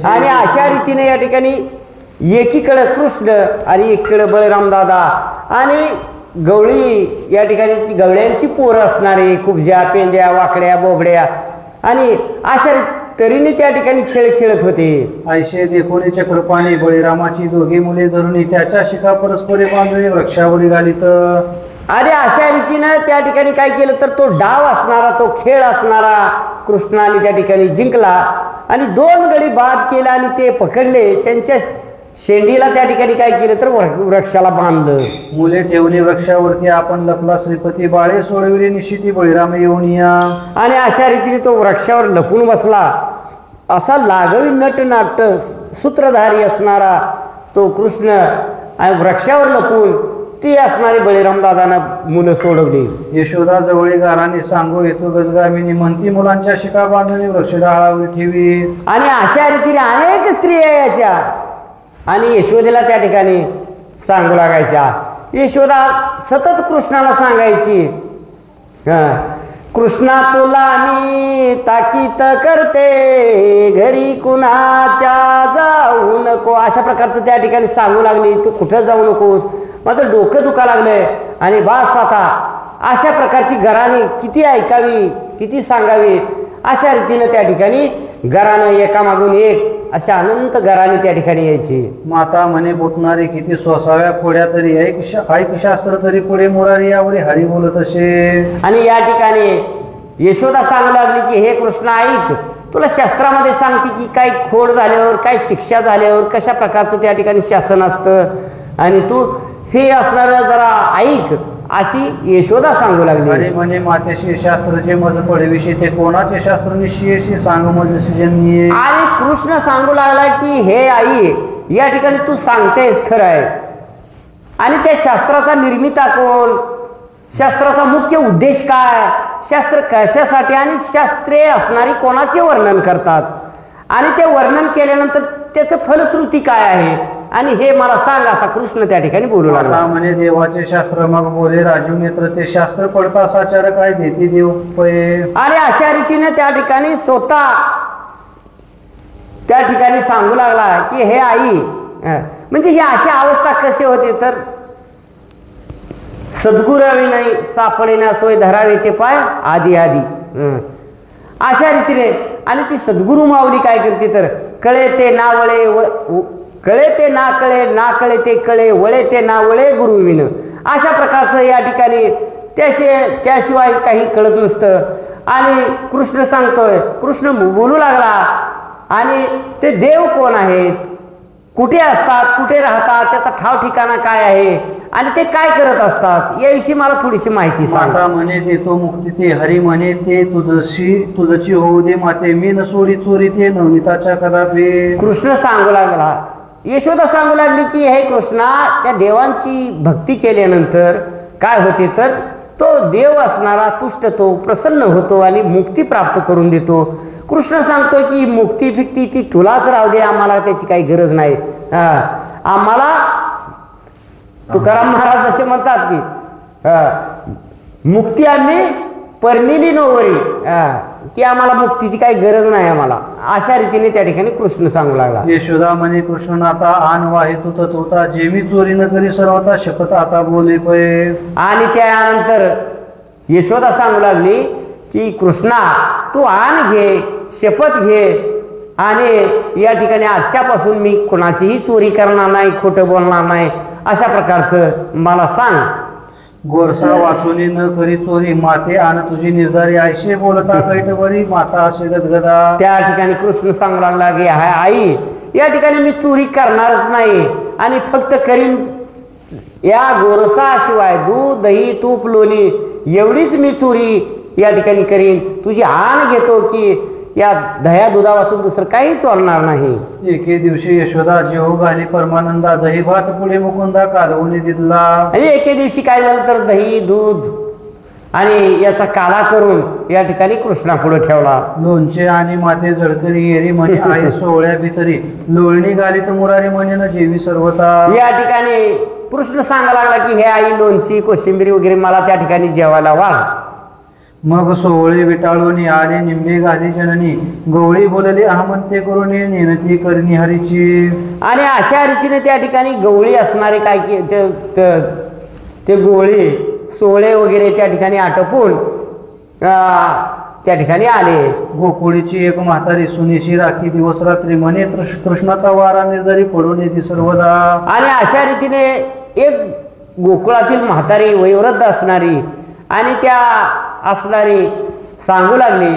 आणि अशा रीतीने या ठिकाणी एकीकडे कृष्ण आणि एकीकडे बळीराम दादा आणि गवळी या ठिकाणी गवळ्यांची पोरं असणारे कुबज्या पेंद्या वाकड्या बोबड्या आणि अशा तऱ्हेने त्या ठिकाणी खेळ खेळत होते. ऐशे देखोनी चक्रपाणी बळीरामाची दोघी मुले धरून त्याच्या शिखा परस्परे बांधून वृक्षावरी घालीत. आणि अशा रीतीनं त्या ठिकाणी काय केलं तर तो डाव असणारा, तो खेळ असणारा कृष्णाने त्या ठिकाणी जिंकला आणि 2 गडी बाद केला आणि ते पकडले. त्यांच्या शेंडीला त्या ठिकाणी काय केलं तर वृक्षाला बांधलं. मुले ठेवली वृक्षावरती, आपण लपला श्रीपती, बाळे सोडविले निश्चिती, बळीराम येऊन या. आणि अशा रीतीने तो वृक्षावर लपून बसला. असा लागवी नटनाट सूत्रधारी असणारा तो कृष्ण आणि वृक्षावर लपून ती असणारी बळीराम दादांना मुलं सोडवली. यशोदा जवळी गाराने सांगू येतो गजगामिनी, म्हणती मुलांच्या शिका बांधणी वृक्ष डाळावर ठेवी. आणि अशा रीतीने अनेक स्त्रिया यायच्या आणि यशोदेला त्या ठिकाणी सांगू लागायच्या. यशोदा सतत कृष्णाला सांगायची, कृष्णा तुला मी ताकीद करते, घरी कुणाच्या जाऊ नको. अशा प्रकारचं त्या ठिकाणी सांगू लागली. तू कुठं जाऊ नकोस, माझं डोकं दुखा लागलंय आणि बास आता. अशा प्रकारची घराने किती ऐकावी, किती सांगावी. अशा रीतीनं त्या ठिकाणी घरानं एकामागून एक अशा अनंत घराने त्या ठिकाणी यायची. माता म्हणे फुटणारे किती सोसाव्या फोड्या तरी ऐक शास्त्र तरी पुढे मुरारी यावरी हरी बोलत असे. आणि या ठिकाणी यशोदा सांगू लागली की हे कृष्ण ऐक, तुला शास्त्रामध्ये सांगते की काय खोड झाल्यावर, काय शिक्षा झाल्यावर कशा प्रकारचं त्या ठिकाणी शासन असतं आणि तू हे असणारं जरा ऐक, अशी यशोदा सांगू लागली. अरे म्हणे मातेशी शास्त्रचे मज पडविषयी, ते कोणाचे शास्त्र निश्चयशी सांग मजशी जन्मी. आणि कृष्ण सांगू लागला की हे आई, या ठिकाणी तू सांगतेस खरं आहे, आणि त्या शास्त्राचा निर्मिता कोण, शास्त्राचा मुख्य उद्देश काय, शास्त्र कशासाठी आणि शास्त्रे असणारी कोणाचे वर्णन करतात आणि ते वर्णन केल्यानंतर त्याचं फलश्रुती काय आहे आणि हे मला सांग, असा कृष्ण त्या ठिकाणी बोलू लागला. म्हणे देवाचे शास्त्र मग बोले राजू नेत्र, ते शास्त्र पडता साचार काय देते देव पये. आणि अशा रीतीने त्या ठिकाणी स्वतः त्या ठिकाणी सांगू लागला की हे आई, म्हणजे ही अशी अवस्था कशी होती तर सद्गुरावी नाही सापडे ना सोय धरावे ते पाय आधी आधी. अशा रीतीने आणि ती सद्गुरु माऊली काय करते तर कळे ते ना वळे, कळे ते ना कळे, ना कळे ते कळे, वळे ते ना वळे गुरुविन. अशा प्रकारचं या ठिकाणी त्याशिवाय काही कळत नसतं. आणि कृष्ण सांगतोय, कृष्ण बोलू लागला आणि ते देव कोण आहेत, कुठे असतात, कुठे राहतात, त्याचा ठाव ठिकाणा काय आहे आणि ते काय करत असतात याविषयी मला थोडीशी माहिती सांग. माता म्हणे देतो मुक्ती, ते हरी म्हणे ते तुझची होऊ दे माते, मी न सोडी चोरी ते नवनीताच्या कदापि. कृष्ण सांगू लागला, यशोदा सांगू लागली की हे कृष्णा, त्या देवांची भक्ती केल्यानंतर काय होते तर तो देव असणारा तुष्ट, तो प्रसन्न होतो आणि मुक्ती प्राप्त करून देतो. कृष्ण सांगतोय की मुक्ती फिक्ती ती तुलाच राहू दे, आम्हाला त्याची काही गरज नाही. आम्हाला तुकाराम महाराज जसे म्हणतात की मुक्ती आम्ही परमिली नोवरी, की आम्हाला मुक्तीची काही गरज नाही आम्हाला. अशा रीतीने त्या ठिकाणी कृष्ण सांगू लागला. यशोदा म्हणे कृष्णनाथा आन वाहे तू तत्वता, जेवी चोरी न करी सर्वता शपथ आता बोले पये. आणि त्यानंतर यशोदा सांगू लागली की कृष्णा तू आण घे, शपथ घे आणि या ठिकाणी आजच्यापासून मी कोणाचीही चोरी करणार नाही, खोटं बोलणार नाही, अशा प्रकारचं मला सांग. गोरसा वाचुनी न करी चोरी, माते आन तुझी निर्धारी, आयशे बोलता कैटवरी माता असे गदगदा. त्या ठिकाणी कृष्ण सांगू लागला की आई, या ठिकाणी मी चोरी करणारच नाही आणि फक्त करीन या गोरसाशिवाय दूध दही तूप लोणी एवढीच मी चोरी या ठिकाणी करीन. तुझी आण घेतो की या दह्या दुधापासून दुसरं काही चोरणार नाही. एके दिवशी यशोदा जेव घाली परमानंदा, दही भात पुढे मुकुंदा कालवणी दिला. आणि एके दिवशी काय झालं तर दही दूध आणि याचा काला करून या ठिकाणी कृष्णापुढे ठेवला. लोणचे आणि माते झडकरी येरी म्हणे आहे सोहळ्या भितरी, लोळणी घाली तर मुरारी म्हणे न जेवी सर्वता. या ठिकाणी कृष्ण सांगा लागला की हे आई लोणची कोशिंबिरी वगैरे मला त्या ठिकाणी जेवायला वाढ. मग सोहळे विटाळून आले निंबे घाली जननी, गवळी बोलली अहमंते करून नेनती करणी हरीची. आणि अशा रीतीने त्या ठिकाणी गवळी असणारे काय की ते गोळी सोहळे वगैरे त्या ठिकाणी आटपून त्या ठिकाणी आले. गोकुळीची एक म्हातारी सुनेशी राखी दिवस रात्री म्हणे कृष्णाचा वारा निर्धारी पडून येते सर्वदा. आणि अशा रीतीने एक गोकुळातील म्हातारी वयोवृद्ध असणारी आणि त्या असणारी सांगू लागली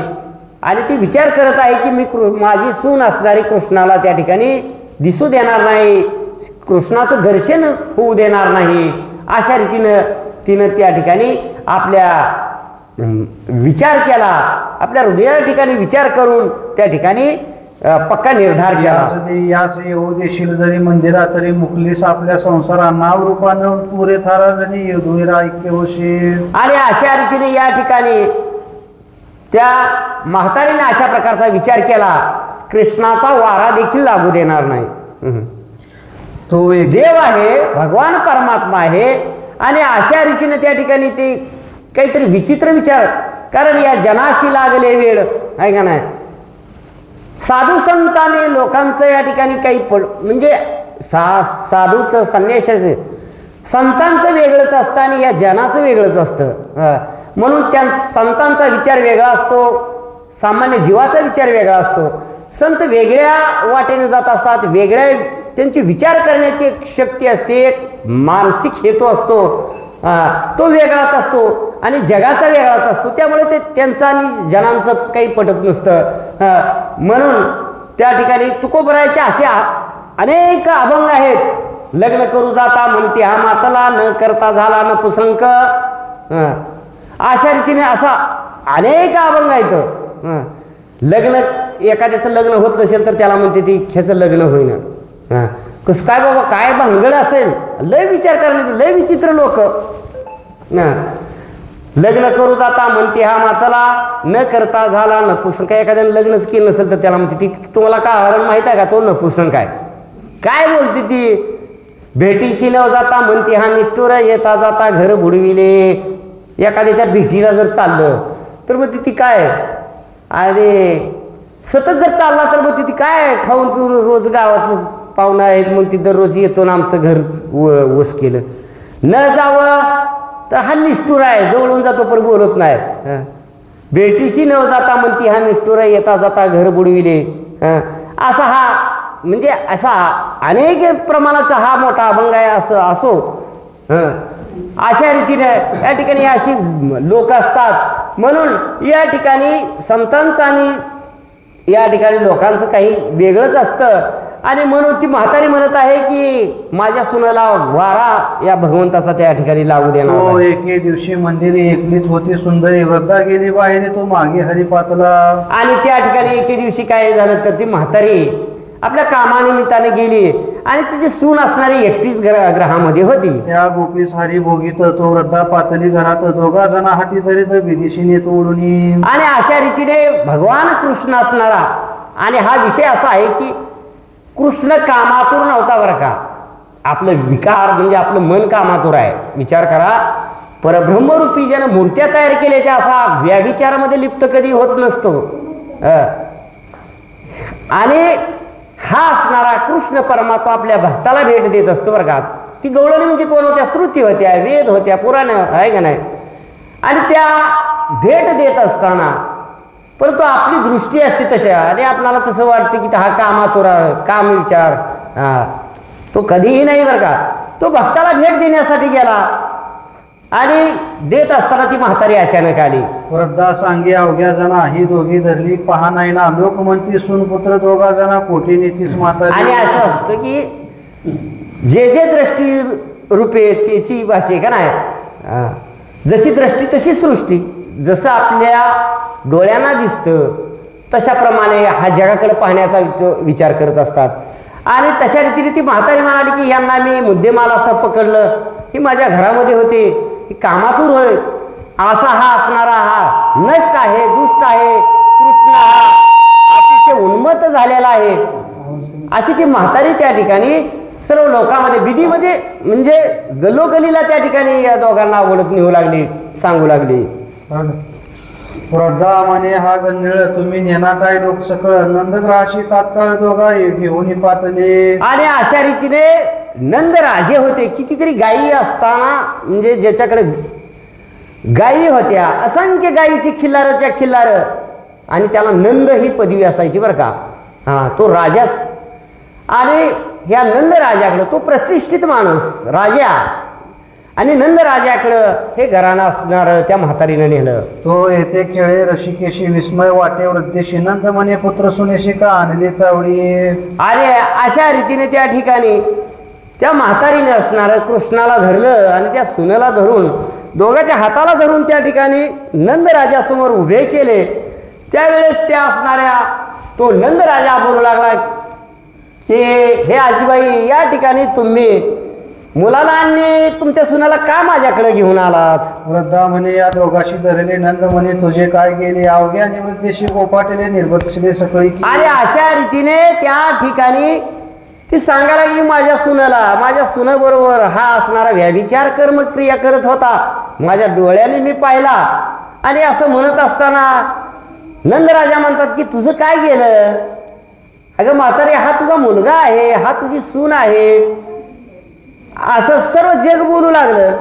आणि ती विचार करत आहे की मी माझी सून असणारी कृष्णाला त्या ठिकाणी दिसू देणार नाही, कृष्णाचं दर्शन होऊ देणार नाही, अशा रीतीनं तिनं त्या ठिकाणी आपल्या विचार केला, आपल्या हृदया ठिकाणी विचार करून त्या ठिकाणी पक्का निर्धार केला. यास येऊ देशील जरी मंदिरात तरी मुकलीस आपल्या संसारा नाव रूपानं पुरे थारा जणी दुहेरा ऐक्य होशील. आणि अशा रीतीने या ठिकाणी त्या म्हातारीने अशा प्रकारचा विचार केला, कृष्णाचा वारा देखील लागू देणार नाही. तो एक देव आहे, भगवान परमात्मा आहे. आणि अशा रीतीने त्या ठिकाणी ते काहीतरी विचित्र विचार, कारण या जनाशी लागले वेळ आहे का नाही. साधू संतांनी लोकांचं या ठिकाणी काही म्हणजे साधूचं संन्यासाचं संतांचं वेगळंच असतं आणि या जनाचं वेगळंच असतं. म्हणून त्या संतांचा विचार वेगळा असतो, सामान्य जीवाचा विचार वेगळा असतो. संत वेगळ्या वाटेने जात असतात, वेगळ्या त्यांची विचार करण्याची एक शक्ती असते, एक मानसिक हेतू असतो, तो वेगळाच असतो आणि जगाचा वेगळाच असतो. त्यामुळे ते त्यांचं आणि जनांचं काही पटत नसतं. म्हणून त्या ठिकाणी तुकोबरायचे असे अनेक अभंग आहेत. लग्न करू जाता म्हणते हा मातला, न करता झाला न पुसंक, अशा रीतीने असा अनेक अभंग आहेत. लग्न एखाद्याचं लग्न होत नसेल तर त्याला म्हणते ती ह्याचं लग्न होईना. कसं काय बाबा, काय भानगड असेल, लय विचार करण्याचे, लय विचित्र लोक. लग्न करू जाता म्हणते हा माताला, न करता झाला नपुसंक. एखाद्यानं लग्नच केलं नसेल तर त्याला म्हणते ती तुम्हाला कारण माहित आहे का, तो नपुसंक आहे. काय बोलते ती. भेटीशी न जाता म्हणते हा निष्ठुर, येता जाता घर बुडविले. एखाद्याच्या भेटीला जर चाललं तर मग ती काय, अरे सतत जर चालला तर मग ती काय, खाऊन पिऊन रोज गावातलं पाहुणं आहेत मग ती दररोज येतो ना आमचं घर वस केलं. न जावं तर हा निष्ठुर आहे, जवळून जातो पण बोलत नाही. भेटीशी न जाता म्हणती हा निष्ठुर, येता जाता घर बुडविले. असा हा म्हणजे असा अनेक प्रमाणाचा हा मोठा अभंग आहे. असं असो अशा रीतीने या ठिकाणी अशी लोक असतात. म्हणून या ठिकाणी संतांचं आणि या ठिकाणी लोकांचं काही वेगळंच असतं. आणि म्हणून ती म्हातारी म्हणत आहे की माझ्या सुनाला वारा या भगवंताचा त्या ठिकाणी लागू देणार. तो एके दिवशी मंदिरी एकलीच होती सुंदरी, वृद्धा गेली बाहेर तो मागे हरिपातला. आणि त्या ठिकाणी एके दिवशी काय झालं तर ती म्हातारी आपल्या कामानिमित्ताने गेली आणि तिची सून असणारी एकटीच ग्रहामध्ये होती. त्या गोपीस हरी भोगीत तो वृद्धा पातळी घरात दोघा जण हाती धरीत विदेशीने तोडून. आणि अशा रीतीने भगवान कृष्ण असणारा, आणि हा विषय असा आहे की कृष्ण कामातूर नव्हता बरं का. आपलं विकार म्हणजे आपलं मन कामातूर आहे. विचार करा, परब्रह्मरूपी ज्यानं मूर्त्या तयार केल्या त्या असा व्याविचारामध्ये लिप्त कधी होत नसतो. आणि हा असणारा कृष्ण परमात्मा आपल्या भक्ताला भेट देत असतो बरं का. ती गवळणी म्हणजे कोण होत्या, श्रुती होत्या, वेद होत्या, पुराण आहे का नाही. आणि त्या भेट देत असताना परंतु आपली दृष्टी असते तशा, आणि आपल्याला तसं वाटतं की हा कामातुरा काम विचार तो कधीही नाही बरं का. तो भक्ताला भेट देण्यासाठी गेला आणि देत असताना ती म्हातारी अचानक आली. वृद्धा सांगे अवघ्या जना ही दोघी धरली पहा नाही ना, लोक म्हणती सून पुत्र दोघा जना कोठी नेतीस म्हातारी. आणि असं असतं की जे जे दृष्टी रूपे त्याची भाषे का नाही, जशी दृष्टी तशी सृष्टी. जसं आपल्या डोळ्यांना दिसतं तशाप्रमाणे हा जगाकडे पाहण्याचा विचार करत असतात. आणि तशा रीतीने ती म्हातारी म्हणाली की यांना मी मुद्देमाल असं पकडलं, ही माझ्या घरामध्ये होते, ही कामातूर होय, असा हा असणारा हा नष्ट आहे, दुष्ट आहे, कृष्ण हा अतिशय उन्मत्त झालेला आहे. अशी ती म्हातारी त्या ठिकाणी सर्व लोकांमध्ये विधीमध्ये म्हणजे गलोगलीला त्या ठिकाणी या दोघांना ओढत नेऊ लागली, सांगू लागली. वृद्धा म्हणे हा गंजळ तुम्ही नेना काय लोक सकळ नंदग्राशी तात्काळ दोघा घेऊन पातले. आणि अशा रीतीने नंद राजे होते. कितीतरी गायी असताना म्हणजे ज्याच्याकडे गायी होत्या, असंख्य गायीची खिल्लारच्या खिल्लार, आणि त्याला नंद ही पदवी असायची बरं का. तो राजाच. आणि ह्या नंद राजाकडे तो प्रतिष्ठित माणूस राजा, आणि नंदराजाकडं हे घराणं असणार त्या म्हातारीनं नेलं. तो येथे खेळे रसिकेशी विस्मय वाटे वृद्धेशी नंद म्हणे पुत्र सुनेशी का आणली चावडी. आणि अशा रीतीने त्या ठिकाणी त्या म्हातारीने असणार कृष्णाला धरलं आणि त्या सुनेला धरून दोघांच्या हाताला धरून त्या ठिकाणी नंदराजासमोर उभे केले. त्यावेळेस त्या असणाऱ्या तो नंदराजा बोलू लागला की हे आजीबाई, या ठिकाणी तुम्ही मुलाला आणि तुमच्या सुनाला का माझ्याकडे घेऊन आलात. वृद्धा म्हणे या दोघाशी धरले. नंद म्हणे तुझे काय गेले अवघे आणि वृद्धेशी गोपाटले निर्बत्सले सकळी. आणि अशा रीतीने त्या ठिकाणी ती सांगायला की माझ्या सुनेबरोबर हा असणारा व्यभिचार कर्मक्रिया करत होता, माझ्या डोळ्याने मी पाहिला. आणि असं म्हणत असताना नंदराजा म्हणतात की तुझं काय गेलं. अगं म्हातारे, हा तुझा मुलगा आहे, हा तुझी सून आहे, असं सर्व जग बोलू लागलं.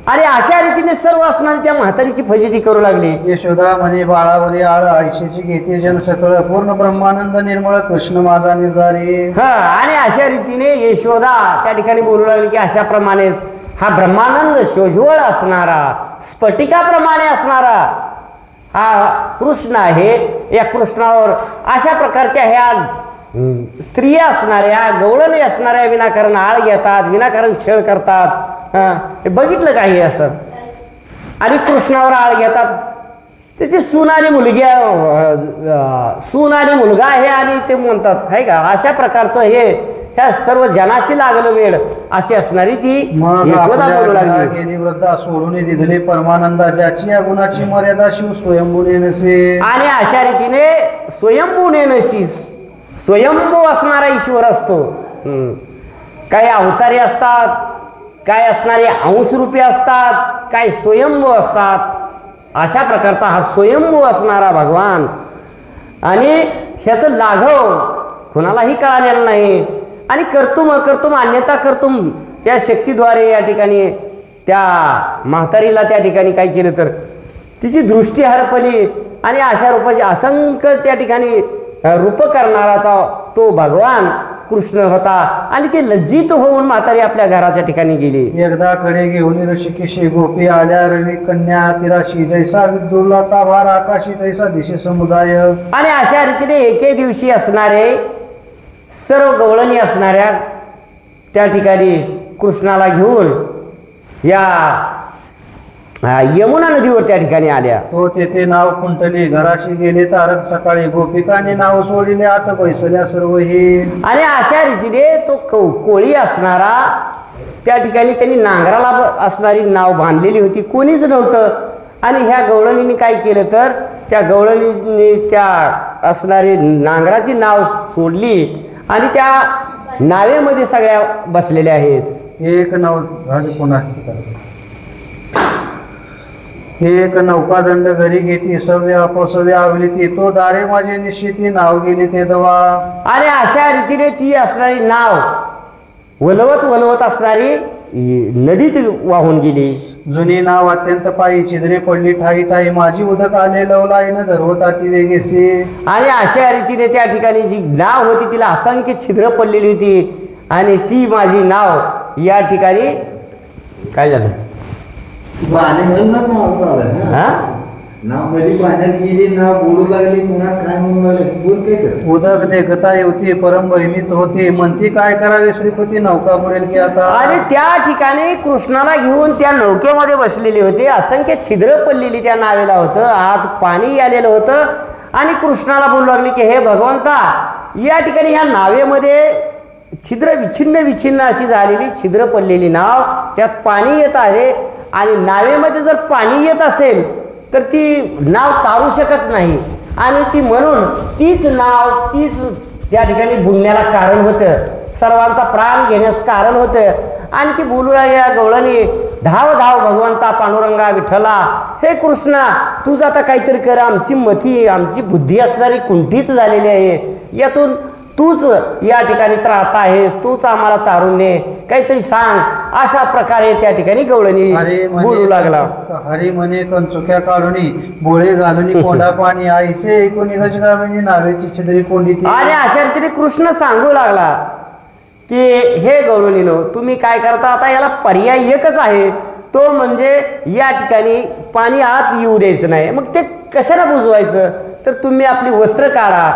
आणि अशा रीतीने सर्व असणारी त्या म्हातारीची फजिती करू लागली. यशोदा म्हणे बाळावरी आळ आयुष्याची घेते जन सकळ पूर्ण ब्रह्मानंद निर्मळ कृष्ण माझा निर्धारी. आणि अशा रीतीने यशोदा त्या ठिकाणी बोलू लागली की अशाप्रमाणेच हा ब्रह्मानंद शोजवळ असणारा, स्फटिकाप्रमाणे असणारा हा कृष्ण आहे. या कृष्णावर अशा प्रकारच्या ह्या स्त्रिया असणाऱ्या, गवळणी असणाऱ्या विनाकारण आळ घेतात, विनाकारण छळ करतात. हे बघितलं काही असं. आणि कृष्णावर आळ घेतात. त्याची सून आणि मुलगा आहे आणि ते म्हणतात आहे का अशा प्रकारचं हे ह्या सर्व जनाशी लागलं वेळ अशी असणारी ती यशोदा बोलू लागली. गेली वृद्धा सोडून दिधले परमानंदा ज्याची या गुणाची मर्यादा शिव स्वयंभूने नसे. आणि अशा रीतीने स्वयंभूने नशी, स्वयंभू असणारा ईश्वर असतो. काही अवतारी असतात, काय असणारे अंशरूपी असतात, काय स्वयंभू असतात. अशा प्रकारचा हा स्वयंभू असणारा भगवान. आणि ह्याचं लाघव कुणालाही कळालेलं नाही. आणि कर्तुम अकर्तुम अन्यथा कर्तुम या शक्तीद्वारे या ठिकाणी त्या म्हातारीला त्या ठिकाणी काय केलं तर तिची दृष्टी हरपली. आणि अशा रूपाची असंख्य त्या ठिकाणी रूप करणारा तो भगवान कृष्ण होता. आणि ते लज्जित होऊन म्हातारी आपल्या घराच्या ठिकाणी गेली. एकदा कडे घेऊन ऋषिकेशी गोपी आल्या रवी कन्या तिराशी जैसा विद्युला ताभार आकाशी तैसा दिशे समुदाय. आणि अशा रीतीने एके दिवशी असणारे सर्व गवळणी असणाऱ्या त्या ठिकाणी कृष्णाला घेऊन या यमुना नदीवर त्या ठिकाणी आल्या. तो तेथे नाव कुंटली घराशी गेले तारक सकाळी गोपिकाने नाव सोडिले आता बैसल्या सर्व हे. आणि अशा रीतीने तो कोळी असणारा त्या ठिकाणी त्यांनी नांगराला असणारी नाव बांधलेली होती, कोणीच नव्हतं. आणि ह्या गवळणीने काय केलं तर त्या गवळणीने त्या असणारी नांगराची नाव सोडली आणि त्या नावेमध्ये सगळ्या बसलेल्या आहेत. एक एक नौकादंड घरी घेतली सव्य अपसव्य आवली ती तो दारे माझे निश्चिती नाव गेली ते दवा. आणि अशा रीतीने ती असणारी नाव वलवत असणारी नदीत वाहून गेली. जुनी नाव अत्यंत पायी छिद्रे पडली ठाई ठाई माझी उदक आले लवलाईन धरवताती वेगेसे. आणि अशा रीतीने त्या ठिकाणी जी नाव होती तिला असंख्य छिद्र पडलेली होती. आणि ती माझी नाव या ठिकाणी काय झालं पाण्यात गेली नाव बोलू लागली पुन्हा काय म्हणू लागले उदक देखता होती परम बहिमीत होती म्हणती काय करावे श्रीपती नौका बुडेल की आता. आणि त्या ठिकाणी कृष्णाला घेऊन त्या नौकेमध्ये बसलेले होते. असंख्य छिद्र पडलेली त्या नावेला होतं, आत पाणी आलेलं होतं. आणि कृष्णाला बोलू लागले की हे भगवंता, या ठिकाणी ह्या नावेमध्ये विच्छिन्न अशी झालेली छिद्र पडलेली नाव, त्यात पाणी येत आहे. आणि नावेमध्ये जर पाणी येत असेल तर ती नाव तारू शकत नाही. आणि ती म्हणून तीच त्या ठिकाणी बुडण्याला कारण होतं, सर्वांचा प्राण घेण्यास कारण होतं. आणि ती बोलू लागल्या गवळणी, धाव धाव भगवंता पांडुरंगा विठ्ठला, हे कृष्णा तूच आता काहीतरी कर, आमची बुद्धी असणारी कुंठित झालेली आहे, यातून तूच या ठिकाणी त्राता आहेस, तूच आम्हाला तारुण्य काहीतरी सांग. अशा प्रकारे त्या ठिकाणी गवळणी बोलू लागला. हरी म्हणे कंचुक्या काढूनी बोळे घालूनी कोंडा पाणी आईसे एकूणी गजगामिनी नावेची छिद्री कोंडी. आणि अशा रीतीने कृष्ण सांगू लागला की हे गवळणीनो तुम्ही काय करता, आता याला पर्याय एकच आहे, तो म्हणजे या ठिकाणी पाणी आत येऊ द्यायचं नाही. मग ते कशाला बुजवायचं, तर तुम्ही आपली वस्त्र काढा,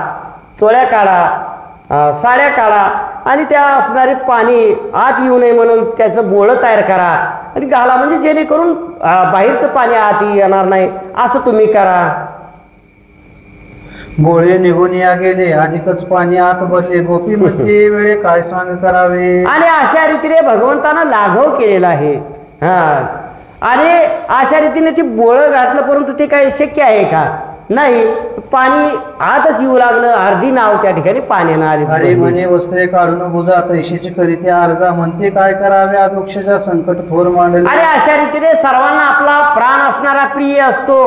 चोळ्या काढा, साड्या काढा आणि त्या असणारे पाणी आत येऊ नये म्हणून त्याचं बोळं तयार करा आणि घाला, म्हणजे जेणेकरून बाहेरचं पाणी आत येणार नाही, असं तुम्ही करा. गोळे निघून या गेले, अधिकच पाणी आत भरले. गोपी म्हणते वेळे काय सांग करावे. आणि अशा रीतीने भगवंतानं लाघव केलेला आहे. आणि अशा रीतीने ती बोळं घातलं, परंतु ते काही शक्य आहे का, नाही. पाणी आतच येऊ लागलं, अर्धी नाव त्या ठिकाणी पाण्यानं अरे आली. म्हणे वस्त्रे काढून बुजा, तैशीची करीते अर्जा. म्हणते काय करावे, अदोक्षच्या संकट थोर मांडले. आणि अशा रीतीने सर्वांना आपला प्राण असणारा प्रिय असतो.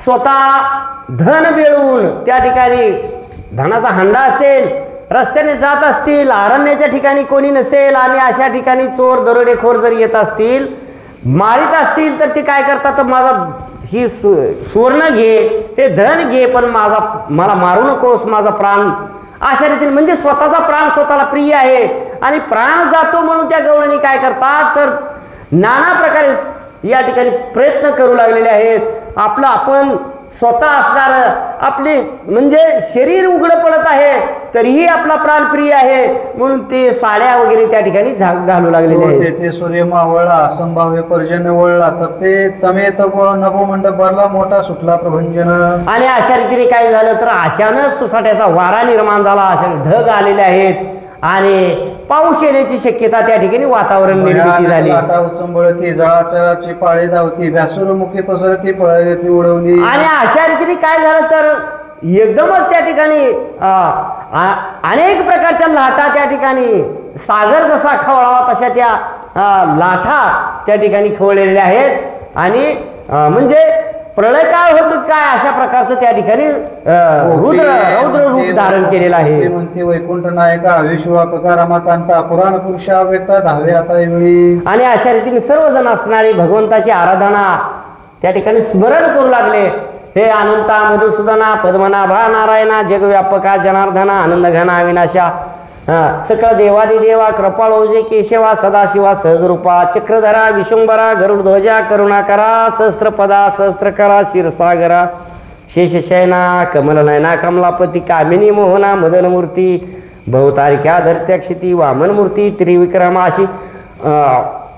स्वतः धन मिळवून त्या ठिकाणी धनाचा हंडा असेल, रस्त्याने जात असतील, अरण्याच्या ठिकाणी कोणी नसेल आणि अशा ठिकाणी चोर दरोडेखोर जर येत असतील, मारित असतील, तर ते काय करतात, तर माझा ही सुवर्ण घे, हे धन घे, पण मला मारू नकोस, माझा प्राण. अशा रीतीने म्हणजे स्वतःचा प्राण स्वतःला प्रिय आहे आणि प्राण जातो म्हणून त्या गवळणी काय करतात, तर नाना प्रकारे या ठिकाणी प्रयत्न करू लागलेले आहेत. आपलं आपण स्वतः असणारं आपले म्हणजे शरीर उघडं पडत आहे, तरीही आपला प्राण प्रिय आहे म्हणून ते साड्या वगैरे त्या ठिकाणी घालू लागलेले आहेत. ते सूर्य मावळला, असंभाव्य पर्जन्य वळला, तपे तमे तप नभोमंडप भरला, मोठा सुटला प्रभंजन. आणि अशा रीतीने काय झालं, तर अचानक सुसाट्याचा वारा निर्माण झाला, अशा ढग आलेले आहेत आणि पाऊस येण्याची शक्यता त्या ठिकाणी वातावरण निर्मिती झाली. लाटा उचंबळती, जळाचराची पाळे धावती, व्यासुरमुखी पसरती, पळती उडवली. आणि अशा रीतीने काय झालं, तर एकदमच त्या ठिकाणी अनेक प्रकारच्या लाटा त्या ठिकाणी सागर जसा खवळावा तशा त्या लाटा त्या ठिकाणी खवळलेल्या आहेत. आणि म्हणजे प्रलय काळ होतो काय, अशा प्रकारचं त्या ठिकाणी रौद्र रूप धारण केलेलं आहे. म्हणते वैकुंठ नायका हवे शिवा प्रकार मातांता, पुराण पुरुषा व्यक्ता धावे आता वेळी. आणि अशा रीतीने सर्वजण असणारी भगवंताची आराधना त्या ठिकाणी स्मरण करू लागले. हे अनंता मधुसूदना पद्मनाभा नारायणा जगव्यापका जनार्दना आनंद घना विनाशा सकळ देवादिदेवा कृपाळोजे केशवा सदाशिवा सहजरूपा चक्रधरा विशुंभरा गरुडध्वजा करुणाकरा सहस्त्रपदा सहस्त्रकरा क्षीरसागरा शेषशयना कमलनयना कमलापती कामिनी मोहना मदनमूर्ती बहुतारिक्या धरत्याक्षिती वामनमूर्ती त्रिविक्रमा अशी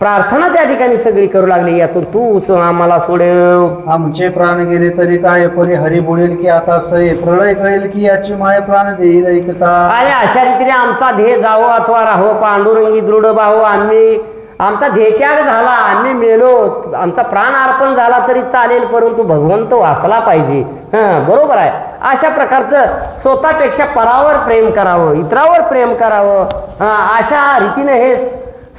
प्रार्थना त्या ठिकाणी सगळी करू लागली. यातून तू आम्हाला सोडव. आमचे प्राण गेले तरी काय, परी हरी बुडेल की आता सय, प्रलय कळेल की याची माय प्राण देईल ऐकता. आणि अशा रीतीने आमचा ध्येय जावो अथवा राहो, पांडुरंगी दृढ भाऊ, आमचा ध्येयत्याग झाला, आम्ही मेलो, आमचा प्राण अर्पण झाला तरी चालेल, परंतु भगवंत वाचला पाहिजे. बरोबर आहे. अशा प्रकारचं स्वतःपेक्षा परावर प्रेम करावं, इतरावर प्रेम करावं, अशा रीतीने हे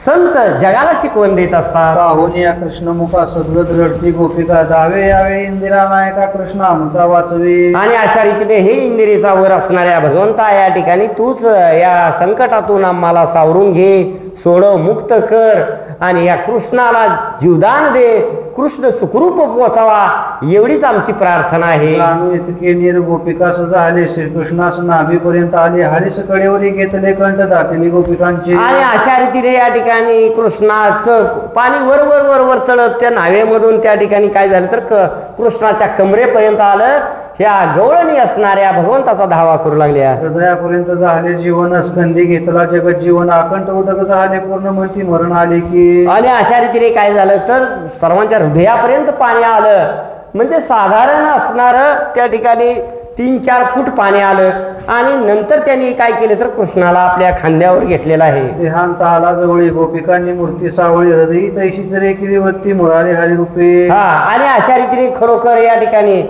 संत जगाला शिकवण देत असतात. पाहुनी या कृष्णमुखा सद्गत रडती गोपिका, जावे यावे इंदिरा नायका कृष्ण आमचा वाचवी. आणि अशा रीतीने हे इंदिरेचा वर असणाऱ्या भगवंता, या ठिकाणी तूच या संकटातून आम्हाला सावरून घे, सोडव, मुक्त कर आणि या कृष्णाला जीवदान दे, कृष्ण सुखरूप पोचावा, एवढीच आमची प्रार्थना आहे. जाणू इतके निर गोपिकास झाले, श्रीकृष्णास नाभीपर्यंत आले, हरिस कडेवरी घेतले कंठ दाटली गोपिकांचे. आणि अशा रीतीने या ठिकाणी कृष्णाचं पाणी वर वर वर वर चढत त्या नावेमधून त्या ठिकाणी काय झालं, तर कृष्णाच्या कमरेपर्यंत आलं. ह्या गवळणी असणाऱ्या भगवंताचा धावा करू लागल्या. हृदयापर्यंत झाले जीवन, स्कंदी घेतला जगत जीवन, आकंठ उदक झाले पूर्ण म्हणती मरण आले की. आणि अशा रीतीने काय झालं, तर सर्वांच्या हृदयापर्यंत पाणी आलं. म्हणजे साधारण असणारं त्या ठिकाणी 3-4 फूट पाणी आलं. आणि नंतर त्यांनी काय केलं, तर कृष्णाला आपल्या खांद्यावर घेतलेला आहे. देहांत आला जवळी, गोपिकांनी मूर्ती सावळी, हृदयी तैशीच रेखिली वृत्ती, मुळाले हरिरूपे. आणि अशा रीतीने खरोखर या ठिकाणी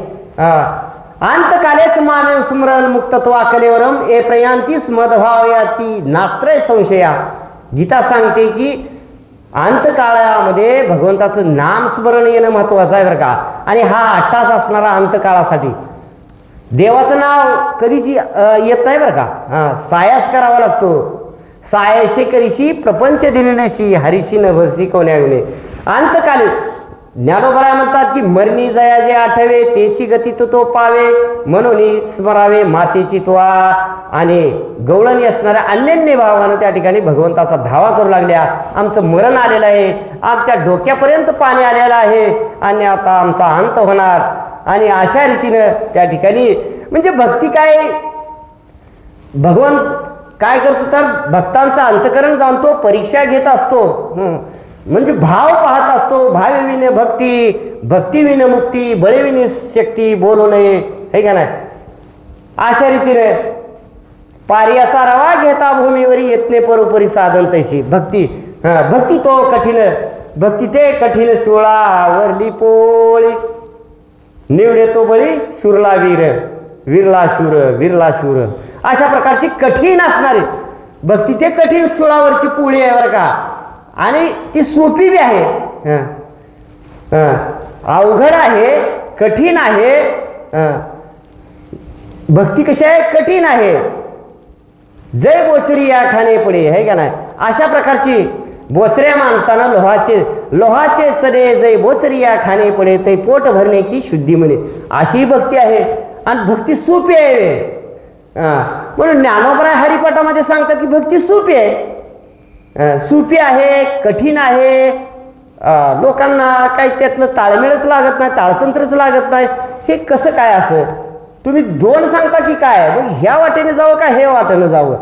अंतकालेच मानव स्मरण मुक्तत्वा कलेवरम ए प्रयांती स्मदभाव याती नास्त्रय संशया. गीता सांगते की अंतकाळामध्ये भगवंताचं नाम स्मरण येणं महत्वाचं आहे बरं का. आणि हा 8 तास असणारा अंतकाळासाठी देवाचं नाव कधीच येत नाही बरं का. सायास करावा लागतो. सायाशी करीशी प्रपंच दिनशी हरिशी नभसी कोण्याविने. अंतकाली ज्ञानोबराय म्हणतात की मरणी जया जे आठवे तेची गती तो पावे म्हणून स्मरावे मातेची त्वा. आणि गवळणी असणाऱ्या अन्यन्य भावानं त्या ठिकाणी भगवंताचा धावा करू लागल्या. आमचं मरण आलेलं आहे, आमच्या डोक्यापर्यंत पाणी आलेलं आहे आणि आता आमचा अंत होणार. आणि अशा रीतीनं त्या ठिकाणी म्हणजे भक्ती काय, भगवंत काय करतो तर भक्तांचं अंतकरण जाणतो, परीक्षा घेत असतो. म्हणजे भाव पाहत असतो. भावविने भक्ती, भक्तीविने मुक्ती, बळविने शक्ती बोलू नये, हे का नाही. अशा रीतीने पार्याचा रवा घेता भूमीवरी येतने परोपरी साधन तैशी भक्ती. भक्ती तो कठीण, भक्ती ते कठीण सोळा वरली पोळी निवडे तो बळी सुरला वीर, वीरला शूर, वीरला शूर. अशा प्रकारची कठीण असणारी भक्ती ते कठीण सोळावरची पोळी आहे बरं का. आणि ती सोपी बी आहे, अवघड आहे, कठीण आहे. भक्ती कशी आहे, कठीण आहे. जय बोचरी या खाणे पडे, है का नाही. अशा प्रकारची बोचऱ्या माणसानं लोहाचे चणे जय बोचरी या खाणे पडे ते पोट भरणे की शुद्धी म्हणे, अशी भक्ती आहे. आणि भक्ती सोपी आहे. म्हणून ज्ञानोबराय हरिपाठामध्ये सांगतात की भक्ती सोपी आहे, सोपी आहे, कठीण आहे. लोकांना काही त्यातलं ताळमेळच लागत नाही, ताळतंत्रच लागत नाही. हे कसं काय असं तुम्ही दोन सांगता की काय, मग ह्या वाटेने जावं का हे वाटेनं जावं.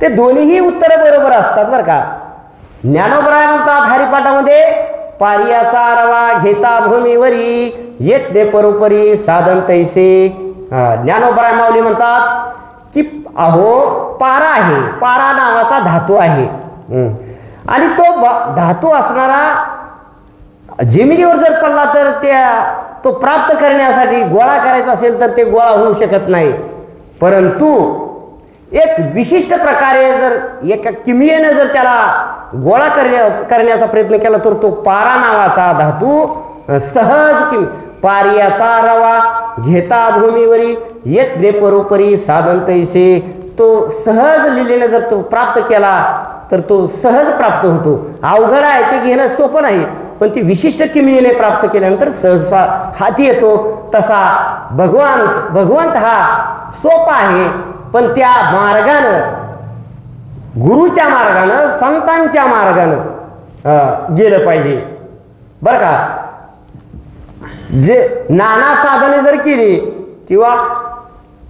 ते दोन्हीही उत्तरं बरोबर असतात बरं का. ज्ञानोबराय म्हणतात हरिपाठामध्ये पारियाचा रवा घेता भूमीवरी येत दे परोपरी साधन तैसे. ज्ञानोबराय माऊली म्हणतात की अहो पारा आहे, पारा नावाचा धातू आहे. आणि तो धातू असणारा जमिनीवर जर पडला तर तो प्राप्त करण्यासाठी गोळा करायचा असेल तर ते गोळा होऊ शकत नाही. परंतु एक विशिष्ट प्रकारे जर एका किमयेनं जर त्याला गोळा करण्याचा प्रयत्न केला तर तो पारा नावाचा धातू सहज पारियाचा रवा घेता भूमीवरी येत दे परोपरी साधन तैसे. तो सहज लिहिलेला जर तो प्राप्त केला तर तो सहज प्राप्त होतो. अवघड आहे ते घेणं सोपं नाही, पण ती विशिष्ट किमयेने प्राप्त केल्यानंतर सहसा हाती येतो. तसा भगवंत हा सोपा आहे, पण त्या मार्गानं, गुरुच्या मार्गानं, संतांच्या मार्गानं गेलं पाहिजे बरं का. जे नाना साधने जर केली किंवा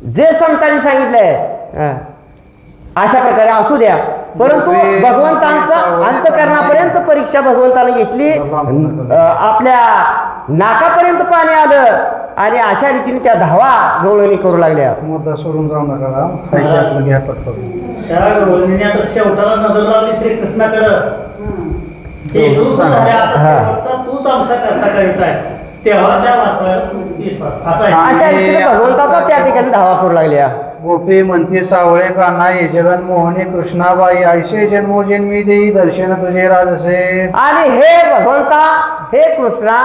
जे संतांनी सांगितलंय अशा प्रकारे असू द्या, परंतु भगवंतांचा अंतकरणापर्यंत परीक्षा भगवंताने घेतली. आपल्या नाकापर्यंत पाणी आलं आणि अशा रीतीने त्या धावा गवळणी करू लागल्या. मुद्दा सोडून जाऊ नका, घ्या पटकन. त्या गवळणीने आता शेवटाला नजर लावली श्रीकृष्णाकडं. तूच आमचा करता करीत आहे, तेव्हा त्या वाचवायला अशा रीतीने भगवंताचा त्या ठिकाणी धावा करू लागल्या. गोपी म्हणते सावळे कान्हाई जगन मोहने कृष्णाबाई ऐसे जन्मोजन्मी देई दर्शन तुझे राजसे. आणि हे भगवंता, हे कृष्णा,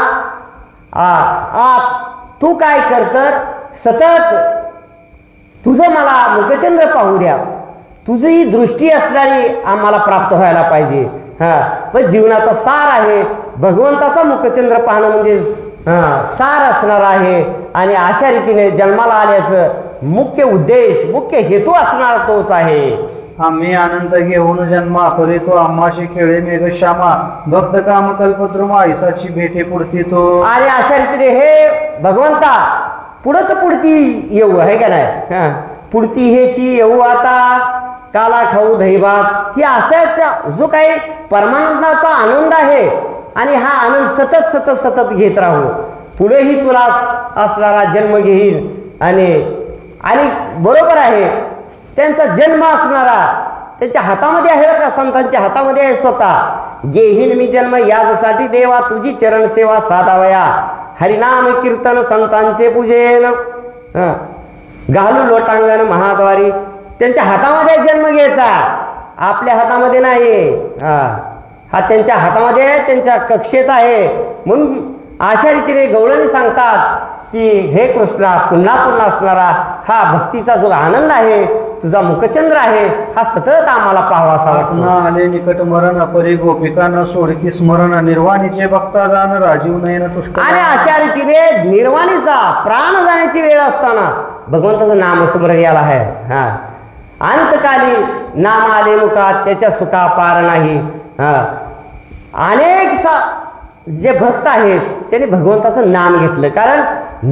तू काय कर तर सतत तुझं मला मुखचंद्र पाहू द्या. तुझी ही दृष्टी असणारी आम्हाला प्राप्त व्हायला पाहिजे. पण जीवनाचा सार आहे भगवंताचा मुखचंद्र पाहणं, म्हणजे सार असणार आहे. आणि अशा रीतीने जन्माला आल्याचं मुख्य उद्देश, मुख्य हेतू असणार तोच आहे. आम्ही आनंद घेऊन जन्मा करीतो आम्हाशी खेळे मेघ श्यामा भक्त काम कल्पद्रुमा ऐसाची भेटे पुढती तो. आणि अशा रीतीने हे भगवंता पुढं तर पुढती येऊ, आहे का नाही. पुढती हेची येऊ आता काला खाऊ दहीभात, ही असाच जो काही परमानंदाचा आनंद आहे. आणि हा आनंद सतत सतत सतत घेत राहू. पुढेही तुलाच असणारा जन्म घेईल. आणि बरोबर आहे, त्यांचा जन्म असणारा त्यांच्या हातामध्ये आहे बरं का, संतांच्या हातामध्ये आहे स्वतः. घेहीन मी जन्म यासाठी देवा तुझी चरण सेवा साधावया हरिनाम कीर्तन संतांचे पूजेन घालू लोटांगण महाद्वारी. त्यांच्या हातामध्ये जन्म घ्यायचा, आपल्या हातामध्ये नाही. हा त्यांच्या हातामध्ये, त्यांच्या कक्षेत आहे. म्हणून अशा रीतीने गवळणी सांगतात की हे कृष्णा पुन्हा पुन्हा असणारा हा भक्तीचा जो आनंद आहे, तुझा मुखचंद्र आहे, हा सतत आम्हाला पाहावासा वाटतो. पुन्हा आले निकट मरण परी गोपिका न सोडकी स्मरण निर्वाणीचे भक्ता जाण राजीव नयन तुष्ट. आणि अशा रीतीने निर्वाणीचा प्राण जाण्याची वेळ असताना भगवंताचं नामस्मरण याला आहे. हा अंतकाली नाम आले मुखात त्याच्या सुखा पार नाही. हा अनेक जे भक्त आहेत त्यांनी भगवंताचं नाम घेतलं, कारण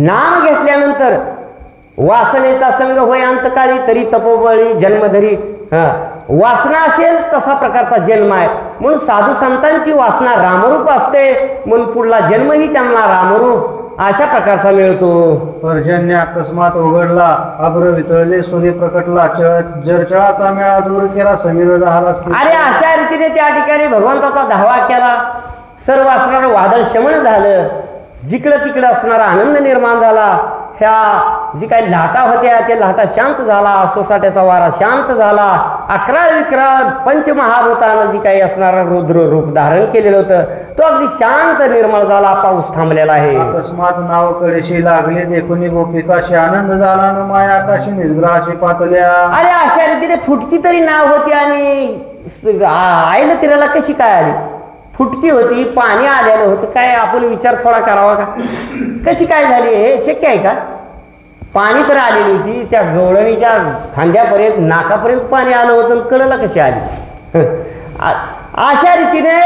नाम घेतल्यानंतर वासनेचा संग होय अंतकाळी तरी तपोबळी जन्मधरी. वासना असेल तसा प्रकारचा जन्म आहे, म्हणून साधू संतांची वासना रामरूप असते, म्हणून पुढला जन्मही त्यांना रामरूप अशा प्रकारचा मिळतो. पर्जन्य अकस्मात उघडला अभ्र वितळले सूर्य प्रकटला जरचळाचा मेळा दूर केला समीर झाला. आणि अशा रीतीने त्या ठिकाणी भगवंताचा धावा केला, सर्व असणारं वादळ शमन झालं, जिकडं तिकडं असणारा आनंद निर्माण झाला. ह्या जी काही लाटा होत्या त्या लाटा शांत झाला, सोसाट्याचा वारा शांत झाला. अकराळ विक्राळ पंचमहाभूतानं जी काही असणारं रुद्र रूप धारण केलेलं होतं तो अगदी शांत निर्मळ झाला, पाऊस थांबलेला आहे. अकस्मात नाव कडेशी लागले देखुनी गोपिकाशी आनंद झाला न माया आकाशी निजग्रहाशी पातल्या. अरे अशा रीतीने फुटकी तरी नाव होती आणि आईला तिला कशी काय आली? फुटकी होती, पाणी आलेलं होतं, काय आपण विचार थोडा करावा का? कशी काय झाली हे शक्य आहे का? पाणी तर आलेली होती, त्या गवळणीच्या खांद्यापर्यंत नाकापर्यंत पाणी आलं होतं, कळलं कशी आली? अशा रीतीने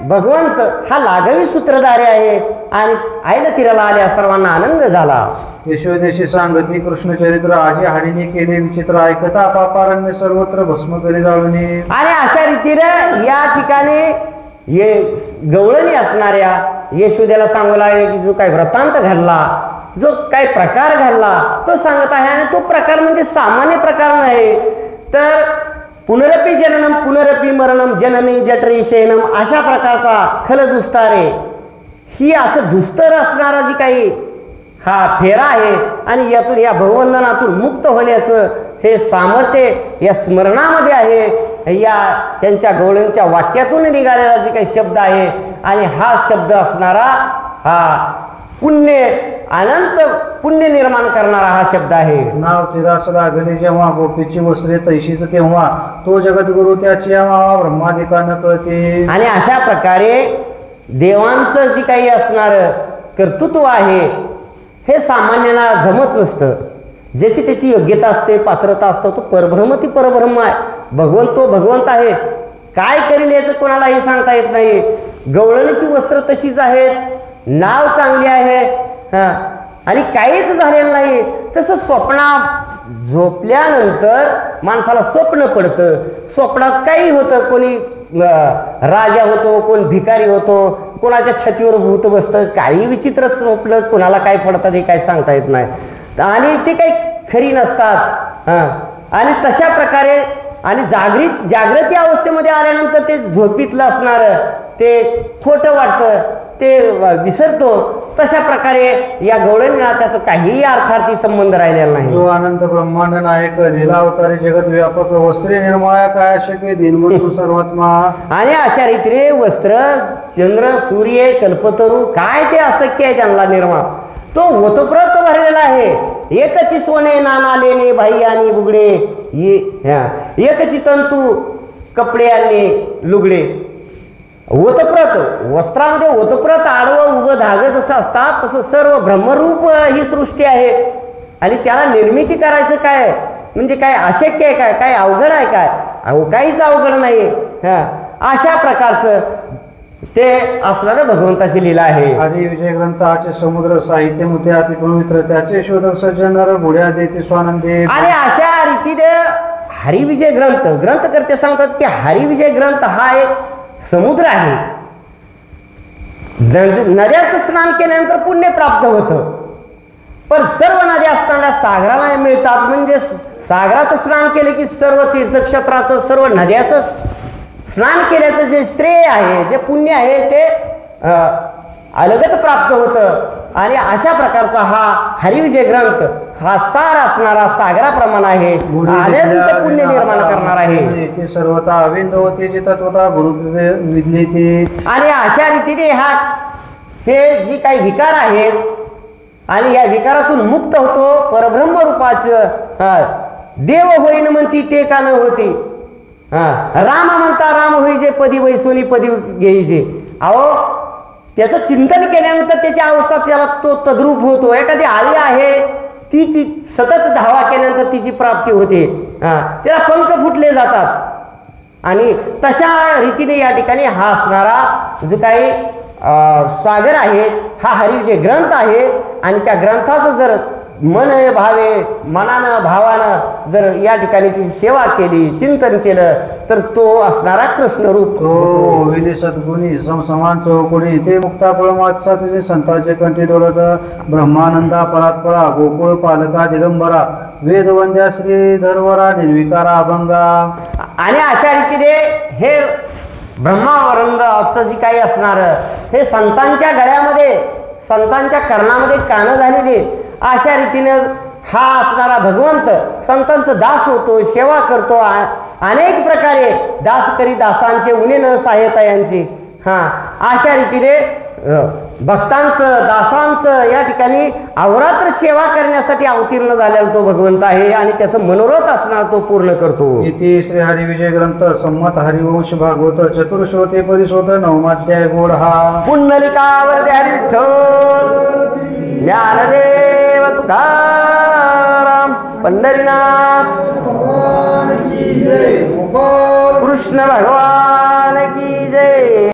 भगवंत हा लाघवी सूत्रधारी आहे आणि आईला तिराला आल्या सर्वांना आनंद झाला. यशोदेशी सांगती कृष्णचरित्र आजी हरिणी केले विचित्र ऐकता पापारण्य सर्वत्र भस्म करी जाळूने. आणि अशा रीतीने या ठिकाणी ये गवळणी असणाऱ्या यशोदेला सांगू लागले की जो काही वृत्तांत घडला, जो काही प्रकार घडला तो सांगत आहे. आणि तो प्रकार म्हणजे सामान्य प्रकार नाही, तर पुनरपी जननम पुनरपी मरणम जननी जठरी शयनम अशा प्रकारचा खलदुस्तारे ही असं दुस्तर असणारा जी काही हा फेरा आहे. आणि यातून या भगवंदनातून मुक्त होण्याचं हे सामर्थ्य या स्मरणामध्ये आहे, या त्यांच्या गवळणीच्या वाक्यातून निघालेला जे काही शब्द आहे. आणि हा शब्द असणारा हा पुण्य अनंत पुण्य निर्माण करणारा हा शब्द आहे. नाव तिरास लागले जेव्हा गोपीची वस्त्रे तैशीच तेव्हा तो जगद्गुरु त्याची ब्रह्मादिका न कळते. आणि अशा प्रकारे देवांचं जी काही असणारं कर्तृत्व आहे हे सामान्यांना जमत नसतं. ज्याची त्याची योग्यता असते, पात्रता असतं, तो परब्रह्म ती परब्रह्म आहे. भगवंत तो भगवंत आहे. काय करेल याचं कोणालाही सांगता येत नाही. गवळणीची वस्त्र तशीच आहेत, नाव चांगली आहे, आणि काहीच झालेलं नाही. तसं स्वप्नात झोपल्यानंतर माणसाला स्वप्न पडतं, स्वप्नात काही होतं, कोणी राजा होतो, कोण भिकारी होतो, कोणाच्या छातीवर भूत बसतं, काही विचित्र स्वप्न कोणाला काय पडतात हे काय सांगता येत नाही. आणि ते काही खरी नसतात. आणि तशा प्रकारे आणि जागृती अवस्थेमध्ये आल्यानंतर ते झोपीतलं असणारं ते खोटं वाटतं, ते विसरतो. तशा प्रकारे या गवळणीला त्याचा काहीही अर्थार्थी संबंध राहिलेला नाही. जो आनंद ब्रह्मांड नायक लीला अवतारी जगत व्यापक वस्त्रे निर्माया काय शक्य दिनबंधू सर्वात्मा. आणि अशा रीतीने वस्त्र चंद्र सूर्य कल्पतरू काय ते अशक्य आहे त्यांना निर्माण. तो ओतप्रोत भरलेला आहे. एकची सोने नाना लेणे भाई आणि बुगडे, एकची तंतू कपडे आणि लुगडे. ओतप्रत वस्त्रामध्ये ओतप्रत आडवं उभं धागं जसं असतात तसं सर्व ब्रह्मरूप ही सृष्टी आहे. आणि त्याला निर्मिती करायचं काय म्हणजे काय अशक्य आहे काय? काय अवघड आहे काय? काहीच अवघड नाही. अशा प्रकारचं ते असणारं भगवंताची लीला आहे. हरी विजय ग्रंथाचे समुद्र साहित्य मुते अति पवित्र त्याचे शोधक सज्जनर बुड्या देते स्वानंदे. आणि अशा रीतीने हरिविजय ग्रंथकर्ते सांगतात की हरिविजय ग्रंथ हा एक समुद्र आहे. नद्याचं स्नान केल्यानंतर पुण्य प्राप्त होतं, पण सर्व नद्या असताना सागराला मिळतात. म्हणजे सागराचं स्नान केलं की सर्व तीर्थक्षेत्राचं सर्व नद्याचं स्नान केल्याचं जे श्रेय आहे, जे पुण्य आहे ते अलगत प्राप्त होतं. आणि अशा प्रकारचा हा हरिविजय ग्रंथ हा सार असणारा सागराप्रमाणे आहे, अनंत पुण्य निर्माण करणार आहे. ते सर्वता अविंद होते जे तत्वता गुरु विधले ते. आणि अशा रीतीने हे जी काही विकार आहेत आणि या विकारातून मुक्त होतो. परब्रह्म रूपाचं देव होईन म्हणती ते का न होती. राम म्हणता राम होई जे पदी वैसोनी पदी घेईजे. अहो त्याचं चिंतन केल्यानंतर त्याची अवस्था त्याला तो तद्रूप होतो. एखादी आळी आहे ती सतत धावा केल्यानंतर तिची प्राप्ती होते. त्याला पंख फुटले जातात आणि तशा रीतीने या ठिकाणी हा असणारा जो काही सागर आहे हा हरिचे ग्रंथ आहे. आणि त्या ग्रंथाचं जर मन भावे मनानं भावानं जर या ठिकाणी तिची सेवा केली चिंतन केलं तर तो असणारा कृष्णरूप तो विने सद्गुणी समसमान चौकोणी ते मुक्ता फळमाचा तिचे संतांचे कंठी डोलत ब्रह्मानंदा परात्परा गोकुळ पालका दिगंबरा वेदवंद्या श्री धर्वरा निर्विकारा अभंगा. आणि अशा रीतीने हे ब्रह्मावरंदाचं जी काही असणार हे संतांच्या गळ्यामध्ये संतांच्या कर्णामध्ये कानं झालेली अशा रीतीने हा असणारा भगवंत संतांचा दास होतो सेवा करतो. अनेक प्रकारे दास करी दासांचे उणे न सहायता यांची. अशा रीतीने भक्तांचं दासांचं या ठिकाणी अहोरात्र सेवा करण्यासाठी अवतीर्ण झालेला तो भगवंत आहे आणि त्याचं मनोरथ असणार तो पूर्ण करतो. इति श्री हरिविजय ग्रंथ सम्मत हरिवंश भागवत चतुर्श्रोते परिशोध नवमाध्याय गोड हा. पुंडलिकावर ज्ञानदेव तुकाराम पंढरीनाथ कृष्ण भगवान की जय.